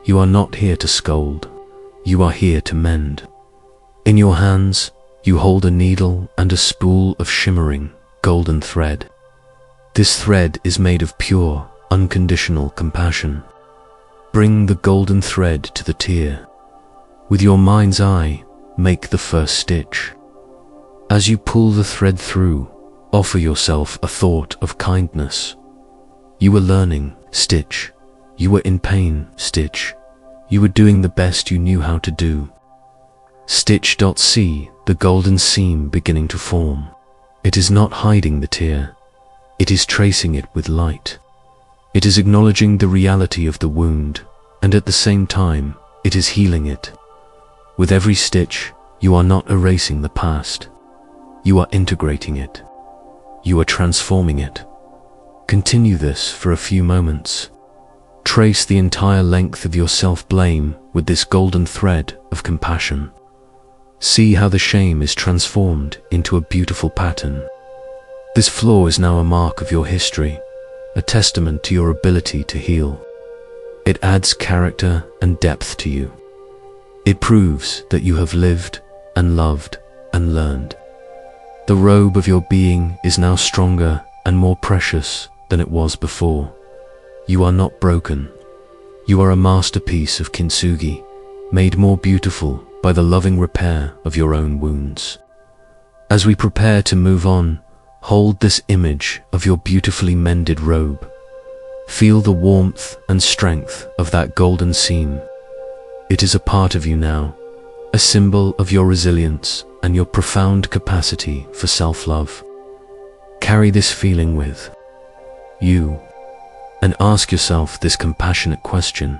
You are not here to scold. You are here to mend. In your hands, you hold a needle and a spool of shimmering, golden thread. This thread is made of pure, unconditional compassion. Bring the golden thread to the tear. With your mind's eye, make the first stitch. As you pull the thread through, offer yourself a thought of kindness. You were learning, stitch. You were in pain, stitch. You were doing the best you knew how to do. Stitch. See the golden seam beginning to form. It is not hiding the tear. It is tracing it with light. It is acknowledging the reality of the wound, and at the same time, it is healing it. With every stitch, you are not erasing the past. You are integrating it. You are transforming it. Continue this for a few moments. Trace the entire length of your self-blame with this golden thread of compassion. See how the shame is transformed into a beautiful pattern. This flaw is now a mark of your history, a testament to your ability to heal. It adds character and depth to you. It proves that you have lived and loved and learned. The robe of your being is now stronger and more precious than it was before. You are not broken. You are a masterpiece of kintsugi, made more beautiful by the loving repair of your own wounds. As we prepare to move on, hold this image of your beautifully mended robe. Feel the warmth and strength of that golden seam. It is a part of you now, a symbol of your resilience and your profound capacity for self-love. Carry this feeling with you and ask yourself this compassionate question: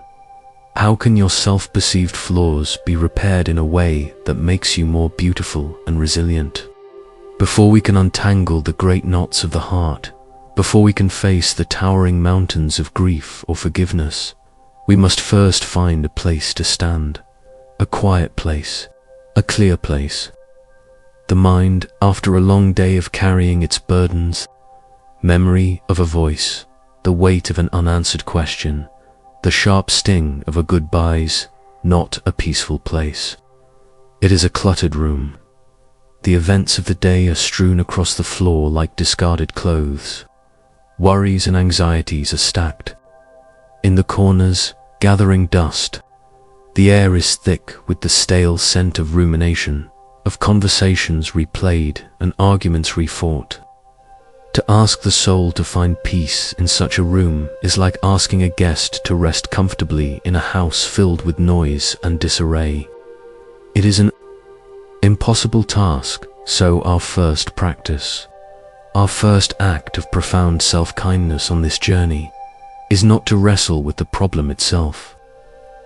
how can your self-perceived flaws be repaired in a way that makes you more beautiful and resilient? Before we can untangle the great knots of the heart, before we can face the towering mountains of grief or forgiveness, we must first find a place to stand, a quiet place, a clear place. The mind, after a long day of carrying its burdens, memory of a voice, the weight of an unanswered question, the sharp sting of a goodbye's not a peaceful place. It is a cluttered room. The events of the day are strewn across the floor like discarded clothes. Worries and anxieties are stacked. In the corners, gathering dust. The air is thick with the stale scent of rumination, of conversations replayed and arguments refought. To ask the soul to find peace in such a room is like asking a guest to rest comfortably in a house filled with noise and disarray. It is an impossible task, so our first practice, our first act of profound self-kindness on this journey, is not to wrestle with the problem itself.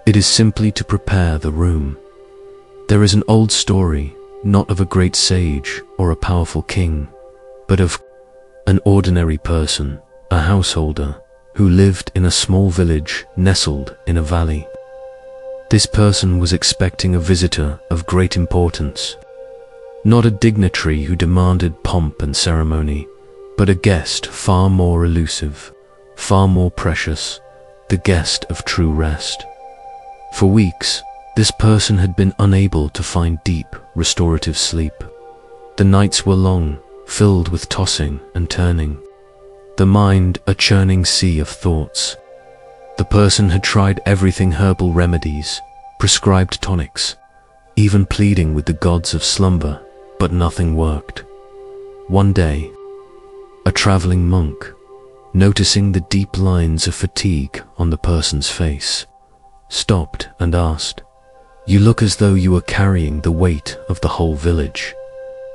It is simply to prepare the room. There is an old story, not of a great sage or a powerful king, but of an ordinary person, a householder, who lived in a small village nestled in a valley. This person was expecting a visitor of great importance, not a dignitary who demanded pomp and ceremony, but a guest far more elusive, far more precious, the guest of true rest. For weeks, this person had been unable to find deep, restorative sleep. The nights were long, filled with tossing and turning. The mind a churning sea of thoughts. The person had tried everything: herbal remedies, prescribed tonics, even pleading with the gods of slumber, but nothing worked. One day, a traveling monk, noticing the deep lines of fatigue on the person's face, stopped and asked, "You look as though you were carrying the weight of the whole village.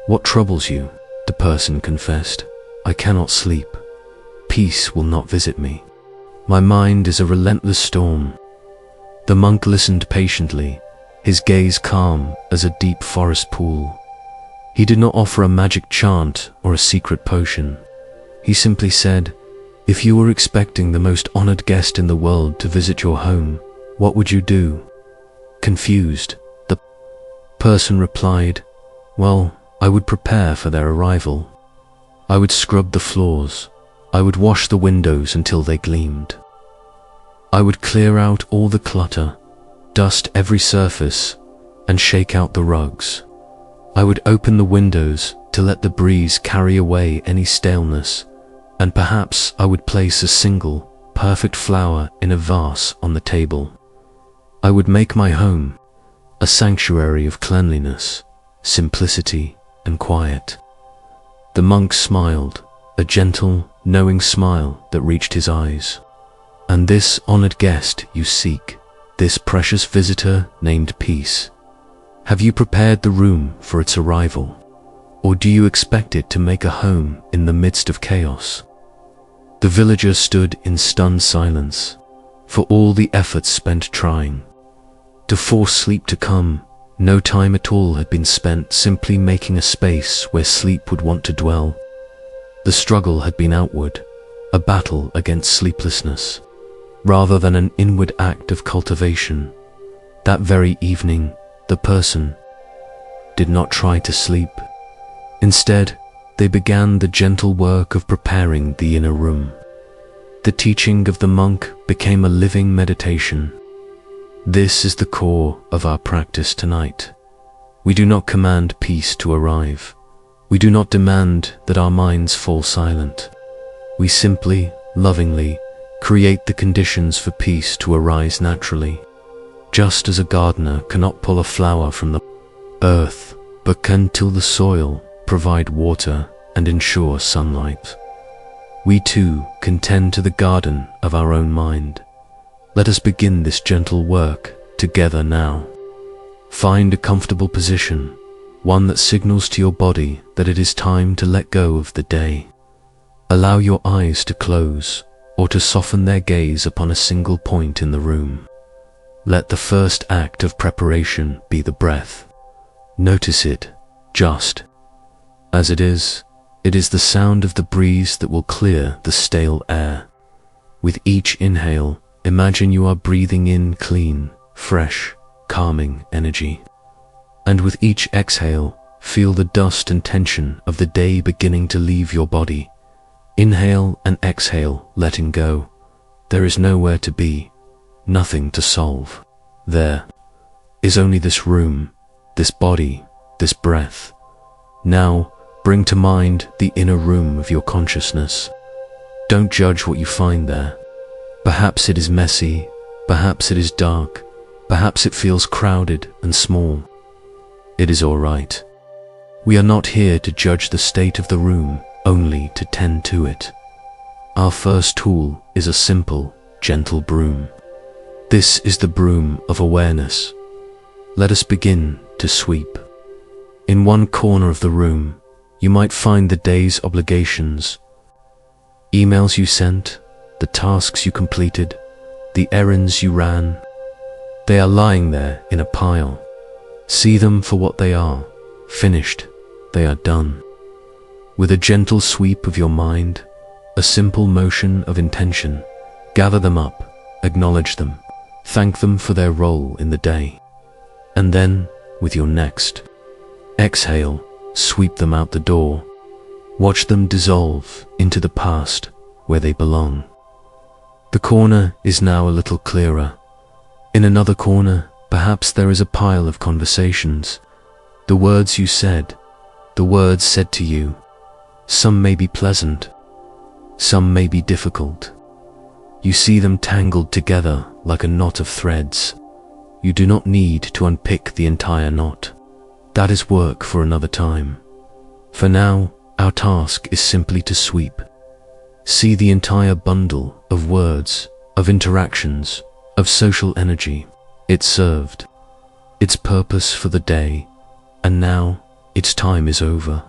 What troubles you?" The person confessed, "I cannot sleep. Peace will not visit me. My mind is a relentless storm." The monk listened patiently, his gaze calm as a deep forest pool. He did not offer a magic chant or a secret potion. He simply said, "If you were expecting the most honored guest in the world to visit your home, what would you do?" Confused, the person replied, "Well, I would prepare for their arrival. I would scrub the floors. I would wash the windows until they gleamed. I would clear out all the clutter, dust every surface, and shake out the rugs. I would open the windows to let the breeze carry away any staleness, and perhaps I would place a single, perfect flower in a vase on the table. I would make my home a sanctuary of cleanliness, simplicity, and quiet." The monk smiled, a gentle, knowing smile that reached his eyes. "And this honored guest you seek, this precious visitor named peace, have you prepared the room for its arrival? Or do you expect it to make a home in the midst of chaos?" The villager stood in stunned silence, for all the efforts spent trying to force sleep to come. No time at all had been spent simply making a space where sleep would want to dwell. The struggle had been outward, a battle against sleeplessness, rather than an inward act of cultivation. That very evening, the person did not try to sleep. Instead, they began the gentle work of preparing the inner room. The teaching of the monk became a living meditation. This is the core of our practice tonight. We do not command peace to arrive. We do not demand that our minds fall silent. We simply, lovingly, create the conditions for peace to arise naturally. Just as a gardener cannot pull a flower from the earth, but can till the soil, provide water, and ensure sunlight, we too can tend to the garden of our own mind. Let us begin this gentle work together now. Find a comfortable position, one that signals to your body that it is time to let go of the day. Allow your eyes to close or to soften their gaze upon a single point in the room. Let the first act of preparation be the breath. Notice it, just as it is. It is the sound of the breeze that will clear the stale air. With each inhale, imagine you are breathing in clean, fresh, calming energy. And with each exhale, feel the dust and tension of the day beginning to leave your body. Inhale and exhale, letting go. There is nowhere to be, nothing to solve. There is only this room, this body, this breath. Now, bring to mind the inner room of your consciousness. Don't judge what you find there. Perhaps it is messy, perhaps it is dark, perhaps it feels crowded and small. It is all right. We are not here to judge the state of the room, only to tend to it. Our first tool is a simple, gentle broom. This is the broom of awareness. Let us begin to sweep. In one corner of the room, you might find the day's obligations, emails you sent, the tasks you completed, the errands you ran. They are lying there in a pile. See them for what they are. Finished. They are done. With a gentle sweep of your mind, a simple motion of intention, gather them up, acknowledge them, thank them for their role in the day. And then, with your next exhale, sweep them out the door. Watch them dissolve into the past where they belong. The corner is now a little clearer. In another corner, perhaps there is a pile of conversations. The words you said, the words said to you. Some may be pleasant, some may be difficult. You see them tangled together like a knot of threads. You do not need to unpick the entire knot. That is work for another time. For now, our task is simply to sweep. See the entire bundle of words, of interactions, of social energy. It served its purpose for the day, and now its time is over.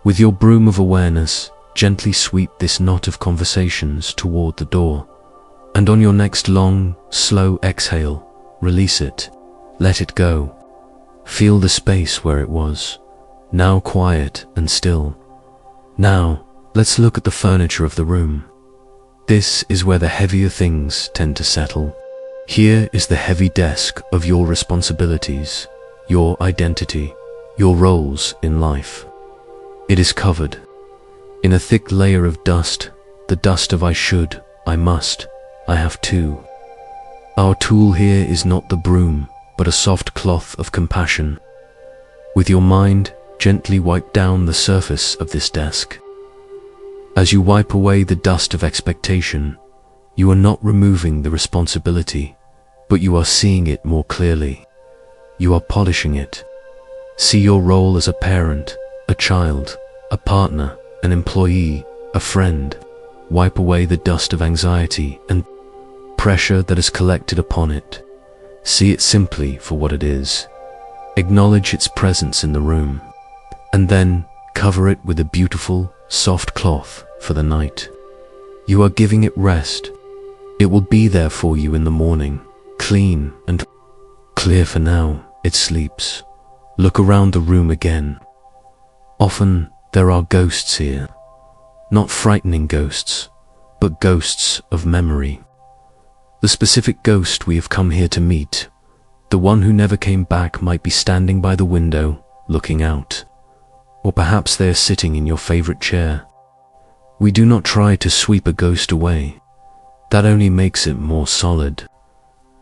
With your broom of awareness, gently sweep this knot of conversations toward the door, and on your next long, slow exhale, release it. Let it go. Feel the space where it was, now quiet and still. Now, let's look at the furniture of the room. This is where the heavier things tend to settle. Here is the heavy desk of your responsibilities, your identity, your roles in life. It is covered in a thick layer of dust, the dust of I should, I must, I have to. Our tool here is not the broom, but a soft cloth of compassion. With your mind, gently wipe down the surface of this desk. As you wipe away the dust of expectation, you are not removing the responsibility, but you are seeing it more clearly. You are polishing it. See your role as a parent, a child, a partner, an employee, a friend. Wipe away the dust of anxiety and pressure that has collected upon it. See it simply for what it is. Acknowledge its presence in the room, and then cover it with a beautiful, soft cloth for the night. You are giving it rest. It will be there for you in the morning, clean and clear. For now, it sleeps. Look around the room again. Often there are ghosts here. Not frightening ghosts, but ghosts of memory. The specific ghost we have come here to meet, the one who never came back, might be standing by the window, looking out. Or perhaps they are sitting in your favorite chair. We do not try to sweep a ghost away. That only makes it more solid.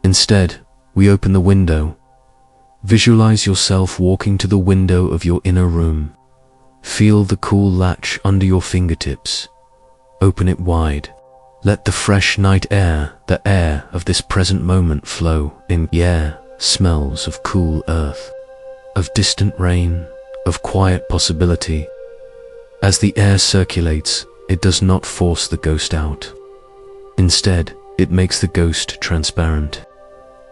Instead, we open the window. Visualize yourself walking to the window of your inner room. Feel the cool latch under your fingertips. Open it wide. Let the fresh night air, the air of this present moment, flow in. The air smells of cool earth, of distant rain, of quiet possibility. As the air circulates, it does not force the ghost out. Instead, it makes the ghost transparent.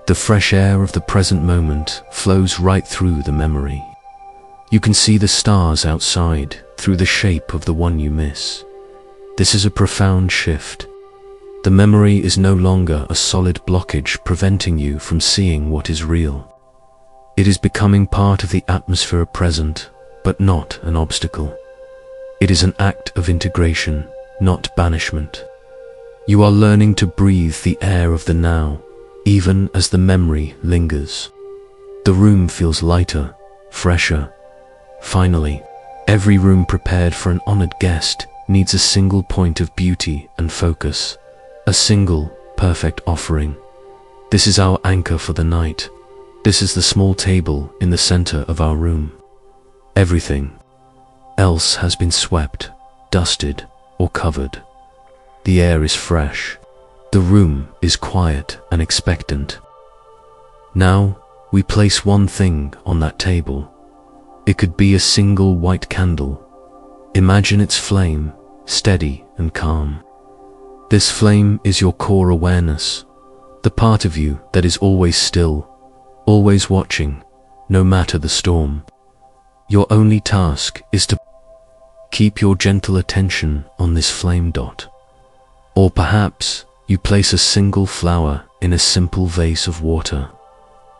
The fresh air of the present moment flows right through the memory. You can see the stars outside through the shape of the one you miss. This is a profound shift. The memory is no longer a solid blockage preventing you from seeing what is real. It is becoming part of the atmosphere present, but not an obstacle. It is an act of integration, not banishment. You are learning to breathe the air of the now, even as the memory lingers. The room feels lighter, fresher. Finally, every room prepared for an honored guest needs a single point of beauty and focus, a single, perfect offering. This is our anchor for the night. This is the small table in the center of our room. Everything else has been swept, dusted, or covered. The air is fresh. The room is quiet and expectant. Now, we place one thing on that table. It could be a single white candle. Imagine its flame, steady and calm. This flame is your core awareness, the part of you that is always still, always watching, no matter the storm. Your only task is to keep your gentle attention on this flame dot. Or perhaps you place a single flower in a simple vase of water.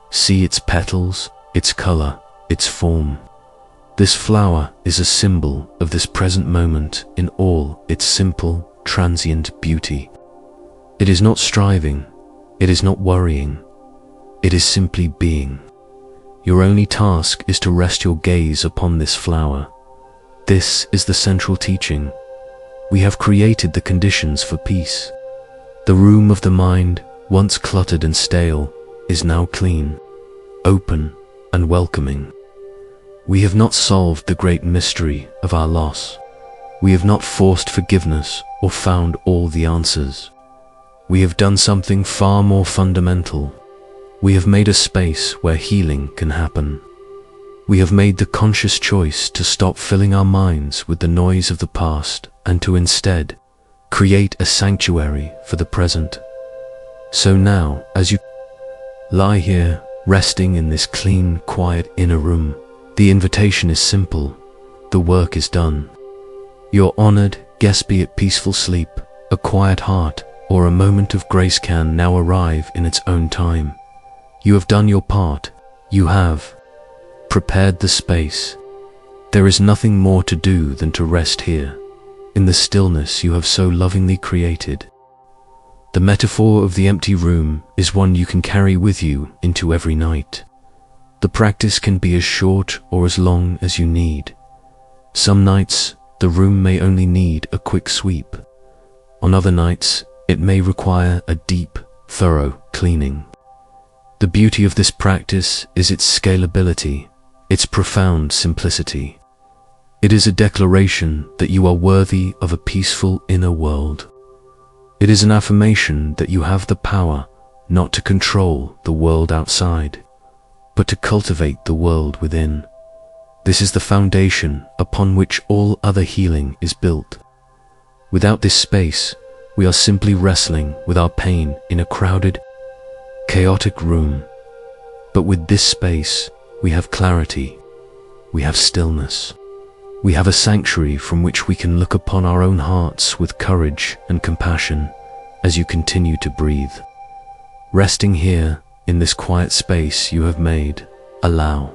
See its petals, its color, its form. This flower is a symbol of this present moment in all its simple, transient beauty. It is not striving, it is not worrying, it is simply being. Your only task is to rest your gaze upon this flower. This is the central teaching. We have created the conditions for peace. The room of the mind, once cluttered and stale, is now clean, open, and welcoming. We have not solved the great mystery of our loss. We have not forced forgiveness or found all the answers. We have done something far more fundamental. We have made a space where healing can happen. We have made the conscious choice to stop filling our minds with the noise of the past and to instead create a sanctuary for the present. So now, as you lie here, resting in this clean, quiet inner room, the invitation is simple. The work is done. Your honored guest, be it peaceful sleep, a quiet heart, or a moment of grace, can now arrive in its own time. You have done your part. You have prepared the space. There is nothing more to do than to rest here, in the stillness you have so lovingly created. The metaphor of the empty room is one you can carry with you into every night. The practice can be as short or as long as you need. Some nights, the room may only need a quick sweep. On other nights, it may require a deep, thorough cleaning. The beauty of this practice is its scalability, its profound simplicity. It is a declaration that you are worthy of a peaceful inner world. It is an affirmation that you have the power not to control the world outside, but to cultivate the world within. This is the foundation upon which all other healing is built. Without this space, we are simply wrestling with our pain in a crowded, chaotic room. But with this space, we have clarity, we have stillness. We have a sanctuary from which we can look upon our own hearts with courage and compassion as you continue to breathe. Resting here, in this quiet space you have made, allow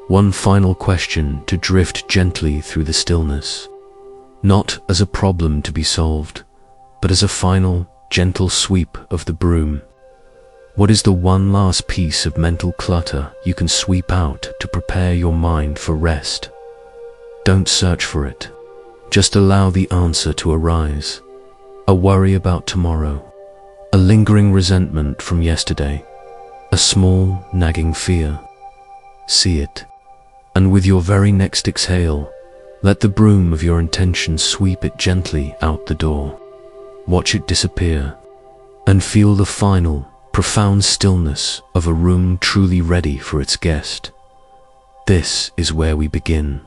one final question to drift gently through the stillness, not as a problem to be solved, but as a final, gentle sweep of the broom. What is the one last piece of mental clutter you can sweep out to prepare your mind for rest? Don't search for it. Just allow the answer to arise. A worry about tomorrow, a lingering resentment from yesterday, a small, nagging fear. see it, and with your very next exhale, let the broom of your intention sweep it gently out the door. Watch it disappear, and feel the final, profound stillness of a room truly ready for its guest. This is where we begin.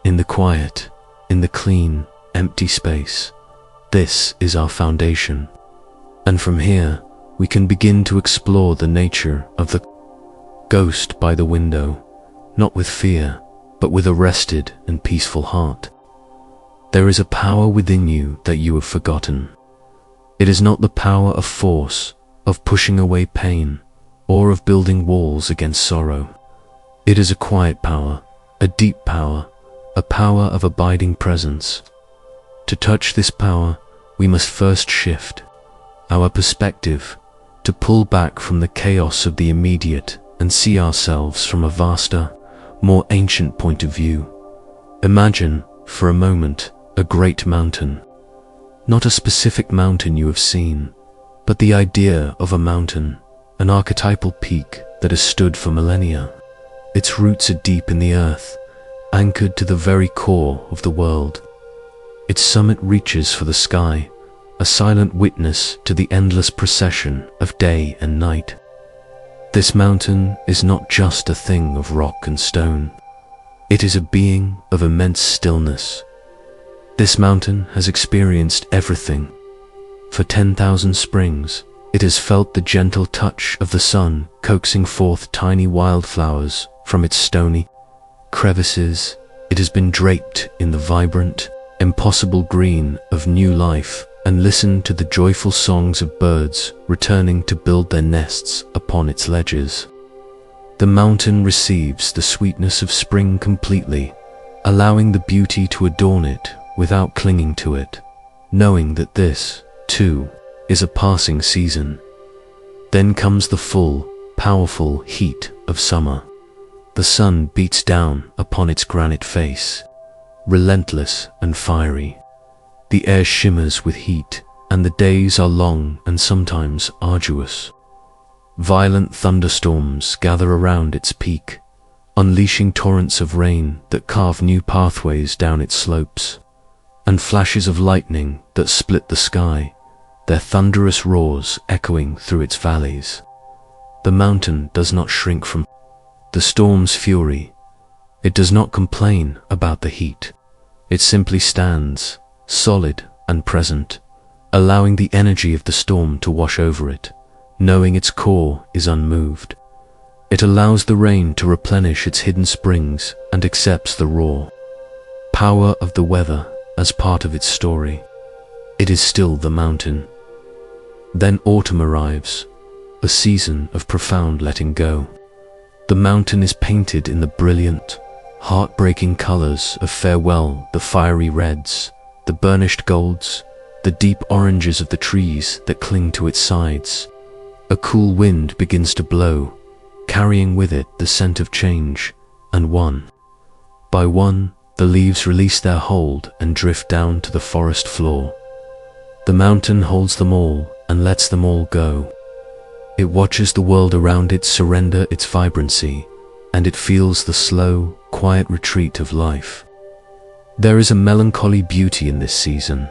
In the quiet, in the clean, empty space. This is our foundation. And from here, we can begin to explore the nature of the ghost by the window, not with fear, but with a rested and peaceful heart. There is a power within you that you have forgotten. It is not the power of force, of pushing away pain, or of building walls against sorrow. It is a quiet power, a deep power, a power of abiding presence. To touch this power, we must first shift our perspective, to pull back from the chaos of the immediate and see ourselves from a vaster, more ancient point of view. Imagine, for a moment, a great mountain. Not a specific mountain you have seen, but the idea of a mountain, an archetypal peak that has stood for millennia. Its roots are deep in the earth, anchored to the very core of the world. Its summit reaches for the sky, a silent witness to the endless procession of day and night. This mountain is not just a thing of rock and stone. It is a being of immense stillness. This mountain has experienced everything. For 10,000 springs, it has felt the gentle touch of the sun coaxing forth tiny wildflowers from its stony crevices. It has been draped in the vibrant, impossible green of new life and listened to the joyful songs of birds returning to build their nests upon its ledges. The mountain receives the sweetness of spring completely, allowing the beauty to adorn it without clinging to it, knowing that this, too, is a passing season. Then comes the full, powerful heat of summer. The sun beats down upon its granite face, relentless and fiery. The air shimmers with heat, and the days are long and sometimes arduous. Violent thunderstorms gather around its peak, unleashing torrents of rain that carve new pathways down its slopes, and flashes of lightning that split the sky, their thunderous roars echoing through its valleys. The mountain does not shrink from the storm's fury. It does not complain about the heat. It simply stands, solid and present, allowing the energy of the storm to wash over it, knowing its core is unmoved. It allows the rain to replenish its hidden springs and accepts the raw power of the weather as part of its story. It is still the mountain. Then autumn arrives, a season of profound letting go. The mountain is painted in the brilliant, heartbreaking colors of farewell, the fiery reds, the burnished golds, the deep oranges of the trees that cling to its sides. A cool wind begins to blow, carrying with it the scent of change, and one by one, the leaves release their hold and drift down to the forest floor. The mountain holds them all and lets them all go. It watches the world around it surrender its vibrancy, and it feels the slow, quiet retreat of life. There is a melancholy beauty in this season,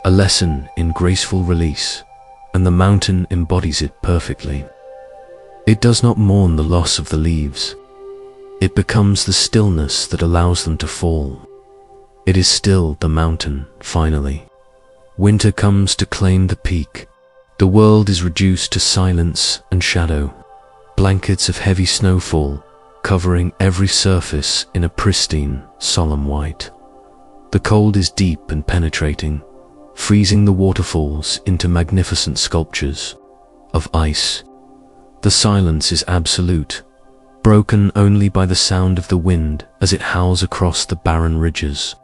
a lesson in graceful release, and the mountain embodies it perfectly. It does not mourn the loss of the leaves. It becomes the stillness that allows them to fall. It is still the mountain, finally. Winter comes to claim the peak. The world is reduced to silence and shadow, blankets of heavy snowfall covering every surface in a pristine, solemn white. The cold is deep and penetrating, freezing the waterfalls into magnificent sculptures of ice. The silence is absolute, broken only by the sound of the wind as it howls across the barren ridges.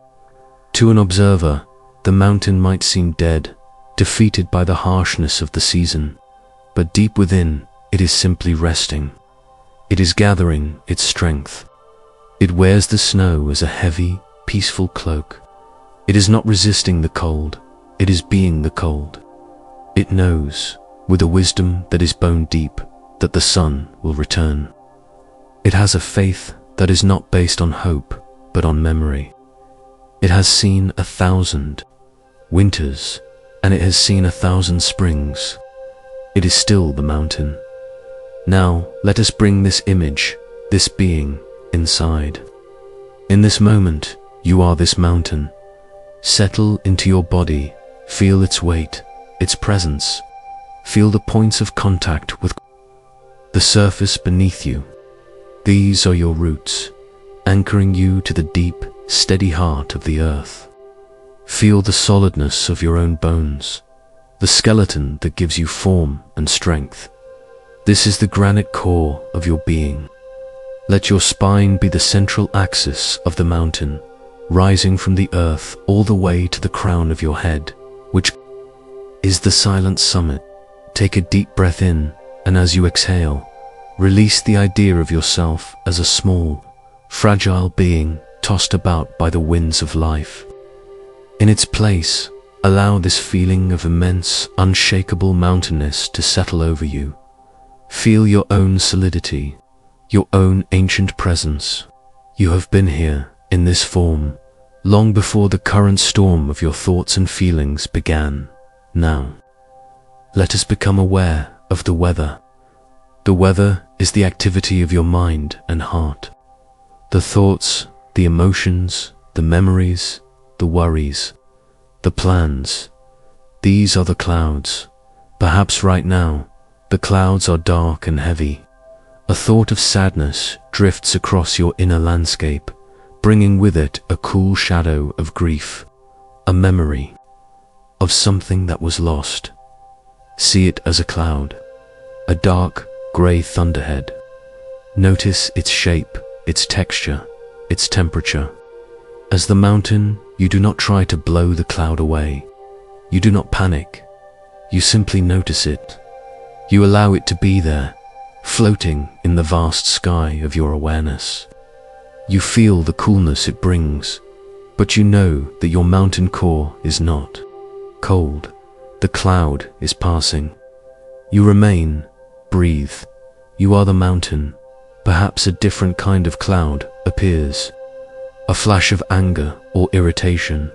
To an observer, the mountain might seem dead, defeated by the harshness of the season, but deep within, it is simply resting. It is gathering its strength. It wears the snow as a heavy, peaceful cloak. It is not resisting the cold, it is being the cold. It knows, with a wisdom that is bone deep, that the sun will return. It has a faith that is not based on hope, but on memory. It has seen 1,000 winters, and it has seen 1,000 springs. It is still the mountain. Now, let us bring this image, this being, inside. In this moment, you are this mountain. Settle into your body, feel its weight, its presence. Feel the points of contact with the surface beneath you. These are your roots, anchoring you to the deep, steady heart of the earth. Feel the solidness of your own bones, the skeleton that gives you form and strength. This is the granite core of your being. Let your spine be the central axis of the mountain, rising from the earth all the way to the crown of your head, which is the silent summit. Take a deep breath in, and as you exhale, release the idea of yourself as a small, fragile being tossed about by the winds of life. In its place, allow this feeling of immense, unshakable mountainous to settle over you. Feel your own solidity, your own ancient presence. You have been here, in this form, long before the current storm of your thoughts and feelings began. Now, let us become aware of the weather. The weather is the activity of your mind and heart. The thoughts, the emotions, the memories, the worries, the plans. These are the clouds. Perhaps right now, the clouds are dark and heavy. A thought of sadness drifts across your inner landscape, bringing with it a cool shadow of grief, a memory of something that was lost. See it as a cloud, a dark, grey thunderhead. Notice its shape, its texture, its temperature. As the mountain, you do not try to blow the cloud away. You do not panic. You simply notice it. You allow it to be there, floating in the vast sky of your awareness. You feel the coolness it brings, but you know that your mountain core is not cold. The cloud is passing. You remain, breathe. You are the mountain. Perhaps a different kind of cloud appears. A flash of anger or irritation,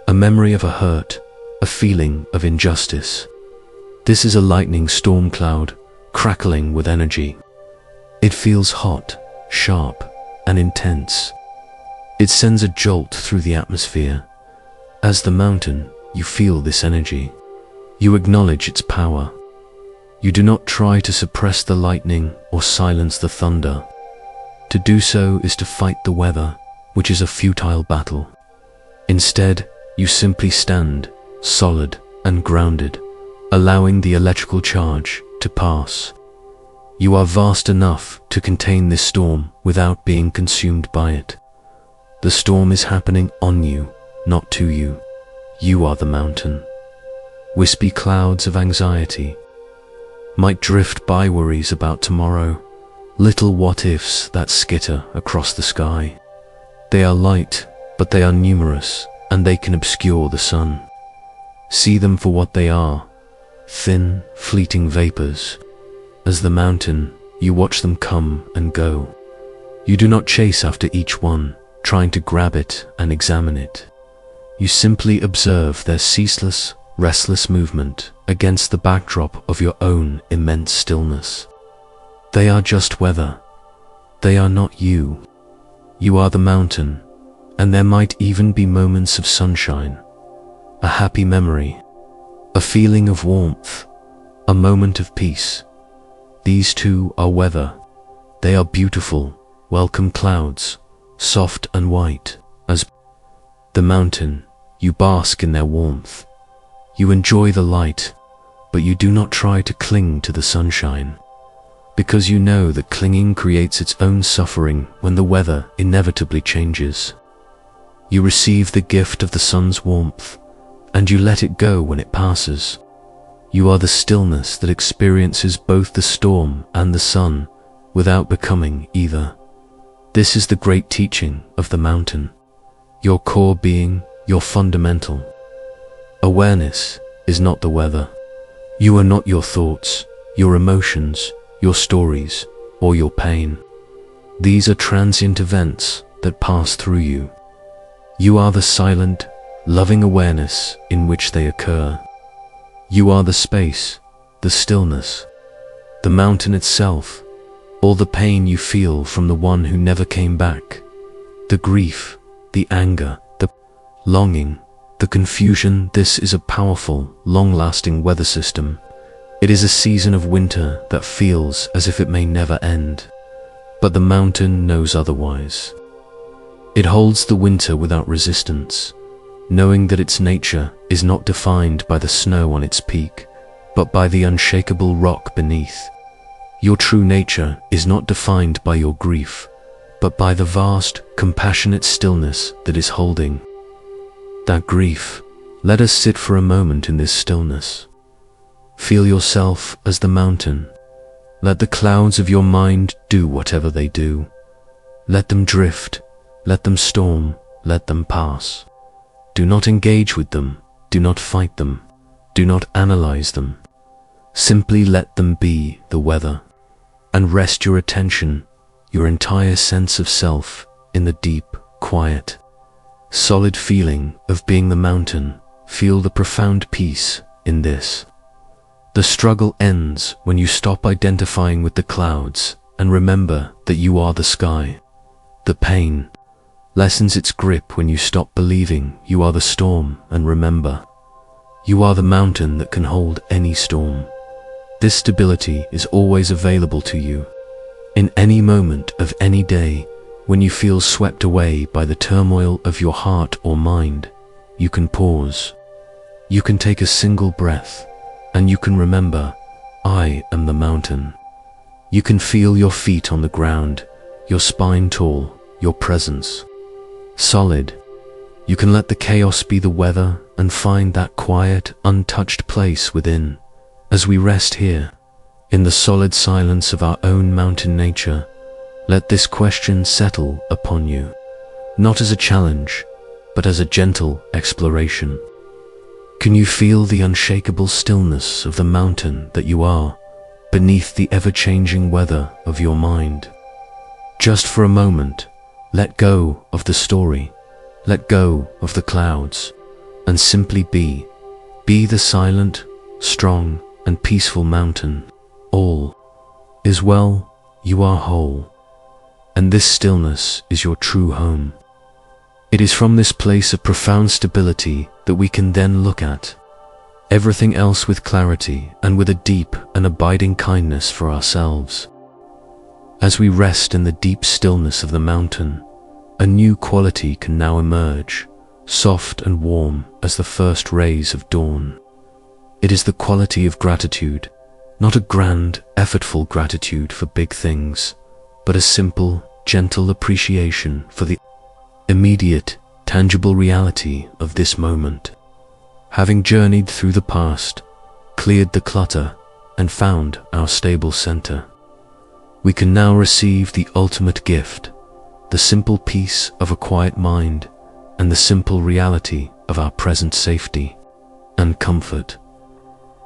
a memory of a hurt, a feeling of injustice. This is a lightning storm cloud, crackling with energy. It feels hot, sharp, and intense. It sends a jolt through the atmosphere. As the mountain, you feel this energy. You acknowledge its power. You do not try to suppress the lightning or silence the thunder. To do so is to fight the weather, which is a futile battle. Instead, you simply stand, solid and grounded, allowing the electrical charge to pass. You are vast enough to contain this storm without being consumed by it. The storm is happening on you, not to you. You are the mountain. Wispy clouds of anxiety might drift by, worries about tomorrow, little what-ifs that skitter across the sky. They are light, but they are numerous, and they can obscure the sun. See them for what they are, thin, fleeting vapors. As the mountain, you watch them come and go. You do not chase after each one, trying to grab it and examine it. You simply observe their ceaseless, restless movement against the backdrop of your own immense stillness. They are just weather. They are not you. You are the mountain, and there might even be moments of sunshine, a happy memory, a feeling of warmth, a moment of peace. These too are weather. They are beautiful, welcome clouds, soft and white. As the mountain, you bask in their warmth. You enjoy the light, but you do not try to cling to the sunshine, because you know that clinging creates its own suffering when the weather inevitably changes. You receive the gift of the sun's warmth, and you let it go when it passes. You are the stillness that experiences both the storm and the sun without becoming either. This is the great teaching of the mountain. Your core being, your fundamental. Awareness is not the weather. You are not your thoughts, your emotions, your stories, or your pain. These are transient events that pass through you. You are the silent, loving awareness in which they occur. You are the space, the stillness, the mountain itself, all the pain you feel from the one who never came back, the grief, the anger, the longing, the confusion. This is a powerful, long-lasting weather system. It is a season of winter that feels as if it may never end. But the mountain knows otherwise. It holds the winter without resistance, knowing that its nature is not defined by the snow on its peak, but by the unshakable rock beneath. Your true nature is not defined by your grief, but by the vast, compassionate stillness that is holding that grief. Let us sit for a moment in this stillness. Feel yourself as the mountain. Let the clouds of your mind do whatever they do. Let them drift, let them storm, let them pass. Do not engage with them, do not fight them, do not analyze them. Simply let them be the weather, and rest your attention, your entire sense of self, in the deep, quiet, solid feeling of being the mountain. Feel the profound peace in this. The struggle ends when you stop identifying with the clouds and remember that you are the sky. The pain lessens its grip when you stop believing you are the storm and remember you are the mountain that can hold any storm. This stability is always available to you. In any moment of any day, when you feel swept away by the turmoil of your heart or mind, you can pause. You can take a single breath, and you can remember, I am the mountain. You can feel your feet on the ground, your spine tall, your presence solid. You can let the chaos be the weather and find that quiet, untouched place within. As we rest here, in the solid silence of our own mountain nature, let this question settle upon you, not as a challenge, but as a gentle exploration. Can you feel the unshakable stillness of the mountain that you are, beneath the ever-changing weather of your mind? Just for a moment, let go of the story, let go of the clouds, and simply be. Be the silent, strong, and peaceful mountain. All is well, you are whole, and this stillness is your true home. It is from this place of profound stability that we can then look at everything else with clarity and with a deep and abiding kindness for ourselves. As we rest in the deep stillness of the mountain, a new quality can now emerge, soft and warm as the first rays of dawn. It is the quality of gratitude, not a grand, effortful gratitude for big things, but a simple, gentle appreciation for the immediate, tangible reality of this moment. Having journeyed through the past, cleared the clutter, and found our stable center, we can now receive the ultimate gift, the simple peace of a quiet mind and the simple reality of our present safety and comfort.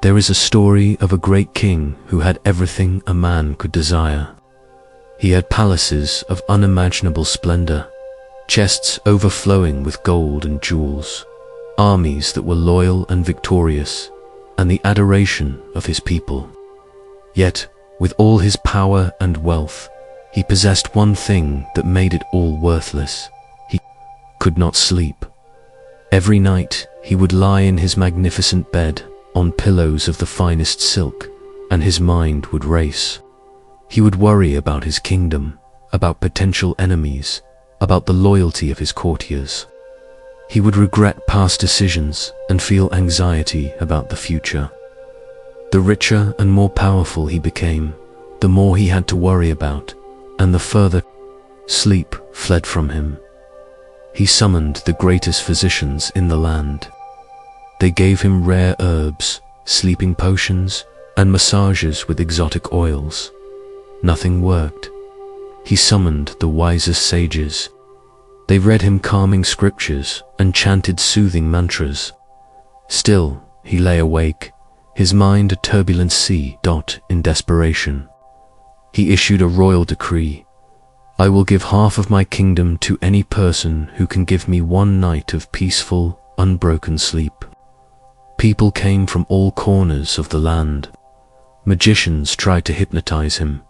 There is a story of a great king who had everything a man could desire. He had palaces of unimaginable splendor, chests overflowing with gold and jewels, armies that were loyal and victorious, and the adoration of his people. Yet, with all his power and wealth, he possessed one thing that made it all worthless. He could not sleep. Every night he would lie in his magnificent bed on pillows of the finest silk, and his mind would race. He would worry about his kingdom, about potential enemies, about the loyalty of his courtiers. He would regret past decisions and feel anxiety about the future. The richer and more powerful he became, the more he had to worry about, and the further sleep fled from him. He summoned the greatest physicians in the land. They gave him rare herbs, sleeping potions, and massages with exotic oils. Nothing worked. He summoned the wisest sages. They read him calming scriptures and chanted soothing mantras. Still, he lay awake, his mind a turbulent sea. In desperation, he issued a royal decree. I will give half of my kingdom to any person who can give me one night of peaceful, unbroken sleep. People came from all corners of the land. Magicians tried to hypnotize him.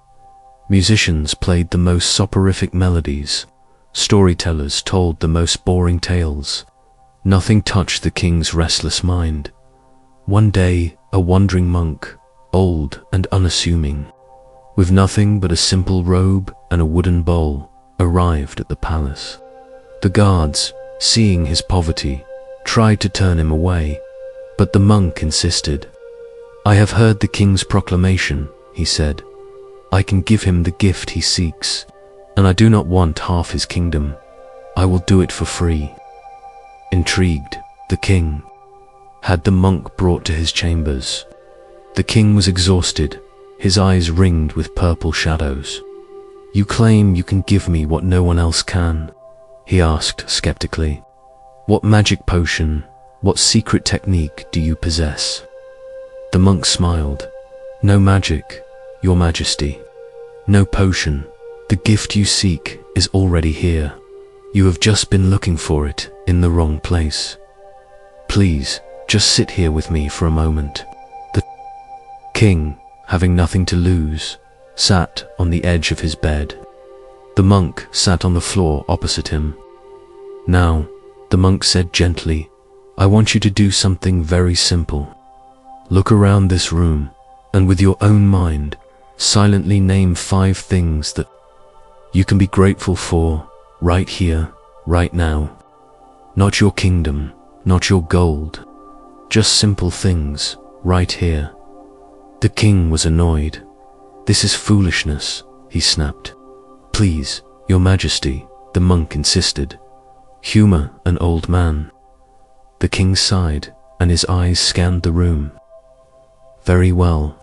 Musicians played the most soporific melodies. Storytellers told the most boring tales. Nothing touched the king's restless mind. One day, a wandering monk, old and unassuming, with nothing but a simple robe and a wooden bowl, arrived at the palace. The guards, seeing his poverty, tried to turn him away, but the monk insisted. "I have heard the king's proclamation," he said. "I can give him the gift he seeks, and I do not want half his kingdom. I will do it for free." Intrigued, the king had the monk brought to his chambers. The king was exhausted, his eyes ringed with purple shadows. "You claim you can give me what no one else can?" he asked skeptically. "What magic potion, what secret technique do you possess?" The monk smiled. "No magic, Your Majesty. No potion. The gift you seek is already here. You have just been looking for it in the wrong place. Please, just sit here with me for a moment." The king, having nothing to lose, sat on the edge of his bed. The monk sat on the floor opposite him. "Now," the monk said gently, "I want you to do something very simple. Look around this room, and with your own mind, silently name 5 things that you can be grateful for right here, right now. Not your kingdom, not your gold, just simple things right here." The king was annoyed. "This is foolishness," he snapped. "Please, Your Majesty," the monk insisted. "Humor an old man." The king sighed, and his eyes scanned the room. "Very well,"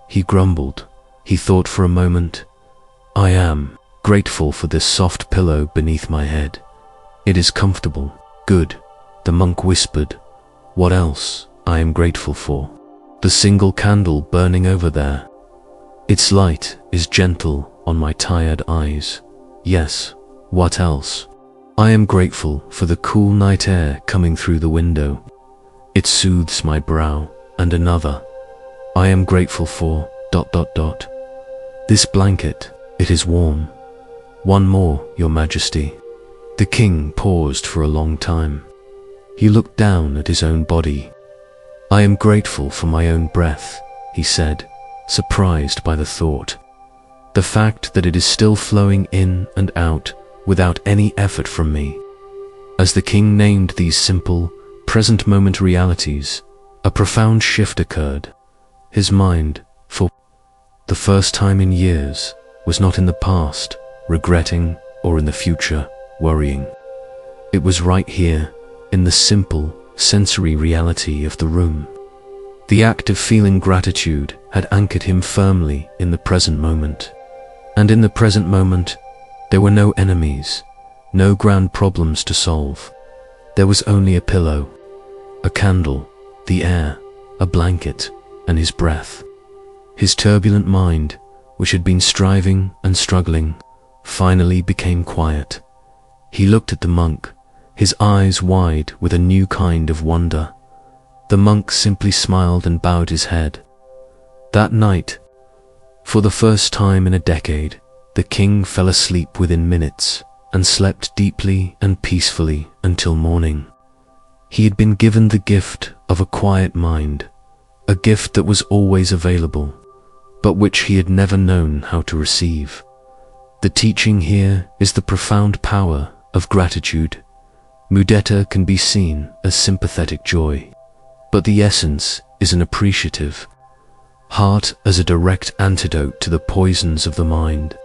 he grumbled. He thought for a moment. "I am grateful for this soft pillow beneath my head. It is comfortable." "Good," the monk whispered. "What else I am grateful for?" "The single candle burning over there. Its light is gentle on my tired eyes." "Yes, what else?" "I am grateful for the cool night air coming through the window. It soothes my brow." And another. "I am grateful for ... this blanket, it is warm." "One more, Your Majesty." The king paused for a long time. He looked down at his own body. "I am grateful for my own breath," he said, surprised by the thought. "The fact that it is still flowing in and out without any effort from me." As the king named these simple, present moment realities, a profound shift occurred. His mind, for the first time in years, was not in the past, regretting, or in the future, worrying. It was right here, in the simple, sensory reality of the room. The act of feeling gratitude had anchored him firmly in the present moment. And in the present moment, there were no enemies, no grand problems to solve. There was only a pillow, a candle, the air, a blanket, and his breath. His turbulent mind, which had been striving and struggling, finally became quiet. He looked at the monk, his eyes wide with a new kind of wonder. The monk simply smiled and bowed his head. That night, for the first time in a decade, the king fell asleep within minutes and slept deeply and peacefully until morning. He had been given the gift of a quiet mind, a gift that was always available, but which he had never known how to receive. The teaching here is the profound power of gratitude. Mudita can be seen as sympathetic joy, but the essence is an appreciative heart as a direct antidote to the poisons of the mind.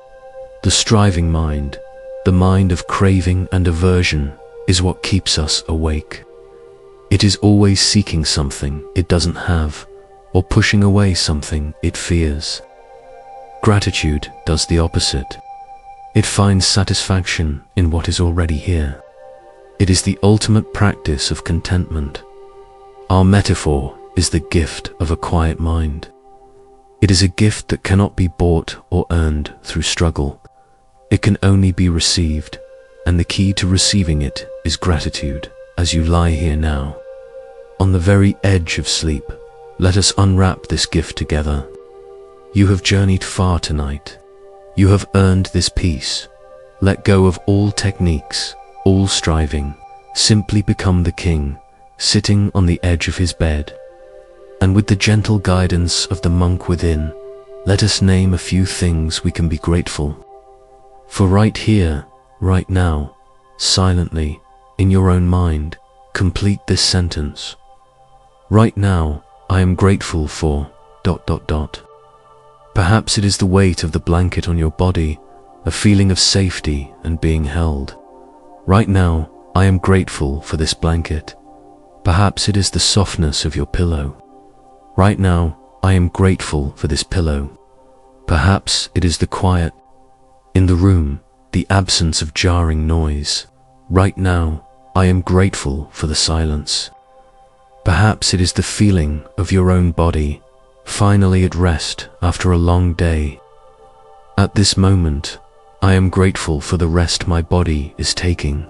The striving mind, the mind of craving and aversion, is what keeps us awake. It is always seeking something it doesn't have, or pushing away something it fears. Gratitude does the opposite. It finds satisfaction in what is already here. It is the ultimate practice of contentment. Our metaphor is the gift of a quiet mind. It is a gift that cannot be bought or earned through struggle. It can only be received, and the key to receiving it is gratitude. As you lie here now, on the very edge of sleep, let us unwrap this gift together. You have journeyed far tonight. You have earned this peace. Let go of all techniques, all striving. Simply become the king, sitting on the edge of his bed. And with the gentle guidance of the monk within, let us name a few things we can be grateful for. Right here, right now, silently, in your own mind, complete this sentence. Right now, I am grateful for ... Perhaps it is the weight of the blanket on your body, a feeling of safety and being held. Right now, I am grateful for this blanket. Perhaps it is the softness of your pillow. Right now, I am grateful for this pillow. Perhaps it is the quiet in the room, the absence of jarring noise. Right now, I am grateful for the silence. Perhaps it is the feeling of your own body, finally at rest after a long day. At this moment, I am grateful for the rest my body is taking.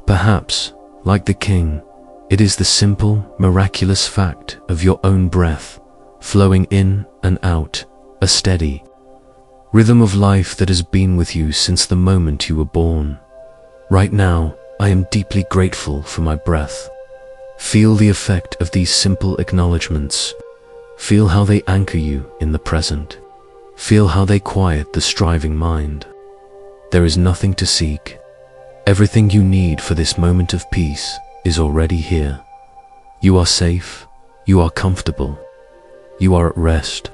Perhaps, like the king, it is the simple, miraculous fact of your own breath, flowing in and out, a steady rhythm of life that has been with you since the moment you were born. Right now, I am deeply grateful for my breath. Feel the effect of these simple acknowledgements. Feel how they anchor you in the present. Feel how they quiet the striving mind. There is nothing to seek. Everything you need for this moment of peace is already here. You are safe. You are comfortable. You are at rest.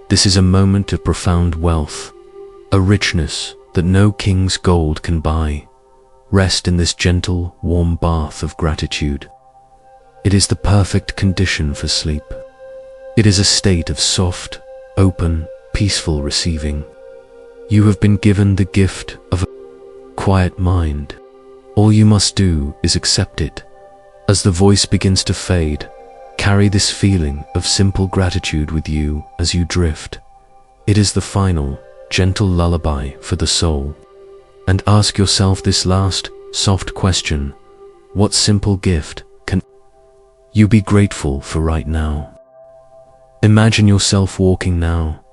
This is a moment of profound wealth, a richness that no king's gold can buy. Rest in this gentle, warm bath of gratitude. It is the perfect condition for sleep. It is a state of soft, open, peaceful receiving. You have been given the gift of a quiet mind. All you must do is accept it. As the voice begins to fade, carry this feeling of simple gratitude with you as you drift. It is the final, gentle lullaby for the soul. And ask yourself this last, soft question: what simple gift can you be grateful for right now? Imagine yourself walking now,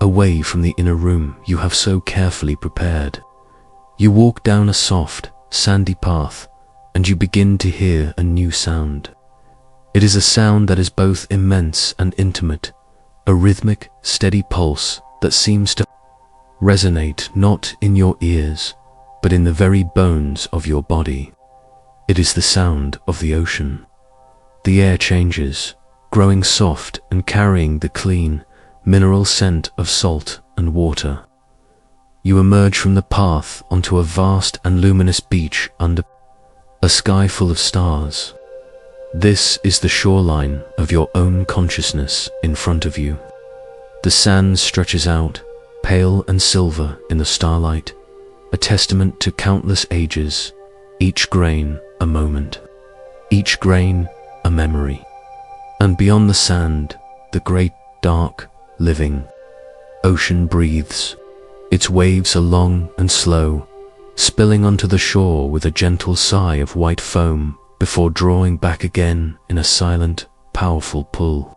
away from the inner room you have so carefully prepared. You walk down a soft, sandy path, and you begin to hear a new sound. It is a sound that is both immense and intimate, a rhythmic, steady pulse that seems to resonate not in your ears, but in the very bones of your body. It is the sound of the ocean. The air changes, growing soft and carrying the clean, mineral scent of salt and water. You emerge from the path onto a vast and luminous beach under a sky full of stars. This is the shoreline of your own consciousness in front of you. The sand stretches out, pale and silver in the starlight, a testament to countless ages, each grain a moment, each grain a memory. And beyond the sand, the great, dark, living ocean breathes. Its waves are long and slow, spilling onto the shore with a gentle sigh of white foam before drawing back again in a silent, powerful pull.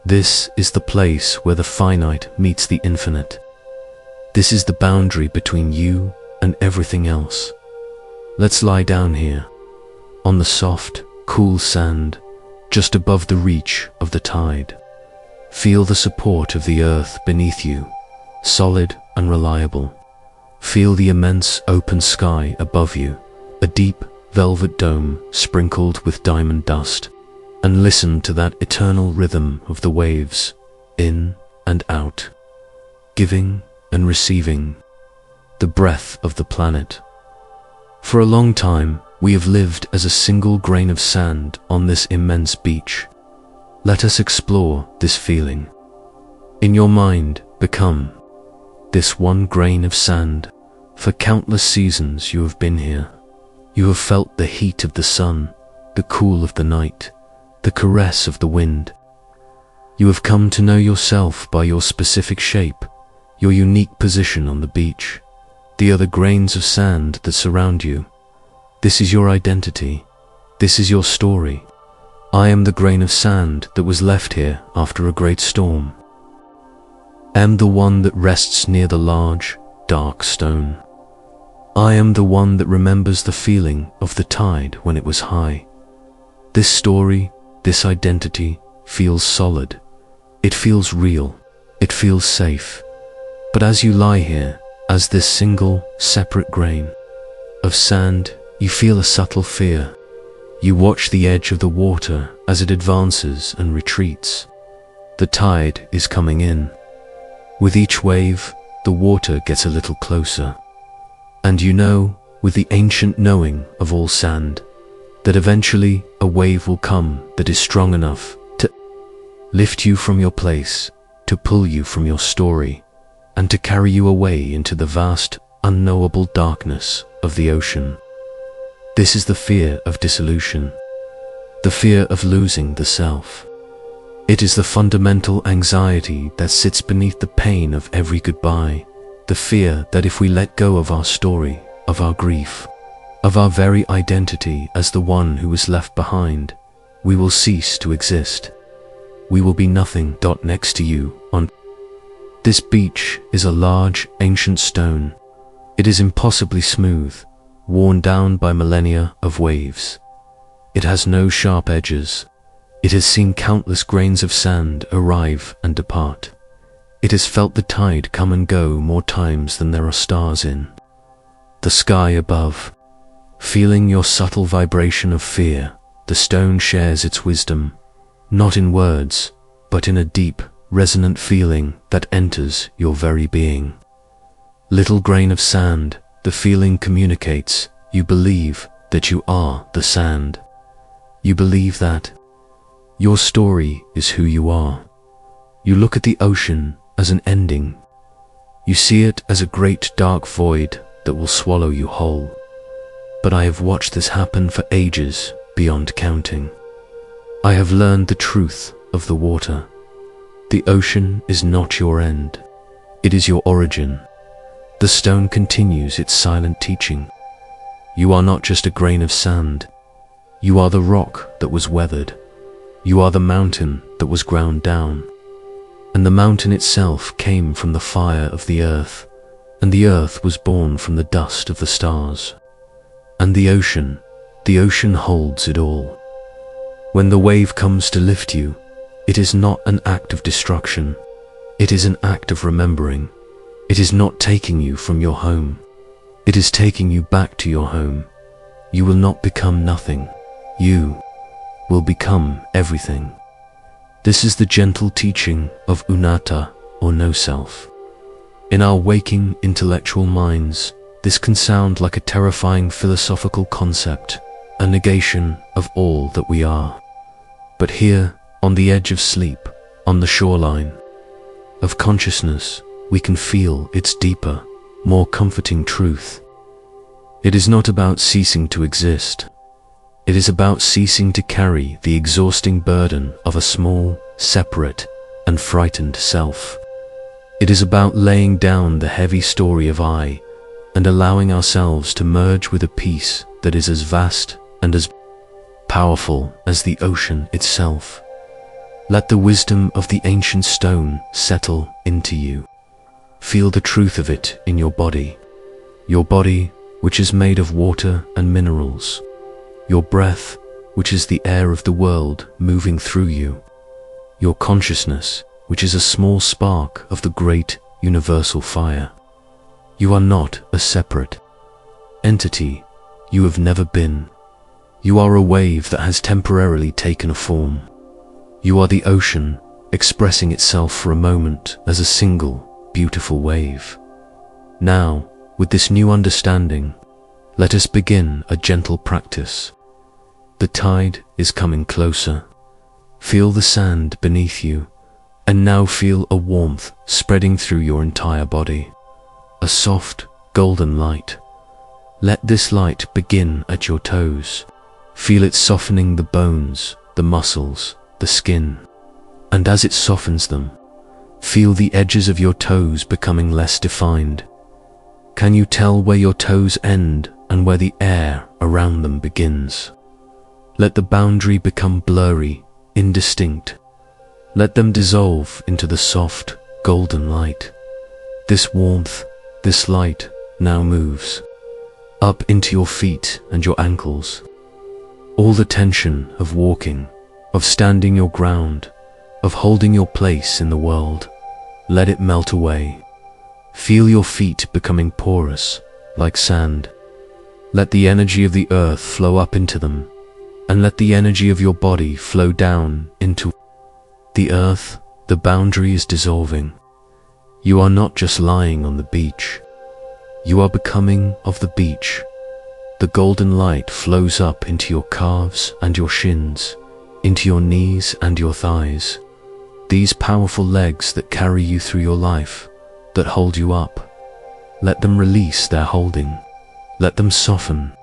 This is the place where the finite meets the infinite. This is the boundary between you and everything else. Let's lie down here, on the soft, cool sand, just above the reach of the tide. Feel the support of the earth beneath you, solid and reliable. Feel the immense open sky above you, a deep velvet dome sprinkled with diamond dust, and listen to that eternal rhythm of the waves, in and out, giving and receiving, the breath of the planet. For a long time, we have lived as a single grain of sand on this immense beach. Let us explore this feeling. In your mind, become this one grain of sand. For countless seasons you have been here. You have felt the heat of the sun, the cool of the night, the caress of the wind. You have come to know yourself by your specific shape, your unique position on the beach, the other grains of sand that surround you. This is your identity. This is your story. I am the grain of sand that was left here after a great storm. I am the one that rests near the large, dark stone. I am the one that remembers the feeling of the tide when it was high. This story, this identity, feels solid. It feels real. It feels safe. But as you lie here, as this single, separate grain of sand, you feel a subtle fear. You watch the edge of the water as it advances and retreats. The tide is coming in. With each wave, the water gets a little closer. And you know, with the ancient knowing of all sand, that eventually a wave will come that is strong enough to lift you from your place, to pull you from your story, and to carry you away into the vast, unknowable darkness of the ocean. This is the fear of dissolution, the fear of losing the self. It is the fundamental anxiety that sits beneath the pain of every goodbye, the fear that if we let go of our story, of our grief, of our very identity as the one who was left behind, we will cease to exist. We will be nothing. Next to you on this beach is a large, ancient stone. It is impossibly smooth, worn down by millennia of waves. It has no sharp edges. It has seen countless grains of sand arrive and depart. It has felt the tide come and go more times than there are stars in the sky above. Feeling your subtle vibration of fear, the stone shares its wisdom, not in words, but in a deep, resonant feeling that enters your very being. Little grain of sand, the feeling communicates. You believe that you are the sand. You believe that your story is who you are. You look at the ocean as an ending. You see it as a great dark void that will swallow you whole. But I have watched this happen for ages, beyond counting. I have learned the truth of the water. The ocean is not your end. It is your origin. The stone continues its silent teaching. You are not just a grain of sand. You are the rock that was weathered. You are the mountain that was ground down. And the mountain itself came from the fire of the earth, and the earth was born from the dust of the stars. And the ocean holds it all. When the wave comes to lift you, it is not an act of destruction. It is an act of remembering. It is not taking you from your home. It is taking you back to your home. You will not become nothing. You will become everything. This is the gentle teaching of anatta, or no self. In our waking intellectual minds, this can sound like a terrifying philosophical concept, a negation of all that we are. But here, on the edge of sleep, on the shoreline of consciousness, we can feel its deeper, more comforting truth. It is not about ceasing to exist. It is about ceasing to carry the exhausting burden of a small, separate, and frightened self. It is about laying down the heavy story of I and allowing ourselves to merge with a peace that is as vast and as powerful as the ocean itself. Let the wisdom of the ancient stone settle into you. Feel the truth of it in your body which is made of water and minerals, your breath, which is the air of the world moving through you, your consciousness, which is a small spark of the great universal fire. You are not a separate entity. You have never been. You are a wave that has temporarily taken a form. You are the ocean, expressing itself for a moment as a single, beautiful wave. Now, with this new understanding, let us begin a gentle practice. The tide is coming closer. Feel the sand beneath you, and now feel a warmth spreading through your entire body. A soft, golden light. Let this light begin at your toes. Feel it softening the bones, the muscles, the skin. And as it softens them, feel the edges of your toes becoming less defined. Can you tell where your toes end and where the air around them begins? Let the boundary become blurry, indistinct. Let them dissolve into the soft, golden light. This warmth, this light now moves up into your feet and your ankles. All the tension of walking, of standing your ground, of holding your place in the world, let it melt away. Feel your feet becoming porous, like sand. Let the energy of the earth flow up into them, and let the energy of your body flow down into the earth. The boundary is dissolving. You are not just lying on the beach. You are becoming of the beach. The golden light flows up into your calves and your shins, into your knees and your thighs. These powerful legs that carry you through your life, that hold you up. Let them release their holding. Let them soften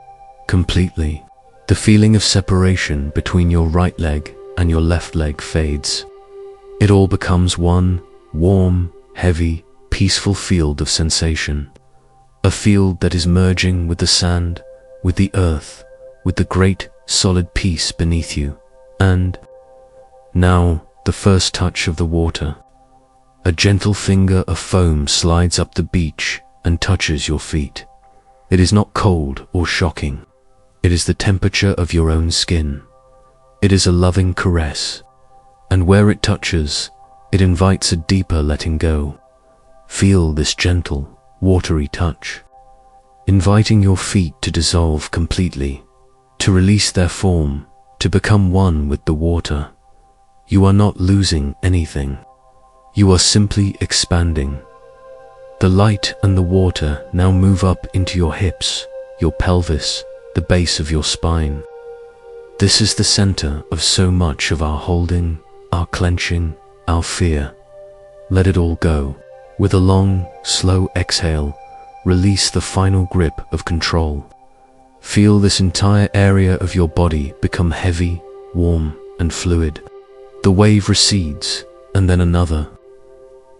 completely. The feeling of separation between your right leg and your left leg fades. It all becomes one warm, heavy, peaceful field of sensation. A field that is merging with the sand, with the earth, with the great solid peace beneath you. And now the first touch of the water. A gentle finger of foam slides up the beach and touches your feet. It is not cold or shocking. It is the temperature of your own skin. It is a loving caress, and where it touches, it invites a deeper letting go. Feel this gentle, watery touch, inviting your feet to dissolve completely, to release their form, to become one with the water. You are not losing anything. You are simply expanding. The light and the water now move up into your hips, your pelvis, the base of your spine. This is the center of so much of our holding, our clenching, our fear. Let it all go. With a long, slow exhale, release the final grip of control. Feel this entire area of your body become heavy, warm, and fluid. The wave recedes, and then another.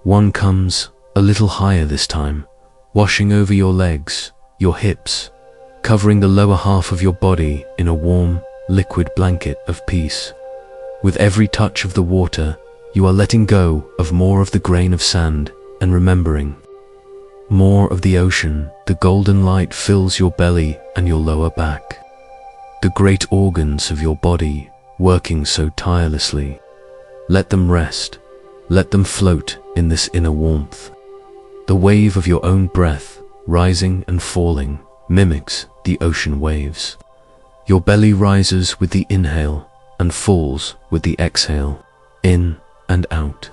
One comes, a little higher this time, washing over your legs, your hips, covering the lower half of your body in a warm, liquid blanket of peace. With every touch of the water, you are letting go of more of the grain of sand and remembering more of the ocean. The golden light fills your belly and your lower back. The great organs of your body working so tirelessly. Let them rest. Let them float in this inner warmth. The wave of your own breath, rising and falling, mimics the ocean waves. Your belly rises with the inhale and falls with the exhale, in and out.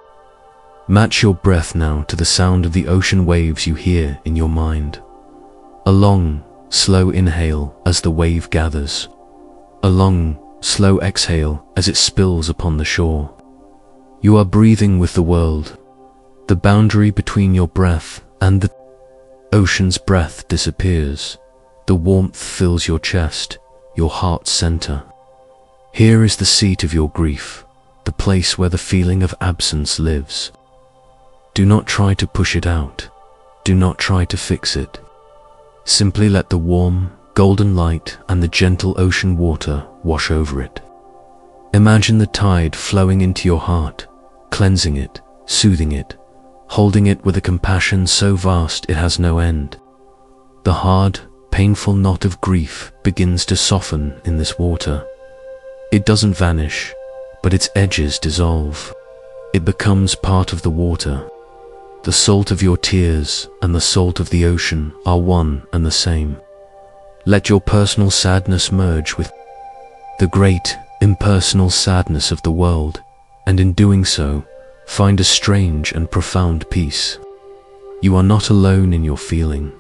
Match your breath now to the sound of the ocean waves you hear in your mind. A long, slow inhale as the wave gathers. A long, slow exhale as it spills upon the shore. You are breathing with the world. The boundary between your breath and the ocean's breath disappears. The warmth fills your chest, your heart's center. Here is the seat of your grief, the place where the feeling of absence lives. Do not try to push it out. Do not try to fix it. Simply let the warm, golden light and the gentle ocean water wash over it. Imagine the tide flowing into your heart, cleansing it, soothing it, holding it with a compassion so vast it has no end. The hard, painful knot of grief begins to soften in this water. It doesn't vanish, but its edges dissolve. It becomes part of the water. The salt of your tears and the salt of the ocean are one and the same. Let your personal sadness merge with the great, impersonal sadness of the world, and in doing so, find a strange and profound peace. You are not alone in your feeling.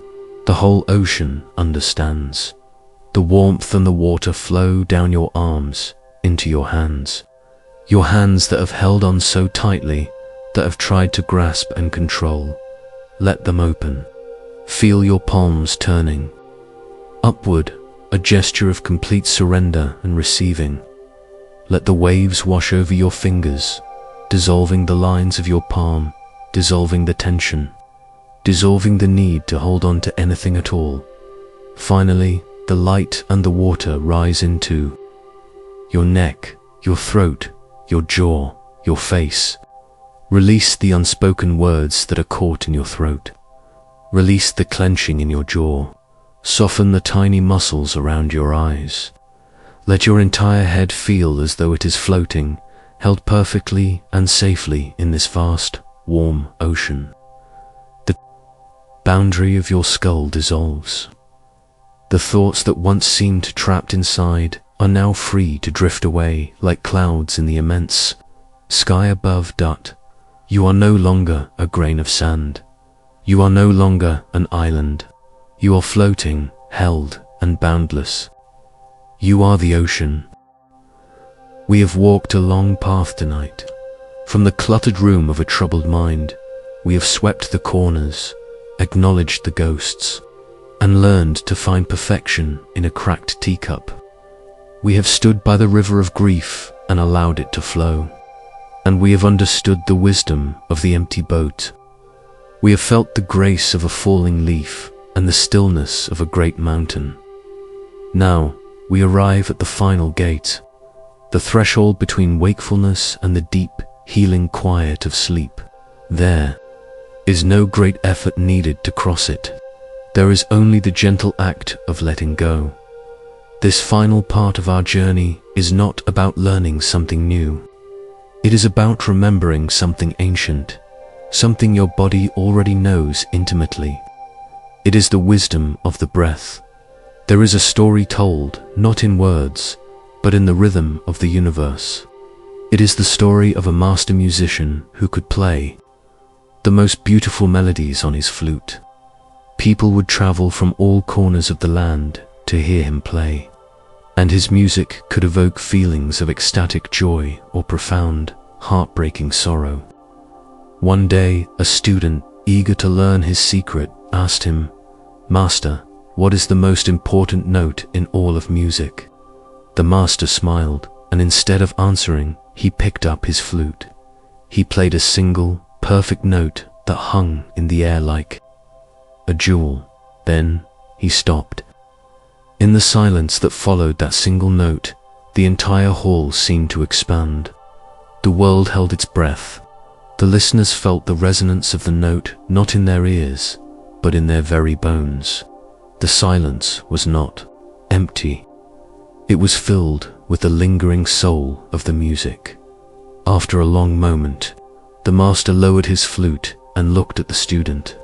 The whole ocean understands. The warmth and the water flow down your arms, into your hands that have held on so tightly, that have tried to grasp and control. Let them open. Feel your palms turning upward, a gesture of complete surrender and receiving. Let the waves wash over your fingers, dissolving the lines of your palm, dissolving the tension, dissolving the need to hold on to anything at all. Finally, the light and the water rise into your neck, your throat, your jaw, your face. Release the unspoken words that are caught in your throat. Release the clenching in your jaw. Soften the tiny muscles around your eyes. Let your entire head feel as though it is floating, held perfectly and safely in this vast, warm ocean. The boundary of your skull dissolves. The thoughts that once seemed trapped inside are now free to drift away like clouds in the immense sky above. You are no longer a grain of sand. You are no longer an island. You are floating, held, and boundless. You are the ocean. We have walked a long path tonight. From the cluttered room of a troubled mind, we have swept the corners, acknowledged the ghosts, and learned to find perfection in a cracked teacup. We have stood by the river of grief and allowed it to flow, and we have understood the wisdom of the empty boat. We have felt the grace of a falling leaf and the stillness of a great mountain. Now we arrive at the final gate, the threshold between wakefulness and the deep, healing quiet of sleep. There is no great effort needed to cross it. There is only the gentle act of letting go. This final part of our journey is not about learning something new. It is about remembering something ancient, something your body already knows intimately. It is the wisdom of the breath. There is a story told, not in words, but in the rhythm of the universe. It is the story of a master musician who could play the most beautiful melodies on his flute. People would travel from all corners of the land to hear him play, and his music could evoke feelings of ecstatic joy or profound, heartbreaking sorrow. One day, a student, eager to learn his secret, asked him, "Master, what is the most important note in all of music?" The master smiled, and instead of answering, he picked up his flute. He played a single, perfect note that hung in the air like a jewel. Then he stopped. In the silence that followed that single note, the entire hall seemed to expand. The world held its breath. The listeners felt the resonance of the note not in their ears, but in their very bones. The silence was not empty. It was filled with the lingering soul of the music. After a long moment, the master lowered his flute and looked at the student.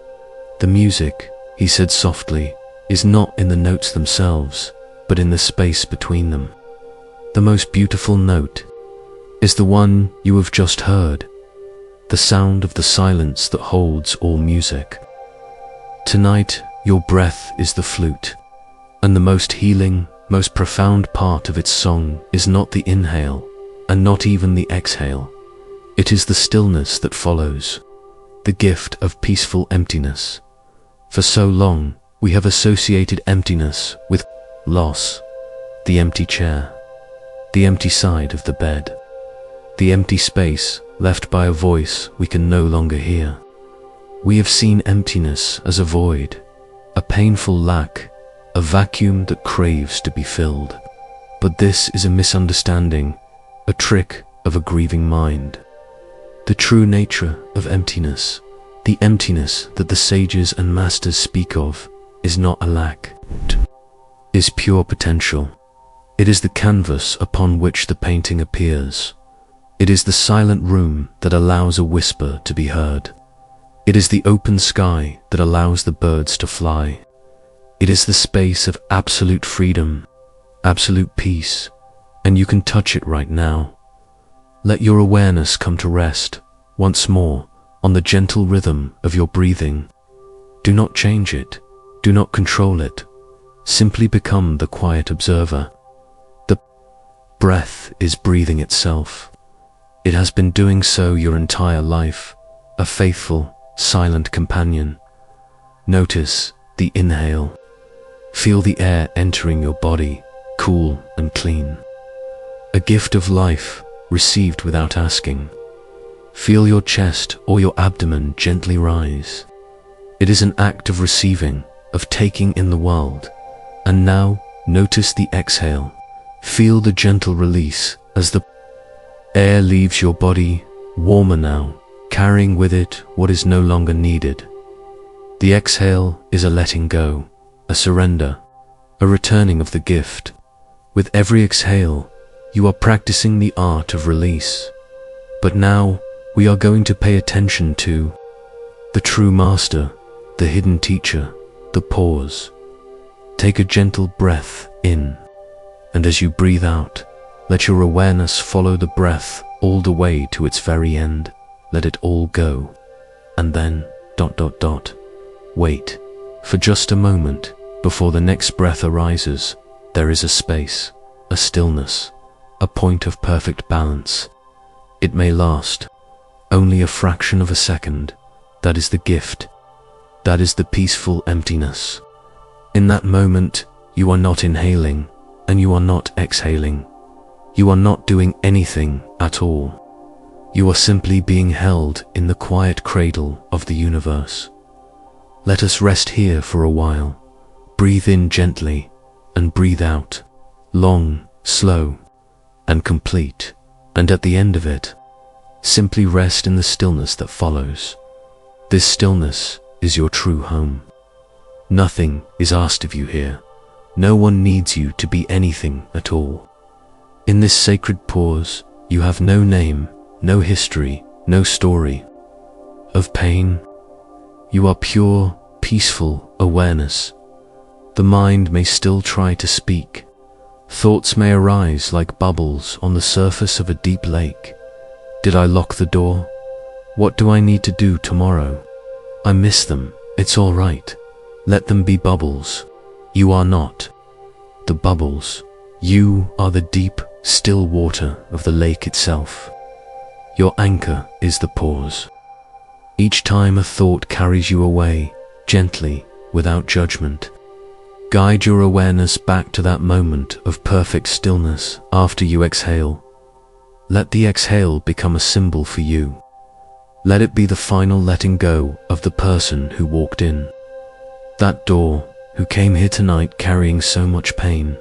"The music," he said softly, "is not in the notes themselves, but in the space between them. The most beautiful note is the one you have just heard, the sound of the silence that holds all music. Tonight, your breath is the flute, and the most healing, most profound part of its song is not the inhale, and not even the exhale. It is the stillness that follows, the gift of peaceful emptiness. For so long, we have associated emptiness with loss, the empty chair, the empty side of the bed, the empty space left by a voice we can no longer hear. We have seen emptiness as a void, a painful lack, a vacuum that craves to be filled. But this is a misunderstanding, a trick of a grieving mind. The true nature of emptiness, the emptiness that the sages and masters speak of, is not a lack. It is pure potential. It is the canvas upon which the painting appears. It is the silent room that allows a whisper to be heard. It is the open sky that allows the birds to fly. It is the space of absolute freedom, absolute peace, and you can touch it right now. Let your awareness come to rest, once more, on the gentle rhythm of your breathing. Do not change it, do not control it. Simply become the quiet observer. The breath is breathing itself. It has been doing so your entire life, a faithful, silent companion. Notice the inhale. Feel the air entering your body, cool and clean. A gift of life, received without asking. Feel your chest or your abdomen gently rise. It is an act of receiving, of taking in the world. And now, notice the exhale. Feel the gentle release as the air leaves your body, warmer now, carrying with it what is no longer needed. The exhale is a letting go, a surrender, a returning of the gift. With every exhale, you are practicing the art of release. But now, we are going to pay attention to the true master, the hidden teacher, the pause. Take a gentle breath in, and as you breathe out, let your awareness follow the breath all the way to its very end. Let it all go, and then ... Wait, for just a moment, before the next breath arises. There is a space, a stillness, a point of perfect balance. It may last only a fraction of a second. That is the gift. That is the peaceful emptiness. In that moment, you are not inhaling, and you are not exhaling. You are not doing anything at all. You are simply being held in the quiet cradle of the universe. Let us rest here for a while. Breathe in gently, and breathe out, long, slow, and complete. And at the end of it, simply rest in the stillness that follows. This stillness is your true home. Nothing is asked of you here. No one needs you to be anything at all. In this sacred pause, you have no name, no history, no story of pain. You are pure, peaceful awareness. The mind may still try to speak. Thoughts may arise like bubbles on the surface of a deep lake. Did I lock the door? What do I need to do tomorrow? I miss them. It's all right. Let them be bubbles. You are not the bubbles. You are the deep, still water of the lake itself. Your anchor is the pause. Each time a thought carries you away, gently, without judgment, guide your awareness back to that moment of perfect stillness after you exhale. Let the exhale become a symbol for you. Let it be the final letting go of the person who walked in. That door, who came here tonight carrying so much pain.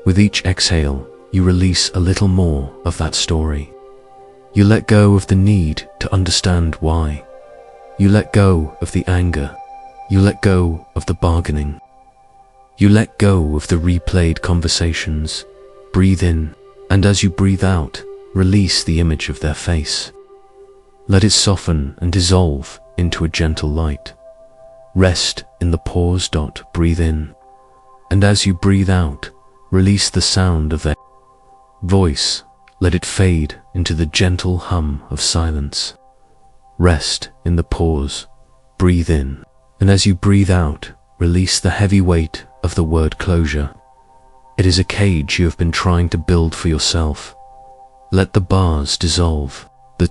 With each exhale, you release a little more of that story. You let go of the need to understand why. You let go of the anger. You let go of the bargaining. You let go of the replayed conversations. Breathe in, and as you breathe out, release the image of their face. Let it soften and dissolve into a gentle light. Rest in the pause. Breathe in, and as you breathe out, release the sound of their voice. Let it fade into the gentle hum of silence. Rest in the pause. Breathe in, and as you breathe out, release the heavy weight of the word closure. It is a cage you have been trying to build for yourself. Let the bars dissolve. The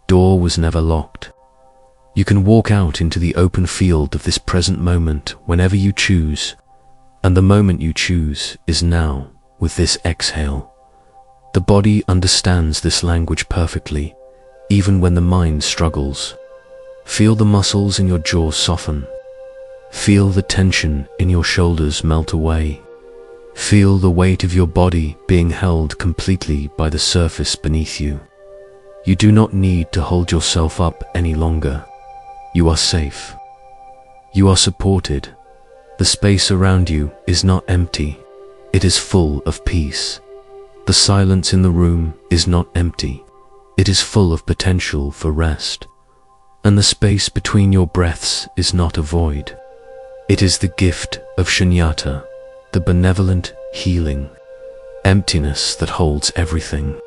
door was never locked. You can walk out into the open field of this present moment whenever you choose, and the moment you choose is now with this exhale. The body understands this language perfectly, even when the mind struggles. Feel the muscles in your jaw soften. Feel the tension in your shoulders melt away. Feel the weight of your body being held completely by the surface beneath you. You do not need to hold yourself up any longer. You are safe. You are supported. The space around you is not empty. It is full of peace. The silence in the room is not empty. It is full of potential for rest. And the space between your breaths is not a void. It is the gift of shunyata, the benevolent healing, emptiness that holds everything.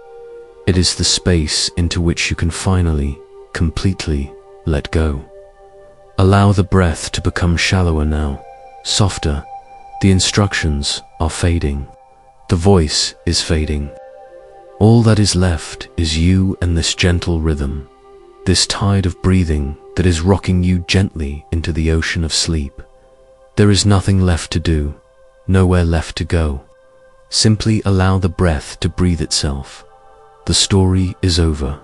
It is the space into which you can finally, completely let go. Allow the breath to become shallower now, softer. The instructions are fading. The voice is fading. All that is left is you and this gentle rhythm, this tide of breathing that is rocking you gently into the ocean of sleep. There is nothing left to do, nowhere left to go. Simply allow the breath to breathe itself. The story is over.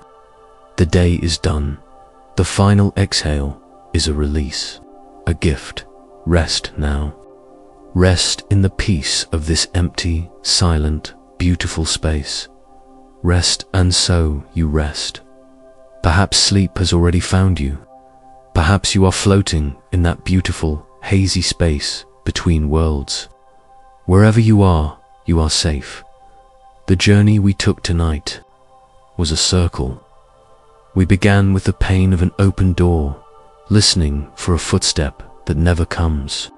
The day is done. The final exhale is a release, a gift. Rest now. Rest in the peace of this empty, silent, beautiful space. Rest, and so you rest. Perhaps sleep has already found you. Perhaps you are floating in that beautiful, hazy space between worlds. Wherever you are safe. The journey we took tonight was a circle. We began with the pain of an open door, listening for a footstep that never comes.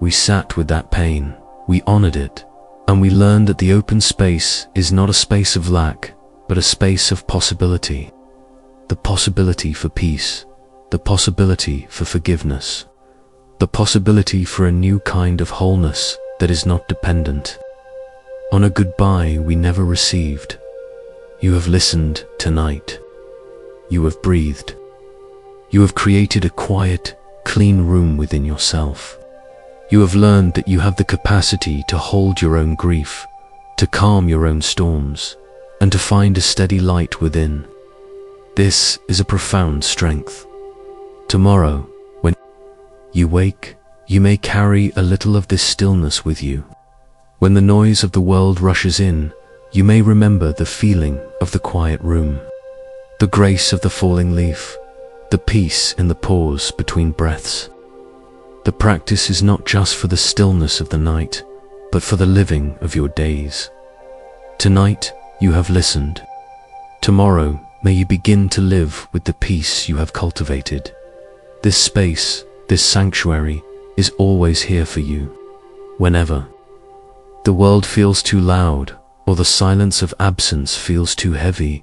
We sat with that pain, we honored it, and we learned that the open space is not a space of lack, but a space of possibility. The possibility for peace, the possibility for forgiveness, the possibility for a new kind of wholeness that is not dependent on a goodbye we never received. You have listened tonight. You have breathed. You have created a quiet, clean room within yourself. You have learned that you have the capacity to hold your own grief, to calm your own storms, and to find a steady light within. This is a profound strength. Tomorrow, when you wake, you may carry a little of this stillness with you. When the noise of the world rushes in, you may remember the feeling of the quiet room, the grace of the falling leaf, the peace in the pause between breaths. The practice is not just for the stillness of the night, but for the living of your days. Tonight, you have listened. Tomorrow, may you begin to live with the peace you have cultivated. This space, this sanctuary, is always here for you. Whenever the world feels too loud, or the silence of absence feels too heavy,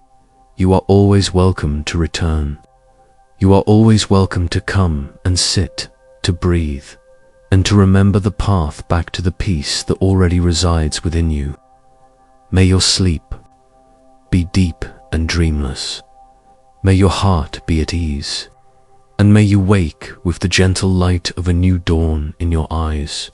you are always welcome to return. You are always welcome to come and sit, to breathe, and to remember the path back to the peace that already resides within you. May your sleep be deep and dreamless. May your heart be at ease, and may you wake with the gentle light of a new dawn in your eyes.